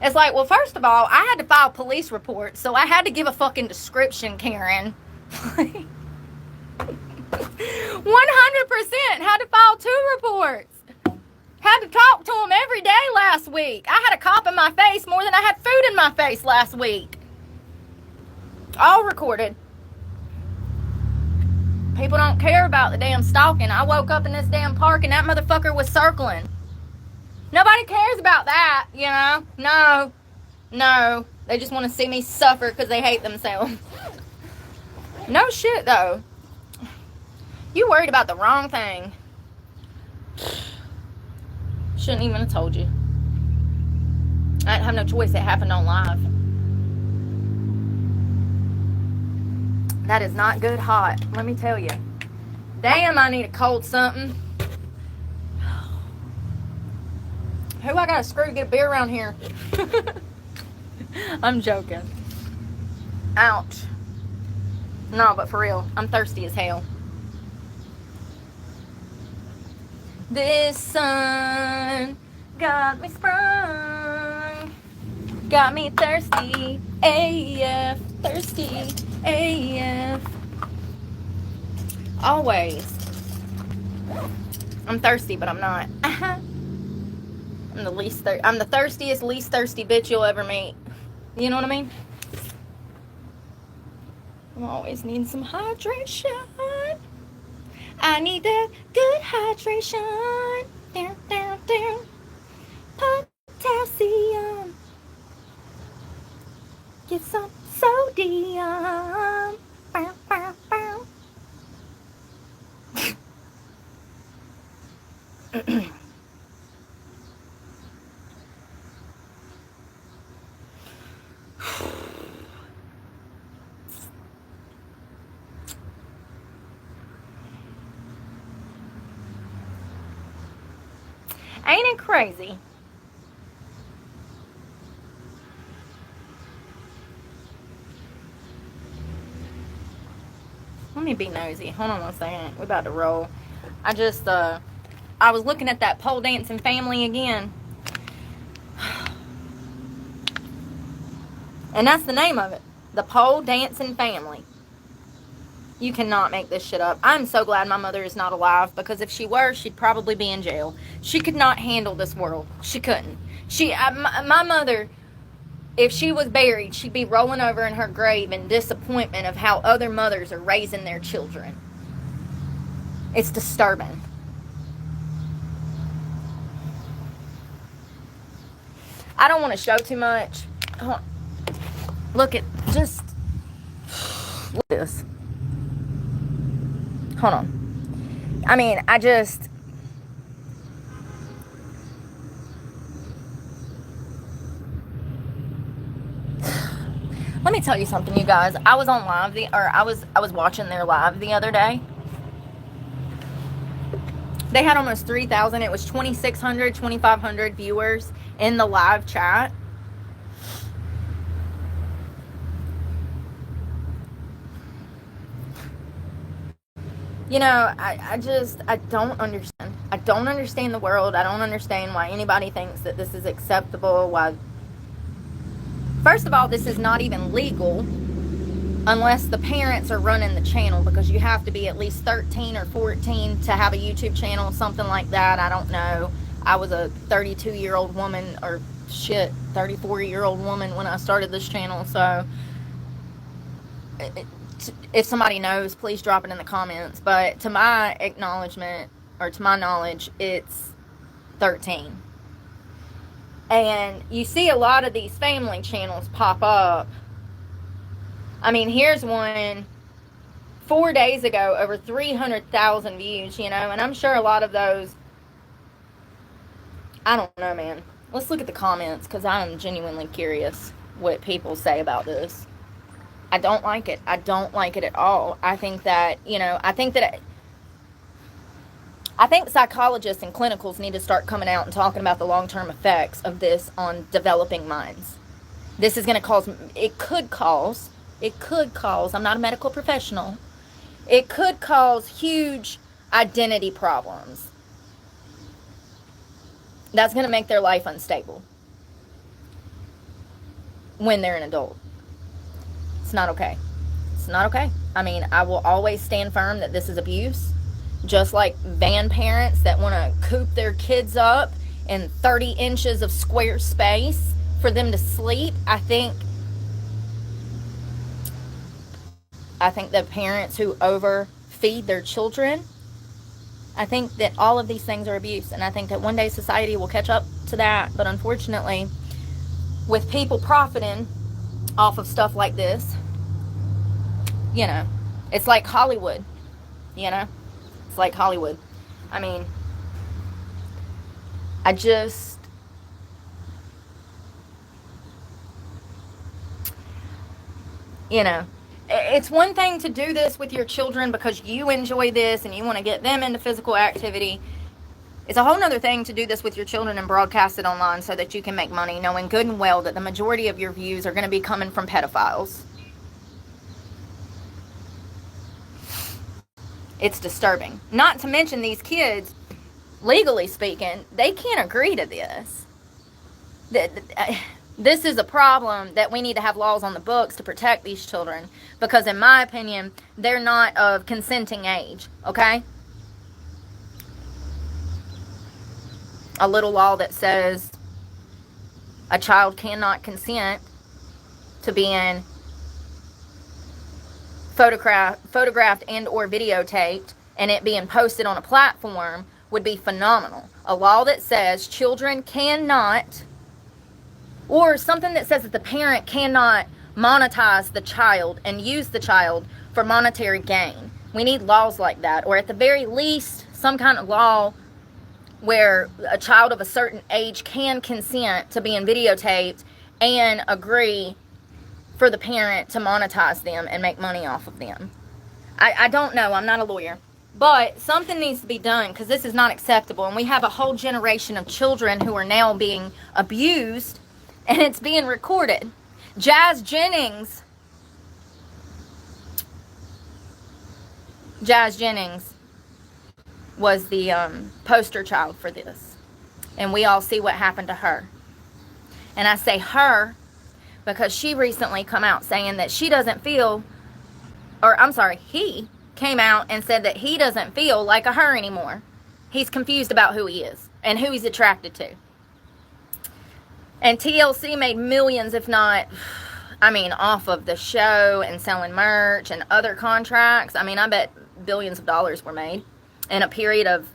It's like, well, first of all, I had to file police reports, so I had to give a fucking description, Karen. 100% had to file 2 reports. Had to talk to them every day last week. I had a cop in my face more than I had food in my face last week. All recorded. People don't care about the damn stalking. I woke up in this damn park and that motherfucker was circling. Nobody cares about that, you know? No. They just want to see me suffer because they hate themselves. No shit, though. You worried about the wrong thing. Shouldn't even have told you. I didn't have no choice. It happened on live. That is not good hot, let me tell you. Damn, I need a cold something. Who I gotta screw to get beer around here? I'm joking. Ouch. No, but for real, I'm thirsty as hell. This sun got me sprung. Got me thirsty AF. Thirsty AF. Always. I'm thirsty, but I'm not. I'm the thirstiest, least thirsty bitch you'll ever meet. You know what I mean? I'm always needing some hydration. I need that good hydration. Down. Potassium. Get some sodium. Bow. Ain't it crazy? Let me be nosy. Hold on one second. We're about to roll. I was looking at that pole dancing family again. And that's the name of it. The pole dancing family. You cannot make this shit up. I'm so glad my mother is not alive, because if she were, she'd probably be in jail. She could not handle this world. She couldn't. My mother, if she was buried, she'd be rolling over in her grave in disappointment of how other mothers are raising their children. It's disturbing. I don't want to show too much. Look at this. Hold on. I mean, let me tell you something, you guys. I was on live I was watching their live the other day. They had almost 3,000. It was 2,600, 2,500 viewers in the live chat. You know, I don't understand. I don't understand the world. I don't understand why anybody thinks that this is acceptable. Why? First of all, this is not even legal unless the parents are running the channel, because you have to be at least 13 or 14 to have a YouTube channel, something like that. I don't know. I was a 32-year-old woman, or 34-year-old woman when I started this channel, so if somebody knows, please drop it in the comments. But to my acknowledgement, or to my knowledge, it's 13. And you see a lot of these family channels pop up. I mean, here's one 4 days ago, over 300,000 views, you know, and I'm sure a lot of those, I don't know, man. Let's look at the comments, because I'm genuinely curious what people say about this. I don't like it. I don't like it at all. I think that, you know, I think psychologists and clinicals need to start coming out and talking about the long-term effects of this on developing minds. This is going to it could cause, I'm not a medical professional, it could cause huge identity problems. That's going to make their life unstable when they're an adult. It's not okay. It's not okay. I mean, I will always stand firm that this is abuse. Just like van parents that want to coop their kids up in 30 inches of square space for them to sleep. I think the parents who feed their children. I think that all of these things are abuse, and I think that one day society will catch up to that. But unfortunately, with people profiting off of stuff like this, you know, it's like Hollywood, you know? It's like Hollywood. I mean, I just, you know, it's one thing to do this with your children because you enjoy this and you want to get them into physical activity. It's a whole nother thing to do this with your children and broadcast it online so that you can make money, knowing good and well that the majority of your views are going to be coming from pedophiles. It's disturbing. Not to mention these kids, legally speaking, they can't agree to this. This is a problem that we need to have laws on the books to protect these children because, in my opinion, they're not of consenting age, okay? A little law that says a child cannot consent to being photographed and or videotaped and it being posted on a platform would be phenomenal. A law that says children cannot, or something that says that the parent cannot monetize the child and use the child for monetary gain. We need laws like that, or at the very least some kind of law where a child of a certain age can consent to being videotaped and agree for the parent to monetize them and make money off of them. I don't know. I'm not a lawyer. But something needs to be done because this is not acceptable. And we have a whole generation of children who are now being abused and it's being recorded. Jazz Jennings was the poster child for this. And we all see what happened to her. And I say her because she recently come out saying that she doesn't feel, or I'm sorry, he came out and said that he doesn't feel like a her anymore. He's confused about who he is and who he's attracted to. And TLC made millions, if not, off of the show and selling merch and other contracts. I bet billions of dollars were made in a period of,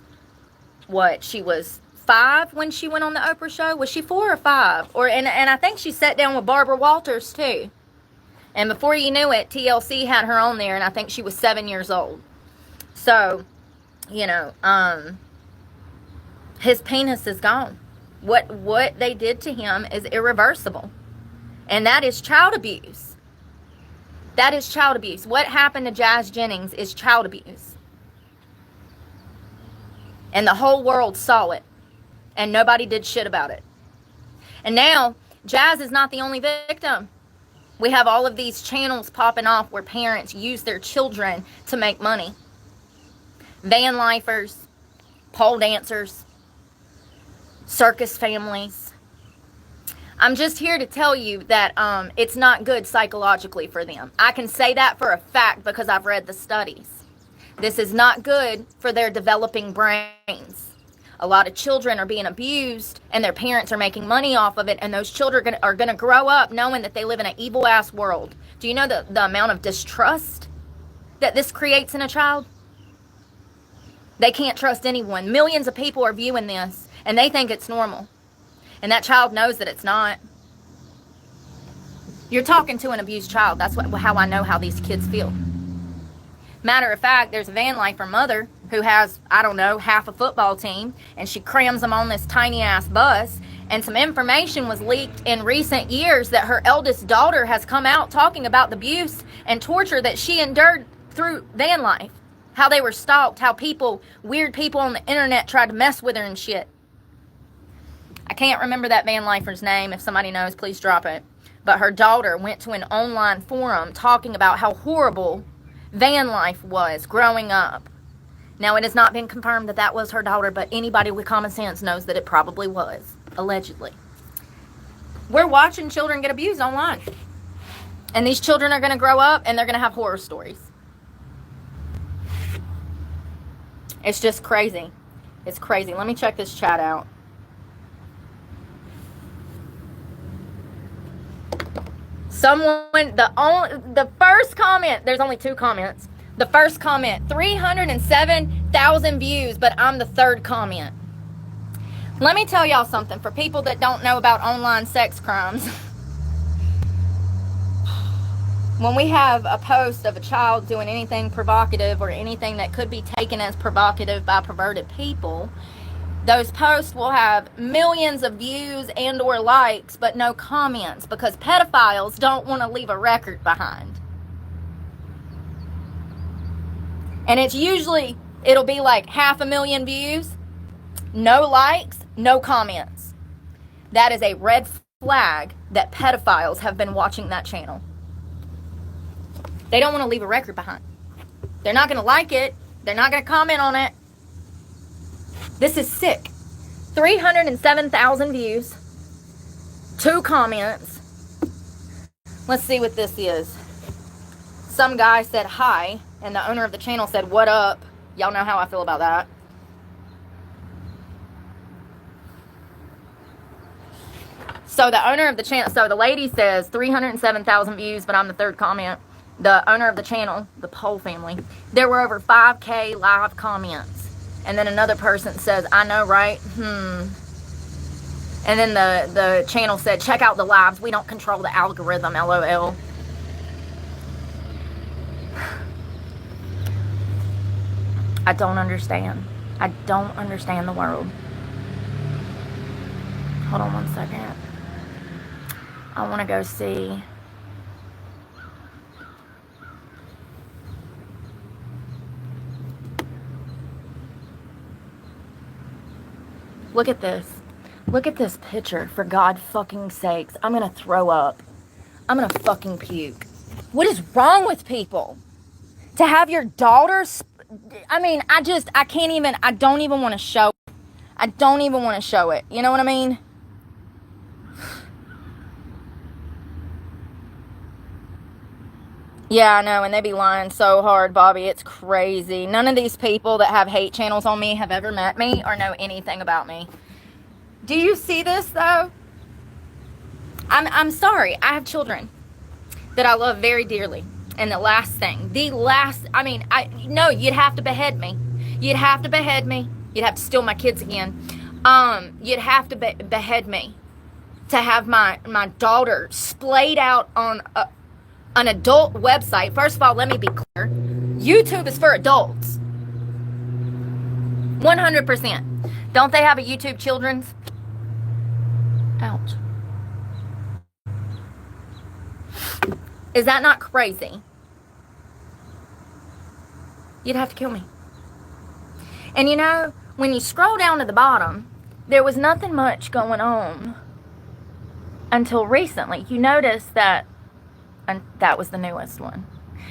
she was 5 when she went on the Oprah show? Was she 4 or 5? And I think she sat down with Barbara Walters too. And before you knew it, TLC had her on there, and I think she was 7 years old. So, his penis is gone. What they did to him is irreversible. And that is child abuse. That is child abuse. What happened to Jazz Jennings is child abuse. And the whole world saw it. And nobody did shit about it. And now, Jazz is not the only victim. We have all of these channels popping off where parents use their children to make money. Van lifers, pole dancers, circus families. I'm just here to tell you that it's not good psychologically for them. I can say that for a fact because I've read the studies. This is not good for their developing brains. A lot of children are being abused and their parents are making money off of it, and those children are going to grow up knowing that they live in an evil-ass world. Do you know the amount of distrust that this creates in a child? They can't trust anyone. Millions of people are viewing this, and they think it's normal. And that child knows that it's not. You're talking to an abused child. That's how I know how these kids feel. Matter of fact, there's a van lifer mother who has, half a football team, and she crams them on this tiny ass bus, and some information was leaked in recent years that her eldest daughter has come out talking about the abuse and torture that she endured through van life. How they were stalked, how weird people on the internet tried to mess with her and shit. I can't remember that van lifer's name. If somebody knows, please drop it. But her daughter went to an online forum talking about how horrible van life was growing up. Now, it has not been confirmed that was her daughter, but anybody with common sense knows that it probably was, allegedly. We're watching children get abused online. And these children are going to grow up and they're going to have horror stories. It's just crazy. It's crazy. Let me check this chat out. The first comment, there's only 2 comments. The first comment, 307,000 views, but I'm the third comment. Let me tell y'all something. For people that don't know about online sex crimes, when we have a post of a child doing anything provocative or anything that could be taken as provocative by perverted people, those posts will have millions of views and or likes, but no comments, because pedophiles don't want to leave a record behind. And it's usually, it'll be like 500,000 views, no likes, no comments. That is a red flag that pedophiles have been watching that channel. They don't want to leave a record behind. They're not going to like it. They're not going to comment on it. This is sick. 307,000 views, 2 comments. Let's see what this is. Some guy said hi, and the owner of the channel said, "What up?" Y'all know how I feel about that. So the owner of the channel, so the lady says 307,000 views, but I'm the third comment. The owner of the channel, the Poll family, there were over 5K live comments. And then another person says, "I know, right? And then the channel said, "Check out the lives. We don't control the algorithm, LOL." I don't understand. I don't understand the world. Hold on one second. I want to go see. Look at this. Look at this picture, for God fucking sakes. I'm going to throw up. I'm going to fucking puke. What is wrong with people? To have your daughters, I mean, I can't even, I don't even want to show it. I don't even want to show it. You know what I mean? Yeah, I know, and they be lying so hard, Bobby. It's crazy. None of these people that have hate channels on me have ever met me or know anything about me. Do you see this, though? I'm sorry. I have children that I love very dearly. And the last thing, no, you'd have to behead me. You'd have to behead me. You'd have to steal my kids again. You'd have to behead me to have my daughter splayed out on an adult website. First of all, let me be clear. YouTube is for adults. 100%. Don't they have a YouTube Children's? Ouch. Is that not crazy? You'd have to kill me. And you know, when you scroll down to the bottom, there was nothing much going on until recently. You notice that, and that was the newest one.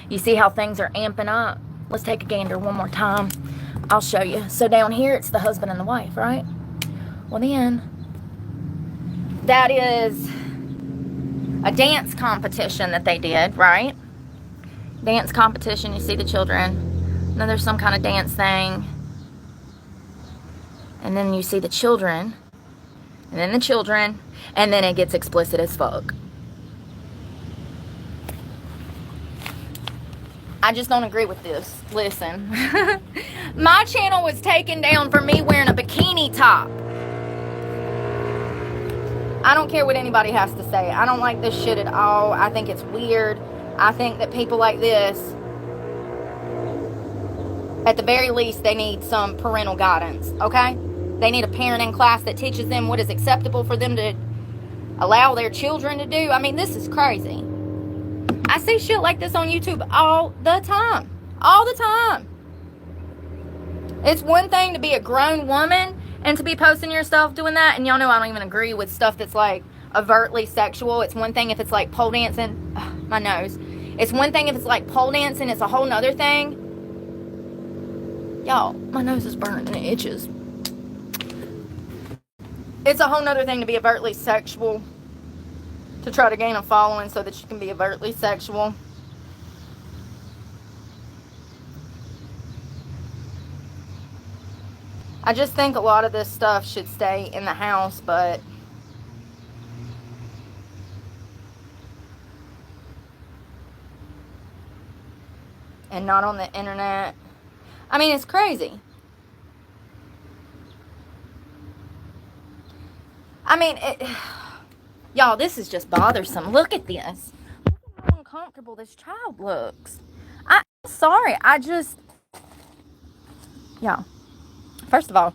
You see how things are amping up? Let's take a gander one more time. I'll show you. So down here, it's the husband and the wife, right? Well then, that is a dance competition that they did, right? Dance competition, you see the children. And then there's some kind of dance thing. And then you see the children. And then the children. And then it gets explicit as fuck. I just don't agree with this. Listen. My channel was taken down for me wearing a bikini top. I don't care what anybody has to say. I don't like this shit at all. I think it's weird. I think that people like this, at the very least, they need some parental guidance, okay? They need a parenting class that teaches them what is acceptable for them to allow their children to do. I mean, this is crazy. I see shit like this on YouTube all the time. All the time. It's one thing to be a grown woman and to be posting yourself doing that. And y'all know I don't even agree with stuff that's like overtly sexual. It's one thing if it's like pole dancing. Ugh, my nose. It's one thing if it's like pole dancing. It's a whole nother thing. Y'all, my nose is burnt and it itches. It's a whole nother thing to be overtly sexual. To try to gain a following so that you can be overtly sexual. I just think a lot of this stuff should stay in the house, but and not on the internet. I mean, it's crazy. I mean, y'all, this is just bothersome. Look at this. Look at how uncomfortable this child looks. I'm sorry. Y'all, first of all,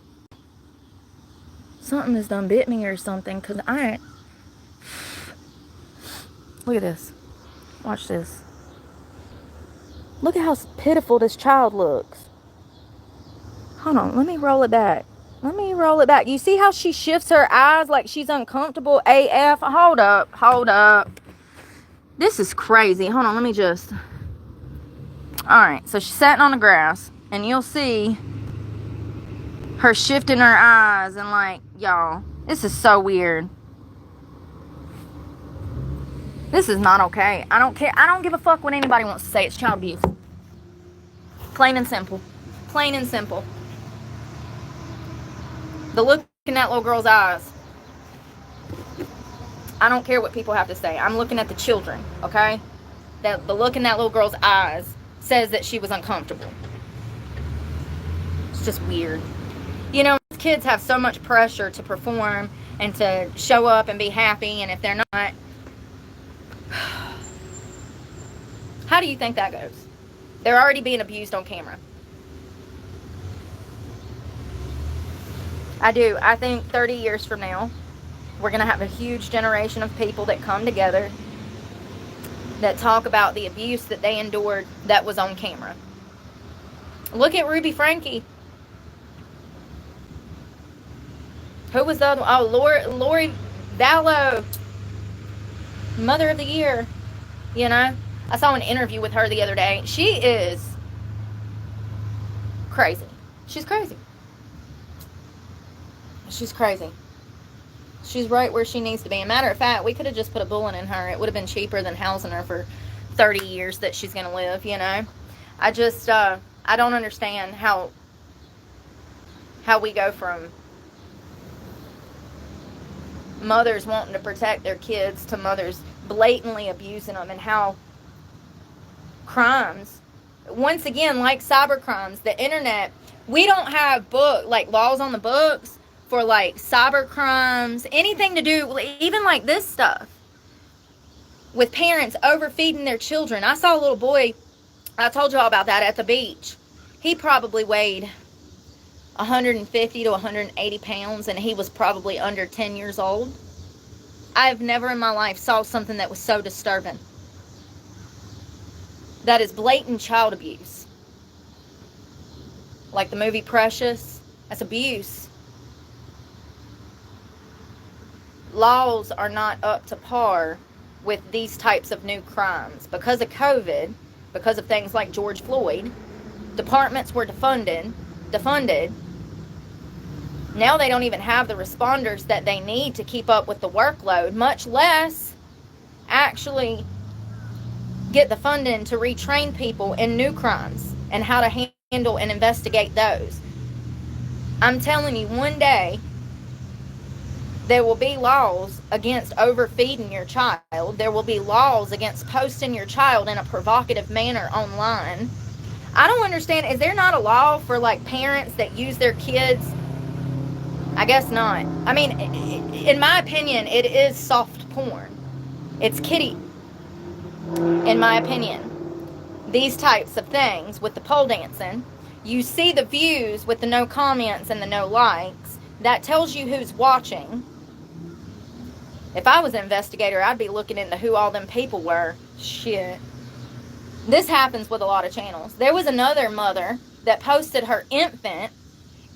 something has done bit me or something, because look at this. Watch this. Look at how pitiful this child looks. Hold on, let me roll it back. You see how she shifts her eyes like she's uncomfortable AF? Hold up. This is crazy. Hold on, let me just... Alright, so she's sitting on the grass, and you'll see her shifting her eyes, and like, y'all, this is so weird. This is not okay. I don't care. I don't give a fuck what anybody wants to say. It's child abuse. Plain and simple. Plain and simple. The look in that little girl's eyes. I don't care what people have to say. I'm looking at the children, okay? The look in that little girl's eyes says that she was uncomfortable. It's just weird. You know, kids have so much pressure to perform and to show up and be happy, and if they're not... How do you think that goes? They're already being abused on camera. I do. I think 30 years from now, we're going to have a huge generation of people that come together that talk about the abuse that they endured that was on camera. Look at Ruby Frankie. Who was the other one? Oh, Lori Vallow. Mother of the Year. You know? I saw an interview with her the other day. She is crazy. She's crazy. She's crazy. She's right where she needs to be. As a matter of fact, we could have just put a bullet in her. It would have been cheaper than housing her for 30 years that she's going to live, you know? I just, I don't understand how we go from mothers wanting to protect their kids to mothers blatantly abusing them, and how crimes, once again, like cyber crimes, the internet, we don't have laws on the books for like cyber crimes, anything to do, even like this stuff with parents overfeeding their children. I saw a little boy, I told y'all about that, at the beach. He probably weighed 150 to 180 pounds, and he was probably under 10 years old. I've never in my life saw something that was so disturbing. That is blatant child abuse. Like the movie Precious, that's abuse. Laws are not up to par with these types of new crimes. Because of COVID, because of things like George Floyd, departments were defunded. Now they don't even have the responders that they need to keep up with the workload, much less actually get the funding to retrain people in new crimes and how to handle and investigate those. I'm telling you, one day there will be laws against overfeeding your child. There will be laws against posting your child in a provocative manner online. I don't understand. Is there not a law for like parents that use their kids? I guess not. I mean, in my opinion, it is soft porn. It's kiddie. In my opinion. These types of things with the pole dancing, you see the views with the no comments and the no likes. That tells you who's watching. If I was an investigator, I'd be looking into who all them people were. Shit. This happens with a lot of channels. There was another mother that posted her infant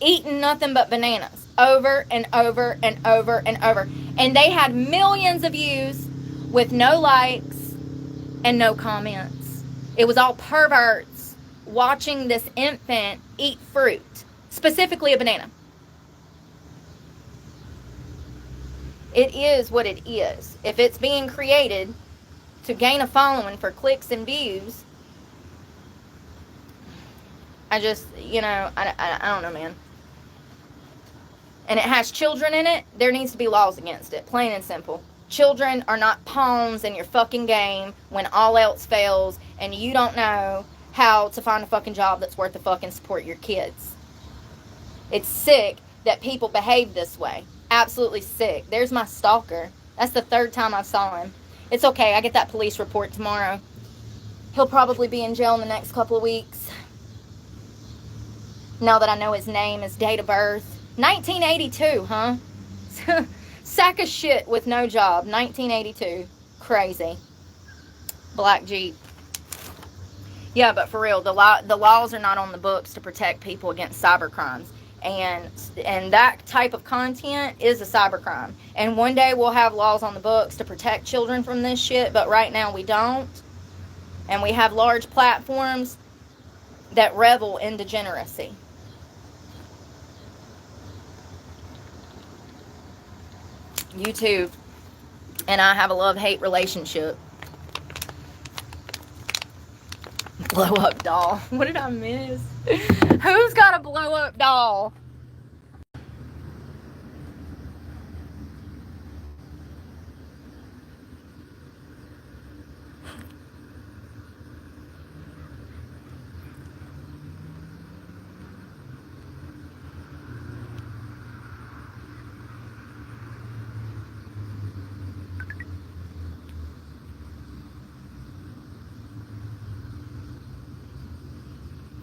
eating nothing but bananas over and over and over and over. And they had millions of views with no likes and no comments. It was all perverts watching this infant eat fruit, specifically a banana. It is what it is. If it's being created to gain a following for clicks and views, I just, I don't know, man. And it has children in it, there needs to be laws against it. Plain and simple. Children are not pawns in your fucking game when all else fails and you don't know how to find a fucking job that's worth the fucking support your kids. It's sick that people behave this way. Absolutely sick. There's my stalker. That's the third time I saw him. It's okay. I get that police report tomorrow. He'll probably be in jail in the next couple of weeks. Now that I know his name, his date of birth. 1982, huh? Sack of shit with no job. 1982. Crazy. Black Jeep. Yeah, but for real, the laws are not on the books to protect people against cyber crimes. And that type of content is a cybercrime. And one day we'll have laws on the books to protect children from this shit, but right now we don't. And we have large platforms that revel in degeneracy. YouTube and I have a love-hate relationship. Blow up doll. What did I miss? Who's got a blow up doll?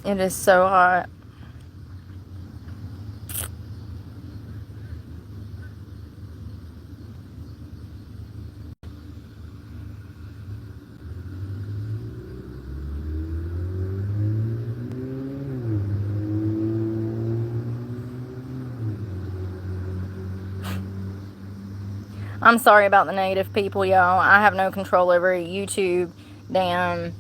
It is so hot. I'm sorry about the native people, y'all. I have no control over YouTube. Damn.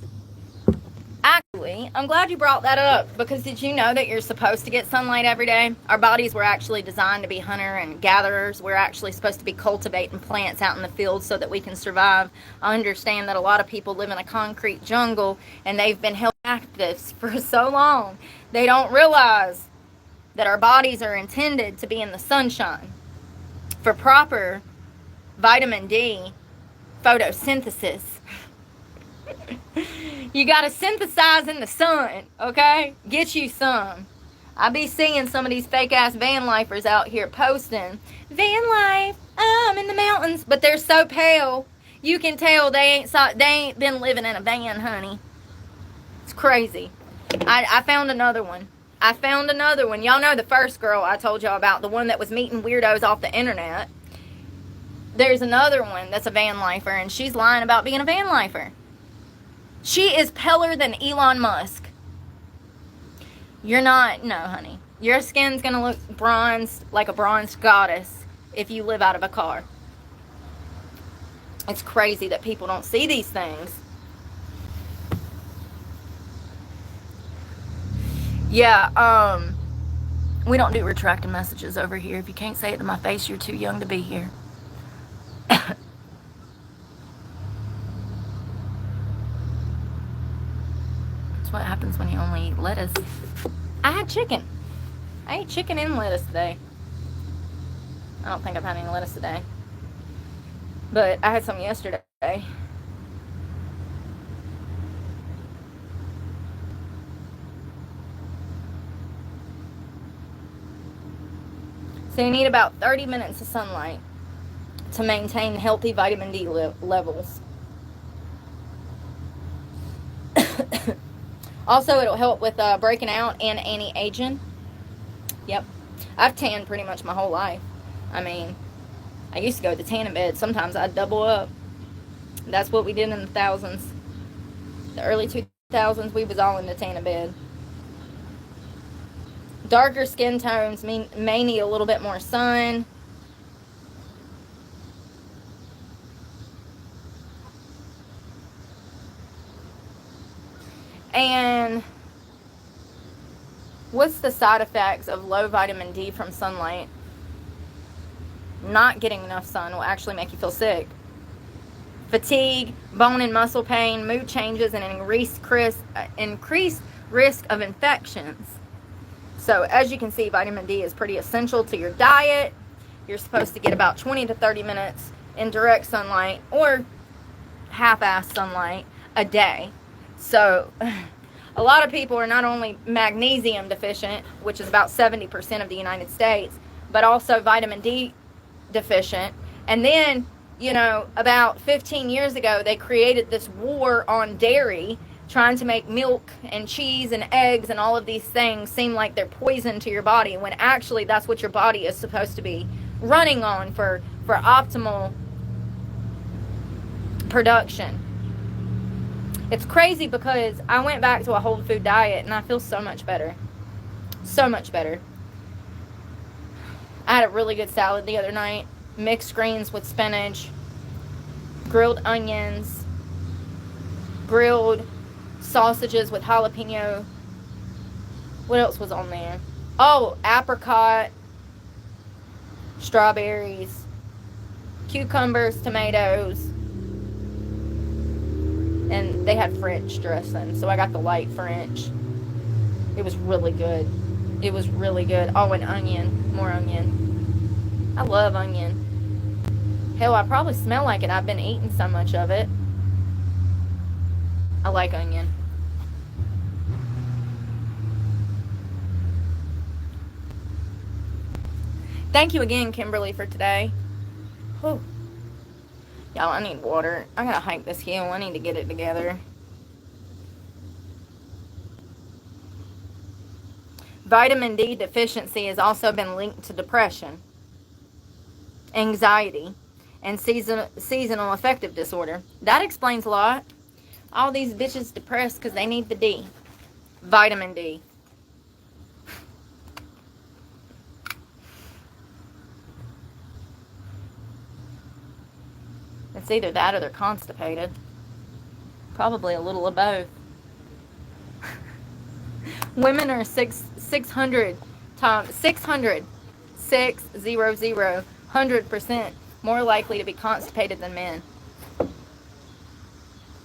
Actually, I'm glad you brought that up, because did you know that you're supposed to get sunlight every day? Our bodies were actually designed to be hunter and gatherers. We're actually supposed to be cultivating plants out in the field so that we can survive. I understand that a lot of people live in a concrete jungle and they've been held active for so long. They don't realize that our bodies are intended to be in the sunshine for proper vitamin D photosynthesis. You gotta synthesize in the sun, okay? Get you some. I be seeing some of these fake ass van lifers out here posting, van life, I'm in the mountains, but they're so pale, you can tell they ain't been living in a van, honey. It's crazy. I found another one. Y'all know the first girl I told y'all about, the one that was meeting weirdos off the internet. There's another one that's a van lifer, and she's lying about being a van lifer. She is paler than Elon Musk. You're not, no, honey. Your skin's gonna look bronzed, like a bronzed goddess, if you live out of a car. It's crazy that people don't see these things. Yeah, we don't do retracted messages over here. If you can't say it to my face, you're too young to be here. What happens when you only eat lettuce. I had chicken. I ate chicken and lettuce today. I don't think I've had any lettuce today, but I had some yesterday. So you need about 30 minutes of sunlight to maintain healthy vitamin D levels. Also, it'll help with breaking out and anti-aging. Yep. I've tanned pretty much my whole life. I mean, I used to go to the tanning bed. Sometimes I'd double up. That's what we did in the thousands. The early 2000s, we was all in the tanning bed. Darker skin tones may need a little bit more sun. And what's the side effects of low vitamin D from sunlight? Not getting enough sun will actually make you feel sick. Fatigue, bone and muscle pain, mood changes, and increased risk of infections. So as you can see, vitamin D is pretty essential to your diet. You're supposed to get about 20 to 30 minutes in direct sunlight or half-ass sunlight a day. So A lot of people are not only magnesium deficient, which is about 70% of the United States, but also vitamin D deficient. And then, you know, about 15 years ago, they created this war on dairy, trying to make milk and cheese and eggs and all of these things seem like they're poison to your body, when actually that's what your body is supposed to be running on for optimal production. It's crazy because I went back to a whole food diet and I feel so much better. So much better. I had a really good salad the other night. Mixed greens with spinach, grilled onions, grilled sausages with jalapeno. What else was on there? Oh, apricot, strawberries, cucumbers, tomatoes, and they had French dressing, so I got the light French. It was really good. It was really good. Oh, and onion. More onion. I love onion. Hell, I probably smell like it. I've been eating so much of it. I like onion. Thank you again, Kimberly, for today. Whew. Y'all, I need water. I gotta hike this hill. I need to get it together. Vitamin D deficiency has also been linked to depression, anxiety, and seasonal affective disorder. That explains a lot. All these bitches depressed because they need the D. Vitamin D. It's either that or they're constipated. Probably a little of both. Women are 600 times 600 100% more likely to be constipated than men.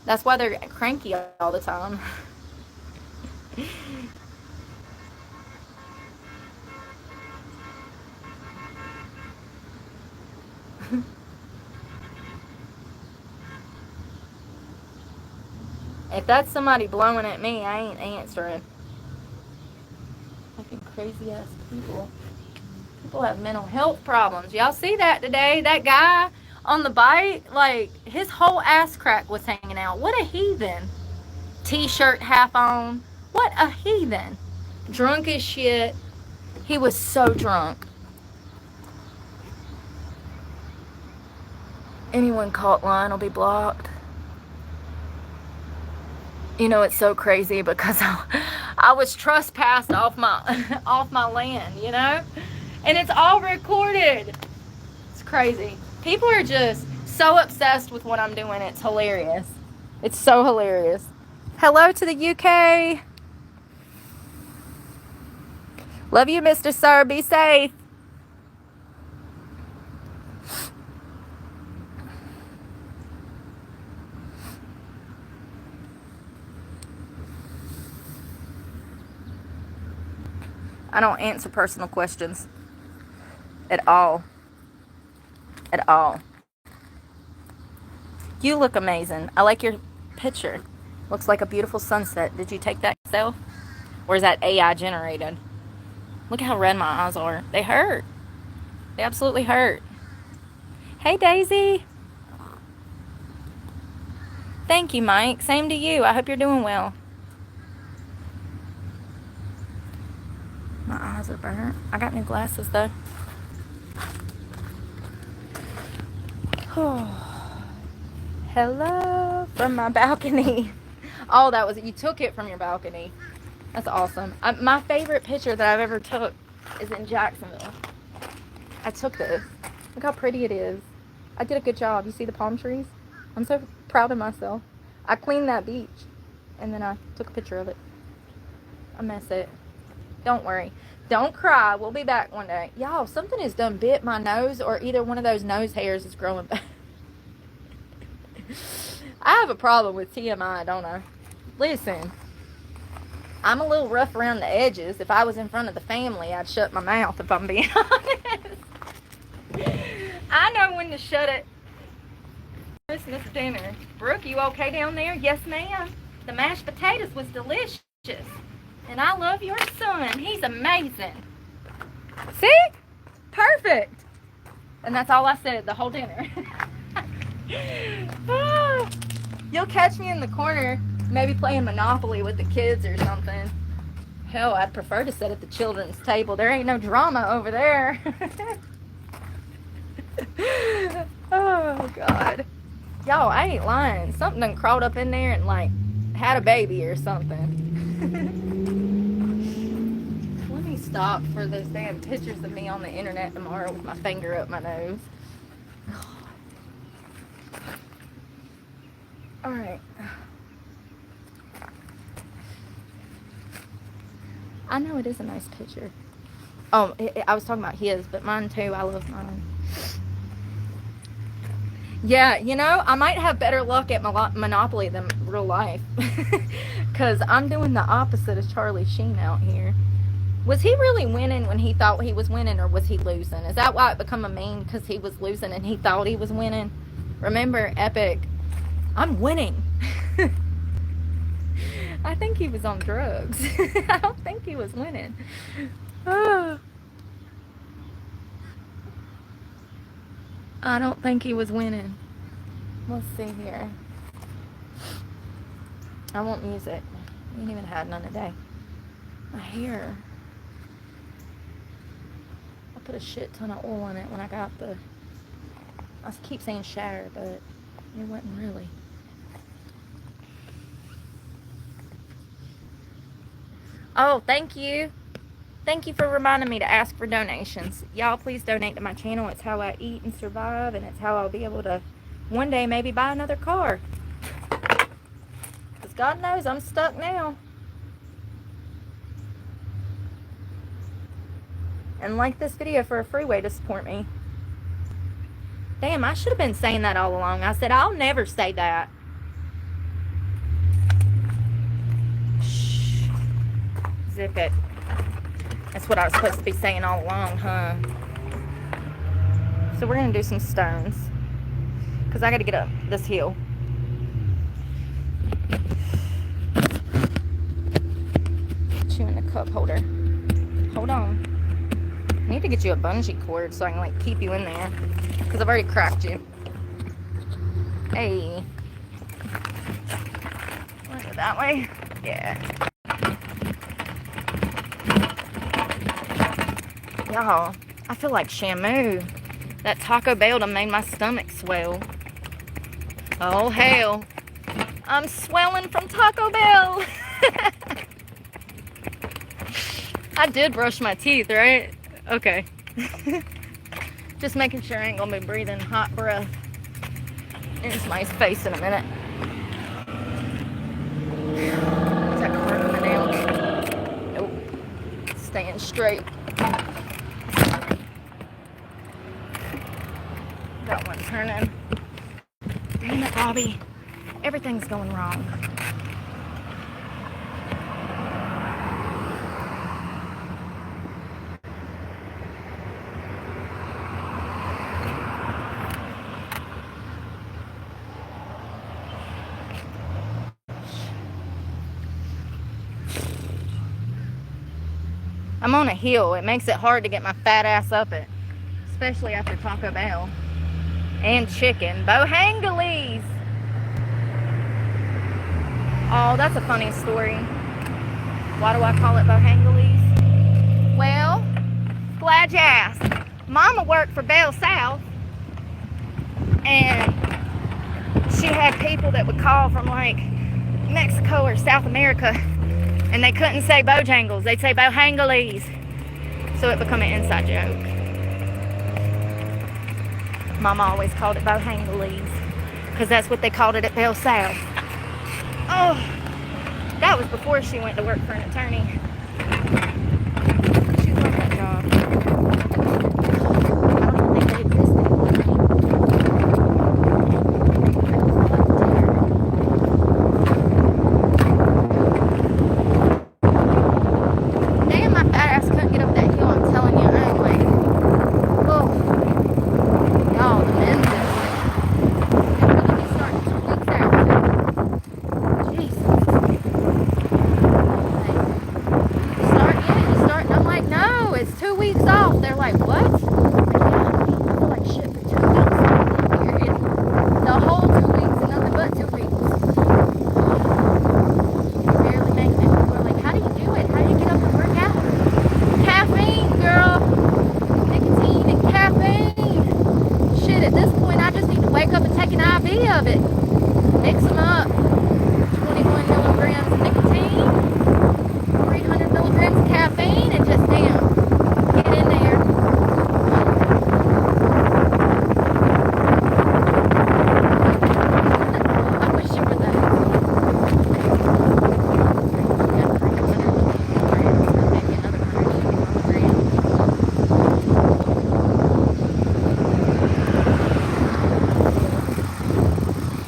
That's why they're cranky all the time. If that's somebody blowing at me, I ain't answering. Fucking crazy ass people. People have mental health problems. Y'all see that today? That guy on the bike, like, his whole ass crack was hanging out. What a heathen. T-shirt half on. What a heathen. Drunk as shit. He was so drunk. Anyone caught line will be blocked. You know, it's so crazy because I was trespassed off my land, you know? And it's all recorded. It's crazy. People are just so obsessed with what I'm doing. It's hilarious. It's so hilarious. Hello to the UK. Love you, Mr. Sir. Be safe. I don't answer personal questions at all. At all. You look amazing. I like your picture. Looks like a beautiful sunset. Did you take that yourself? Or is that AI generated? Look how red my eyes are. They hurt. They absolutely hurt. Hey, Daisy. Thank you, Mike. Same to you. I hope you're doing well. My eyes are burnt. I got new glasses, though. Hello from my balcony. Oh, that was, you took it from your balcony. That's awesome. My favorite picture that I've ever took is in Jacksonville. I took this. Look how pretty it is. I did a good job. You see the palm trees? I'm so proud of myself. I cleaned that beach and then I took a picture of it. I miss it. Don't worry. Don't cry. We'll be back one day. Y'all, something has done bit my nose, or either one of those nose hairs is growing back. I have a problem with TMI, don't I? Listen, I'm a little rough around the edges. If I was in front of the family, I'd shut my mouth, if I'm being honest. I know when to shut it. Christmas dinner. Brooke, you okay down there? Yes, ma'am. The mashed potatoes was delicious. And I love your son. He's amazing. See? Perfect. And that's all I said the whole dinner. Oh, you'll catch me in the corner, maybe playing Monopoly with the kids or something. Hell, I'd prefer to sit at the children's table. There ain't no drama over there. Oh, God. Y'all, I ain't lying. Something done crawled up in there and, like, had a baby or something. Let me stop for those damn pictures of me on the internet tomorrow with my finger up my nose. Alright. I know it is a nice picture. Oh, I was talking about his, but mine too. I love mine. Yeah, you know, I might have better luck at Monopoly than real life. Because I'm doing the opposite of Charlie Sheen out here. Was he really winning when he thought he was winning, or was he losing? Is that why it become a meme? Because he was losing and he thought he was winning? Remember, Epic, I'm winning. I think he was on drugs. I don't think he was winning. Oh. I don't think he was winning. Let's see here. I want music. We ain't even had none today. My hair. I put a shit ton of oil in it when I got the... I keep saying shower, but it wasn't really. Oh, thank you. Thank you for reminding me to ask for donations. Y'all, please donate to my channel. It's how I eat and survive, and it's how I'll be able to one day maybe buy another car. Because God knows I'm stuck now. And like this video for a free way to support me. Damn, I should have been saying that all along. I said, I'll never say that. Shh. Zip it. That's what I was supposed to be saying all along, huh? So we're going to do some stones. Because I got to get up this hill. Put you in the cup holder. Hold on. I need to get you a bungee cord so I can, like, keep you in there. Because I've already cracked you. Hey. Want to go that way? Yeah. Y'all, I feel like Shamu. That Taco Bell done made my stomach swell. Oh, hell. I'm swelling from Taco Bell. I did brush my teeth, right? Okay. Just making sure I ain't gonna be breathing hot breath into my face in a minute. Is that car coming down? Nope. Staying straight. Got one turning. Damn it, Bobby. Everything's going wrong. I'm on a hill. It makes it hard to get my fat ass up it. Especially after Taco Bell. And chicken. Bohangalis! Oh, that's a funny story. Why do I call it Bohangalis? Well, glad you asked. Mama worked for Bell South. And she had people that would call from like Mexico or South America. And they couldn't say Bojangles. They'd say Bohangalis. So it became an inside joke. Mama always called it Bohangalis. Because that's what they called it at Bell South. Oh, that was before she went to work for an attorney. She loved that job. I don't even think they existed. Damn, my fat ass couldn't get up that hill. I'm telling you, I'm like, oh, y'all, the men's they're really be starting to tweak there. Jeez. up and take an IV of it. Mix them up. 21 milligrams of nicotine, 300 milligrams of caffeine, and just damn, get in there. I wish you were there. Yeah, 300 milligrams, maybe another 100 milligrams.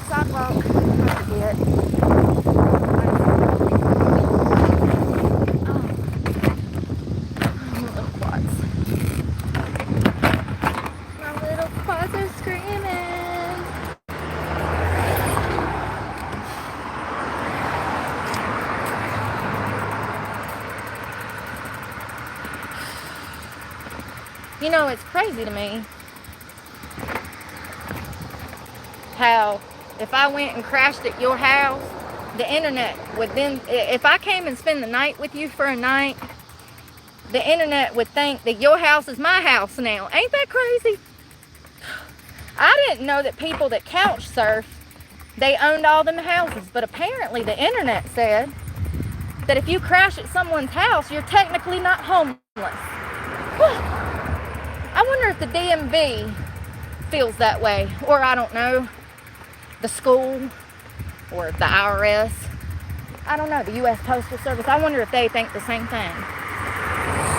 Sidewalk, I forget. My little quads are screaming. You know, it's crazy to me how if I went and crashed at your house, the internet would then, if I came and spend the night with you for a night, the internet would think that your house is my house now. Ain't that crazy? I didn't know that people that couch surf, they owned all them houses, but apparently the internet said that if you crash at someone's house, you're technically not homeless. I wonder if the DMV feels that way, or I don't know, the school, or the IRS. I don't know, the U.S. Postal Service. I wonder if they think the same thing.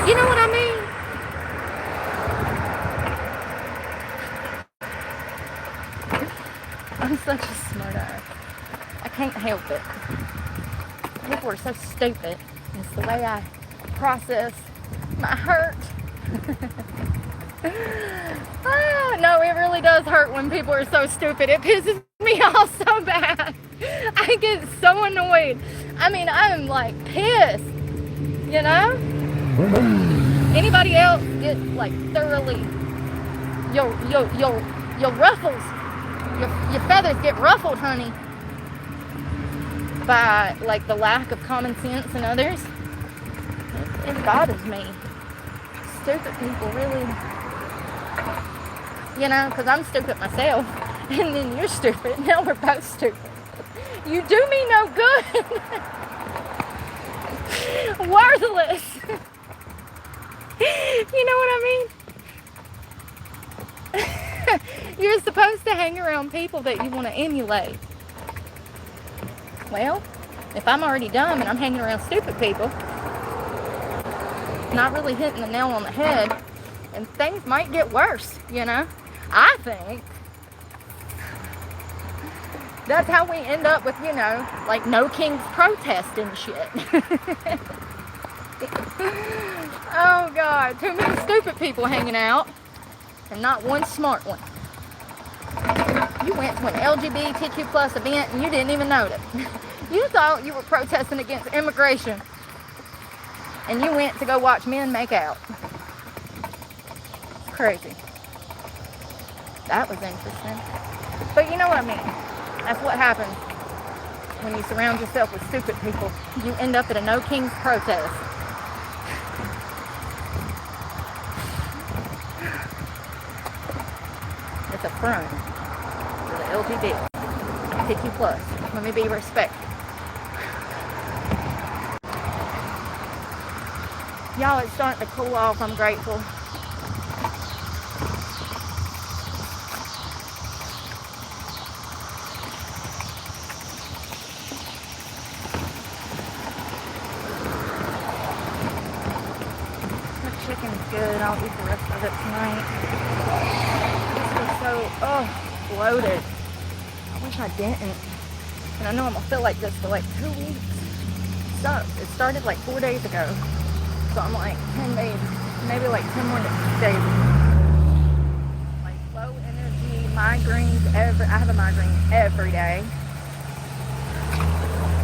You know what I mean? I'm such a smart ass. I can't help it. People are so stupid. It's the way I process my hurt. No, it really does hurt when people are so stupid. It pisses me off so bad. I get so annoyed. I mean, I'm like pissed, you know? Anybody else get like thoroughly, your ruffles, your feathers get ruffled, honey, by like the lack of common sense in others. It bothers me. Stupid people really, you know, because I'm stupid myself, and then you're stupid. Now we're both stupid. You do me no good. Worthless. You know what I mean? You're supposed to hang around people that you want to emulate. Well, if I'm already dumb and I'm hanging around stupid people, not really hitting the nail on the head, and things might get worse, you know? I think that's how we end up with, you know, like no king's protest and shit. Oh God, too many stupid people hanging out and not one smart one. You went to an LGBTQ plus event and you didn't even know it. You thought you were protesting against immigration, and you went to go watch men make out. Crazy. That was interesting. But you know what I mean. That's what happens when you surround yourself with stupid people. You end up at a no king's protest. It's a front for the LGBTQ plus. Let me be respectful. Y'all, it's starting to cool off. I'm grateful. The chicken's good. I'll eat the rest of it tonight. This was so, bloated. I wish I didn't. And I know I'm going to feel like this for like 2 weeks. So, it started like 4 days ago. So I'm like 10 days, maybe like 10 more days. Like low energy, migraines, I have a migraine every day.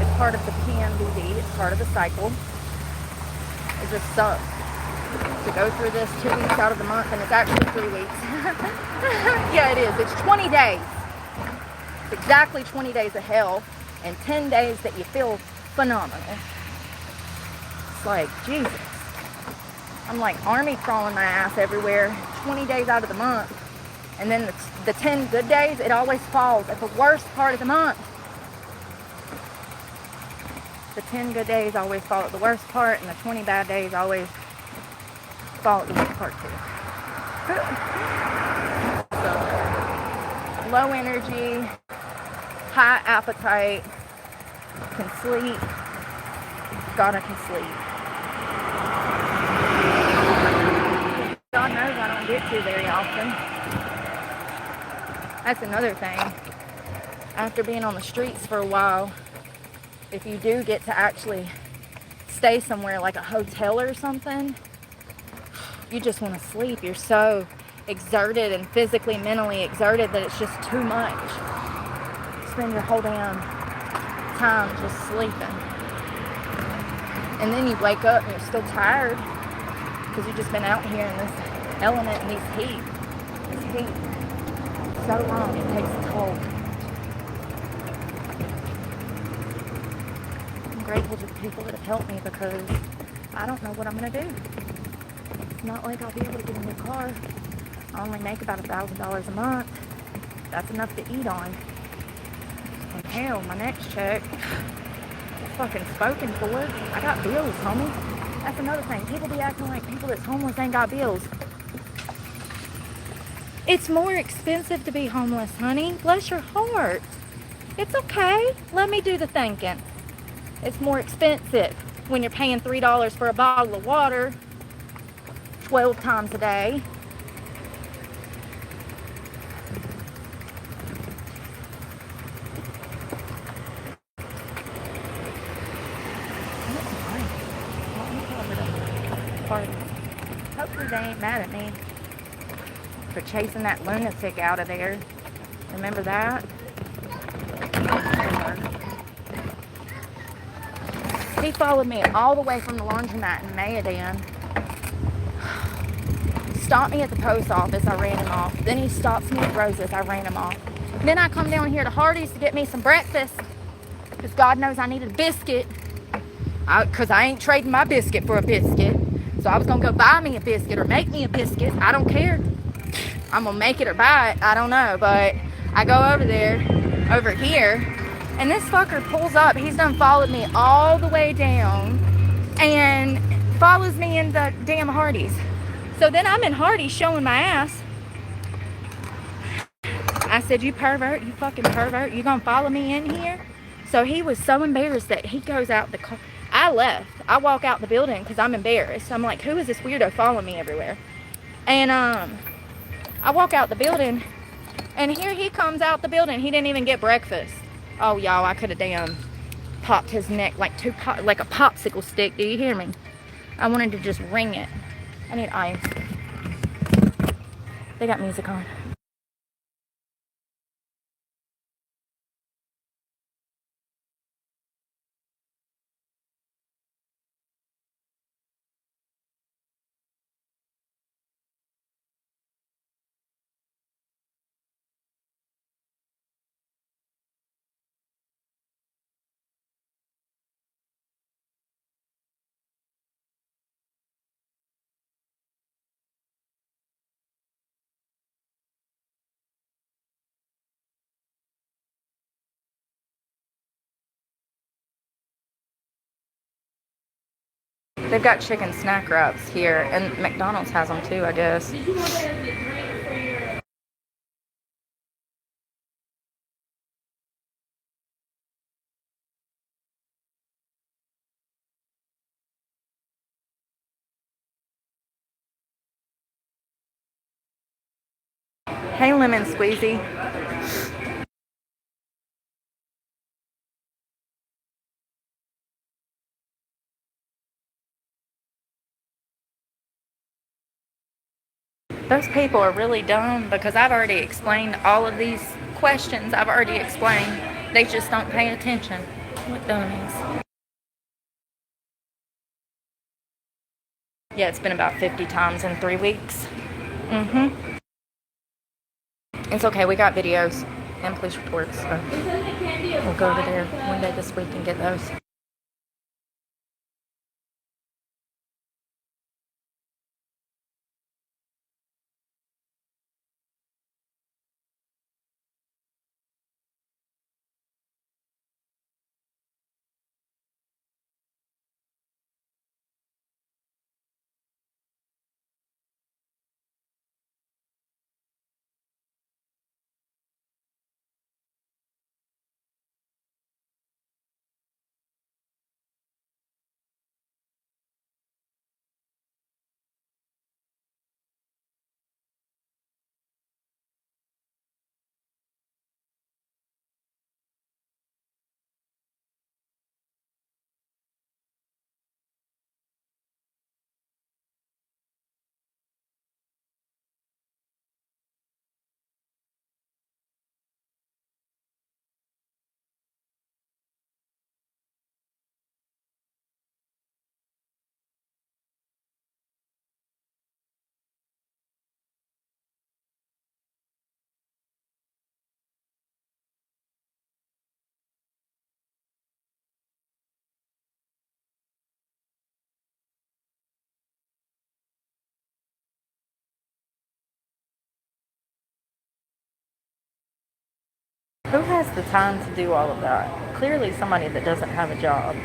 It's part of the PMDD, it's part of the cycle. It just sucks to go through this 2 weeks out of the month, and it's actually 3 weeks. Yeah, it is. It's 20 days. It's exactly 20 days of hell, and 10 days that you feel phenomenal. It's like, Jesus. I'm like army crawling my ass everywhere 20 days out of the month. And then the 10 good days, it always falls at the worst part of the month. The 10 good days always fall at the worst part, and the 20 bad days always fall at the worst part too. So, low energy, high appetite, can sleep. God, I can sleep. God knows I don't get to very often. That's another thing. After being on the streets for a while, if you do get to actually stay somewhere like a hotel or something, you just want to sleep. You're so exerted and physically, mentally exerted that it's just too much. Spend your whole damn time just sleeping. And then you wake up and you're still tired because you've just been out here in this element and this heat so long. It takes a toll. I'm grateful to the people that have helped me because I don't know what I'm going to do. It's not like I'll be able to get a new car. I only make about $1,000 a month. That's enough to eat on. And hell, my next check is fucking spoken for. I got bills, homie. That's another thing. People be acting like people that's homeless ain't got bills. It's more expensive to be homeless, honey. Bless your heart. It's okay. Let me do the thinking. It's more expensive when you're paying $3 for a bottle of water 12 times a day. Hopefully they ain't mad at me for chasing that lunatic out of there. Remember that? He followed me all the way from the laundromat in Mayadan. Stopped me at the post office, I ran him off. Then he stops me at Rose's, I ran him off. Then I come down here to Hardee's to get me some breakfast because God knows I needed a biscuit. Because I ain't trading my biscuit for a biscuit. So I was going to go buy me a biscuit or make me a biscuit. I don't care. I'm going to make it or buy it. I don't know. But I go over here, and this fucker pulls up. He's done followed me all the way down and follows me in the damn Hardee's. So then I'm in Hardee's showing my ass. I said, you pervert, you fucking pervert. You going to follow me in here? So he was so embarrassed that he goes out the car. I left. I walk out the building because I'm embarrassed. I'm like, who is this weirdo following me everywhere? And I walk out the building, and here he comes out the building. He didn't even get breakfast. Oh, y'all, I could have damn popped his neck like like a popsicle stick. Do you hear me? I wanted to just wring it. I need ice. They got music on. They've got chicken snack wraps here, and McDonald's has them too, I guess. Hey, lemon squeezy. Those people are really dumb because I've already explained all of these questions. I've already explained. They just don't pay attention. What dummies. Yeah, it's been about 50 times in 3 weeks. It's okay. We got videos and police reports. So we'll go over there one day this week and get those. Who has the time to do all of that? Clearly somebody that doesn't have a job.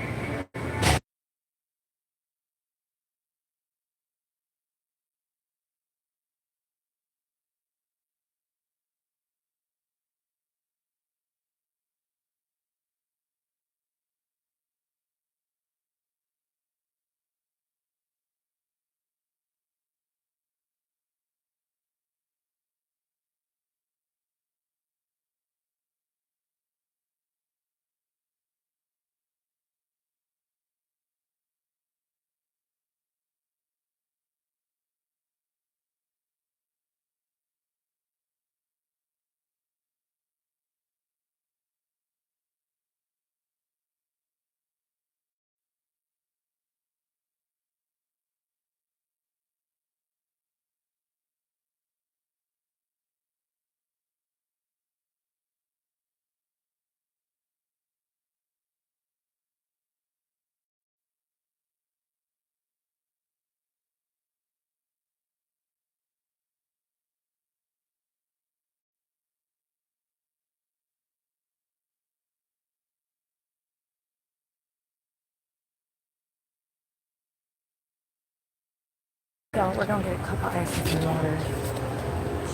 Y'all, we're gonna get a couple ices and water.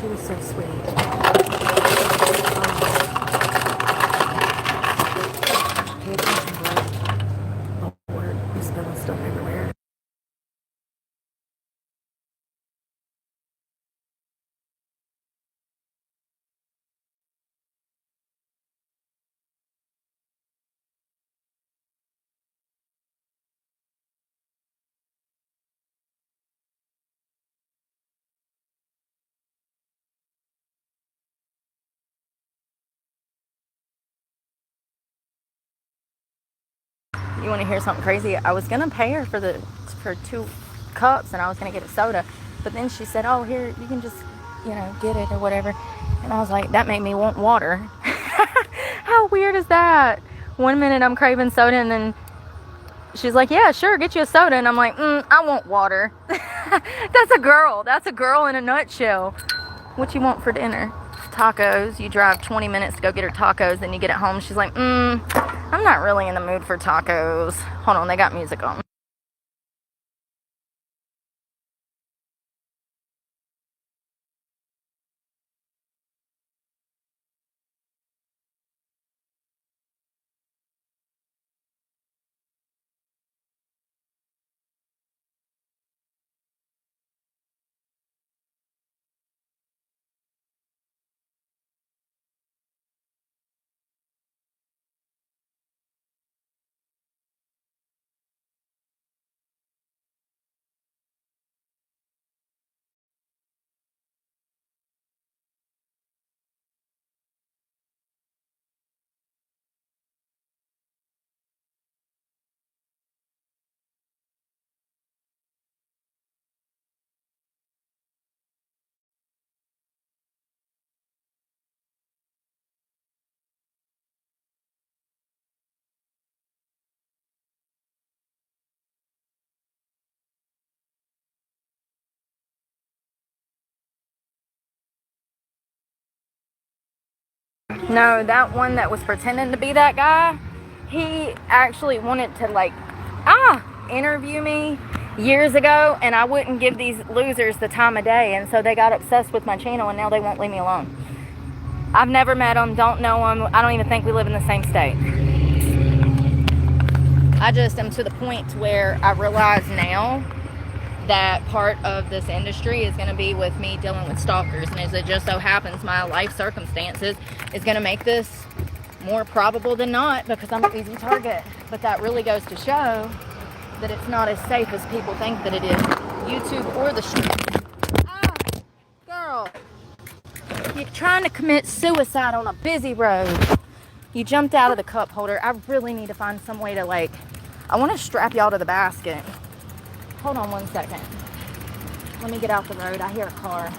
She was so sweet. Pay attention, bro. Lord, you're spilling stuff everywhere. You want to hear something crazy? I was gonna pay her for 2 cups, and I was gonna get a soda, but then she said, "Oh, here, you can just, get it or whatever." And I was like, that made me want water. How weird is that? One minute I'm craving soda, and then she's like, "Yeah, sure, get you a soda," and I'm like, I want water. That's a girl. That's a girl in a nutshell. What you want for dinner? Tacos. You drive 20 minutes to go get her tacos, then you get it home. She's like, I'm not really in the mood for tacos. Hold on, they got music on. No, that one that was pretending to be that guy, he actually wanted to interview me years ago, and I wouldn't give these losers the time of day, and so they got obsessed with my channel, and now they won't leave me alone. I've never met them, don't know them, I don't even think we live in the same state. I just am to the point where I realize now that part of this industry is going to be with me dealing with stalkers, and as it just so happens, my life circumstances is going to make this more probable than not, because I'm an easy target. But that really goes to show that it's not as safe as people think that it is. YouTube or the street. Girl, you're trying to commit suicide on a busy road. You jumped out of the cup holder. I really need to find some way to I want to strap y'all to the basket. Hold on one second. Let me get out the road. I hear a car.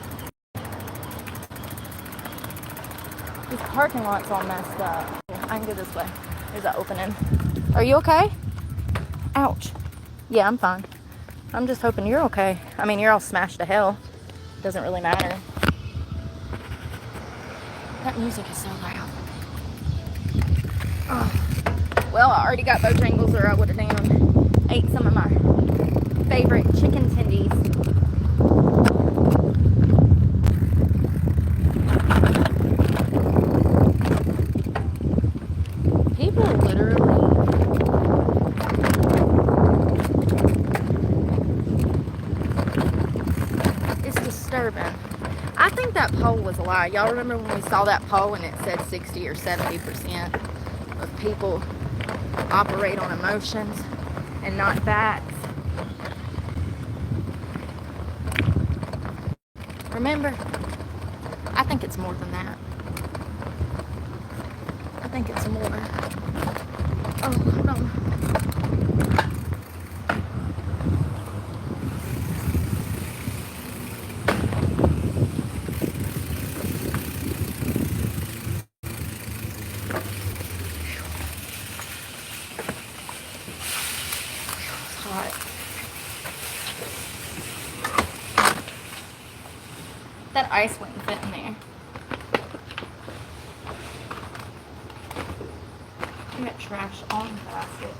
These parking lots all messed up. I can go this way. There's an opening. Are you okay? Ouch. Yeah, I'm fine. I'm just hoping you're okay. I mean, you're all smashed to hell. Doesn't really matter. That music is so loud. Well, I already got Bojangles or I would have damn ate some of my favorite chicken tendies. People literally... It's disturbing. I think that poll was a lie. Y'all remember when we saw that poll and it said 60 or 70% of people operate on emotions and not facts? Remember? I think it's more than that. I think it's more. Oh, hold on. It's hot. That ice wouldn't fit in there. You got trash on the basket.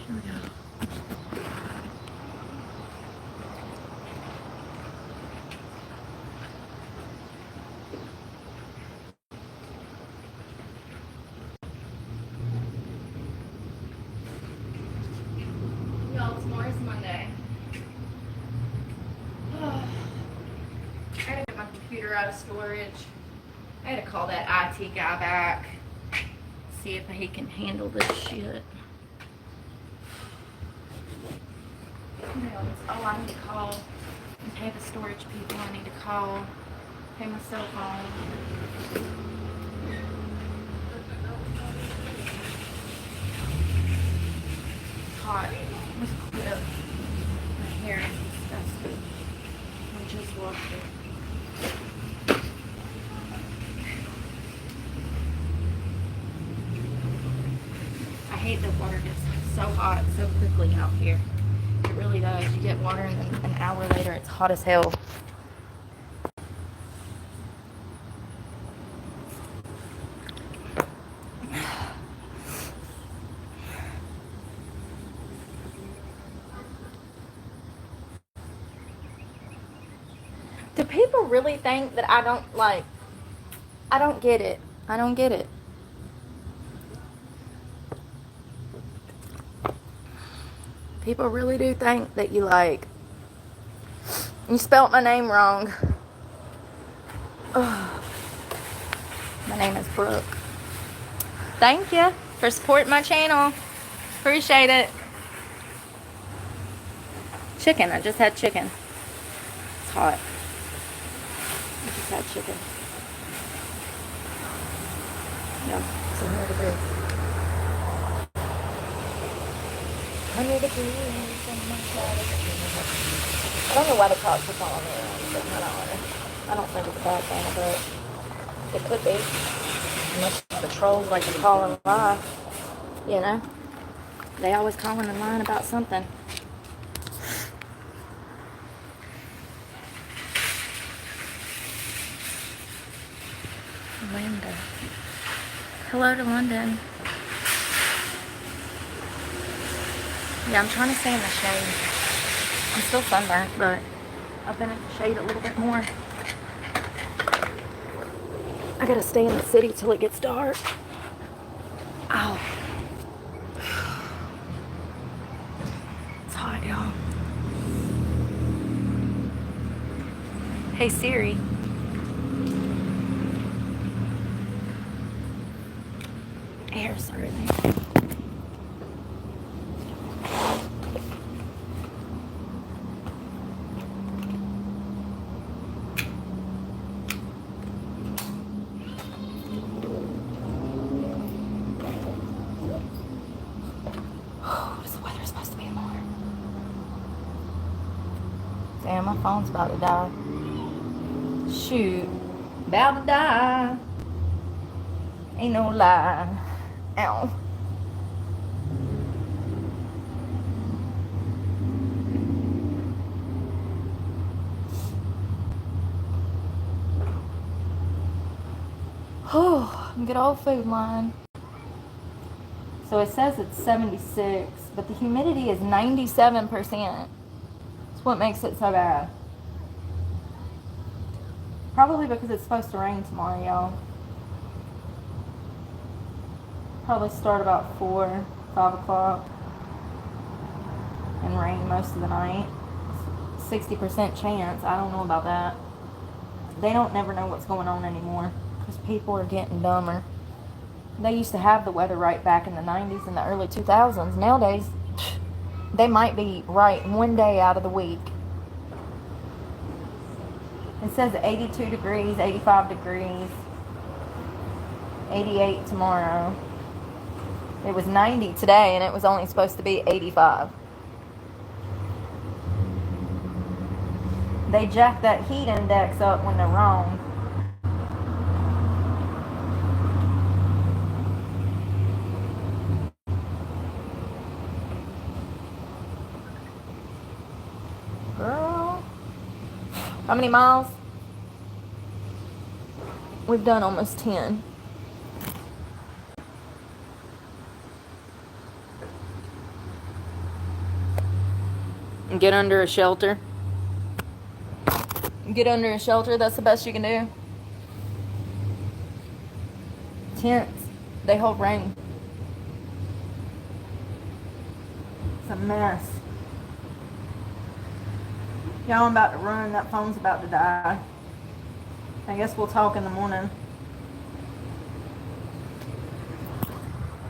Here we go. Y'all, tomorrow's Monday. I had to get my computer out of storage. I had to call that IT guy back. See if he can handle this shit. Oh, I need to call and pay the storage people. I need to call, pay my cell phone. Hot. Let's quit. My hair is disgusting. I just washed it. I hate that water gets so hot so quickly out here. It really does. You get water and then an hour later it's hot as hell. Do people really think that I don't get it. I don't get it. People really do think that you spelt my name wrong. Ugh. My name is Brooke. Thank you for supporting my channel. Appreciate it. Chicken. I just had chicken. It's hot. I just had chicken. Yeah, so 100 degrees. 100 degrees. I don't know why the cops are calling me around. I don't think it's a bad thing, but it could be. Unless the trolls like to call and lie. You know? They always calling and lying about something. Linda. Hello to London. Yeah, I'm trying to stay in the shade. I'm still sunburnt, but I've been in the shade a little bit more. I gotta stay in the city till it gets dark. Ow. It's hot, y'all. Hey Siri. Air's through there. What's the weather supposed to be more? Damn, my phone's about to die. Shoot. About to die. Ain't no lie. Ow. Oh, good old food line. So it says it's 76, but the humidity is 97%. That's what makes it so bad. Probably because it's supposed to rain tomorrow, y'all. Probably start about 4, 5 o'clock. And rain most of the night. 60% chance. I don't know about that. They don't never know what's going on anymore. Because people are getting dumber. They used to have the weather right back in the 90s and the early 2000s. Nowadays, they might be right one day out of the week. It says 82 degrees, 85 degrees, 88 tomorrow. It was 90 today and it was only supposed to be 85. They jack that heat index up when they're wrong. Girl. How many miles? We've done almost 10. Get under a shelter. Get under a shelter. That's the best you can do. Tents. They hold rain. It's a mess. Y'all, I'm about to run. That phone's about to die. I guess we'll talk in the morning.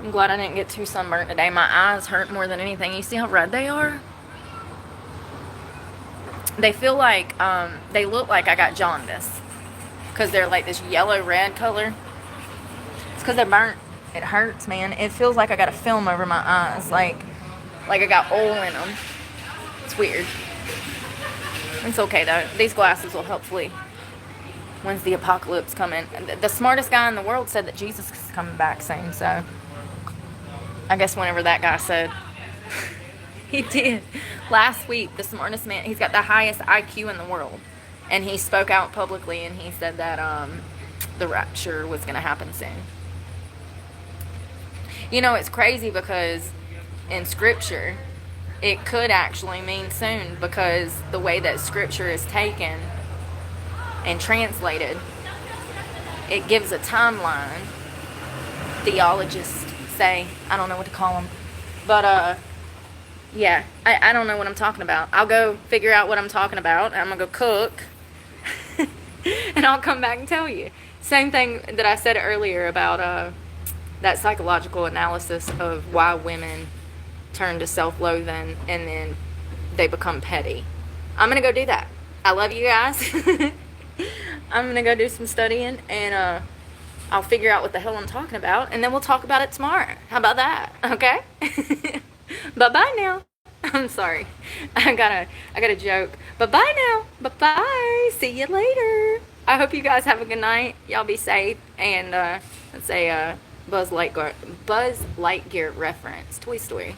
I'm glad I didn't get too sunburned today. My eyes hurt more than anything. You see how red they are? They feel like, they look like I got jaundice. Because they're like this yellow-red color. It's because they're burnt. It hurts, man. It feels like I got a film over my eyes. Like I got oil in them. It's weird. It's okay, though. These glasses will hopefully, when's the apocalypse coming? The smartest guy in the world said that Jesus is coming back soon, so I guess whenever that guy said... He did. Last week, the smartest man, he's got the highest IQ in the world. And he spoke out publicly and he said that the rapture was going to happen soon. You know, it's crazy because in Scripture, it could actually mean soon because the way that Scripture is taken and translated, it gives a timeline. Theologists say, I don't know what to call them, but yeah, I don't know what I'm talking about. I'll go figure out what I'm talking about. I'm going to go cook. And I'll come back and tell you. Same thing that I said earlier about that psychological analysis of why women turn to self-loathing and then they become petty. I'm going to go do that. I love you guys. I'm going to go do some studying and I'll figure out what the hell I'm talking about. And then we'll talk about it tomorrow. How about that? Okay? Bye-bye now. I'm sorry. I got a joke. Bye-bye now. Bye-bye. See you later. I hope you guys have a good night. Y'all be safe. And let's say Buzz Lightyear reference. Toy Story.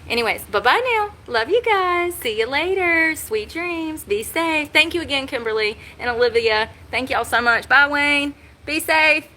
Anyways, bye-bye now. Love you guys. See you later. Sweet dreams. Be safe. Thank you again, Kimberly and Olivia. Thank y'all so much. Bye, Wayne. Be safe.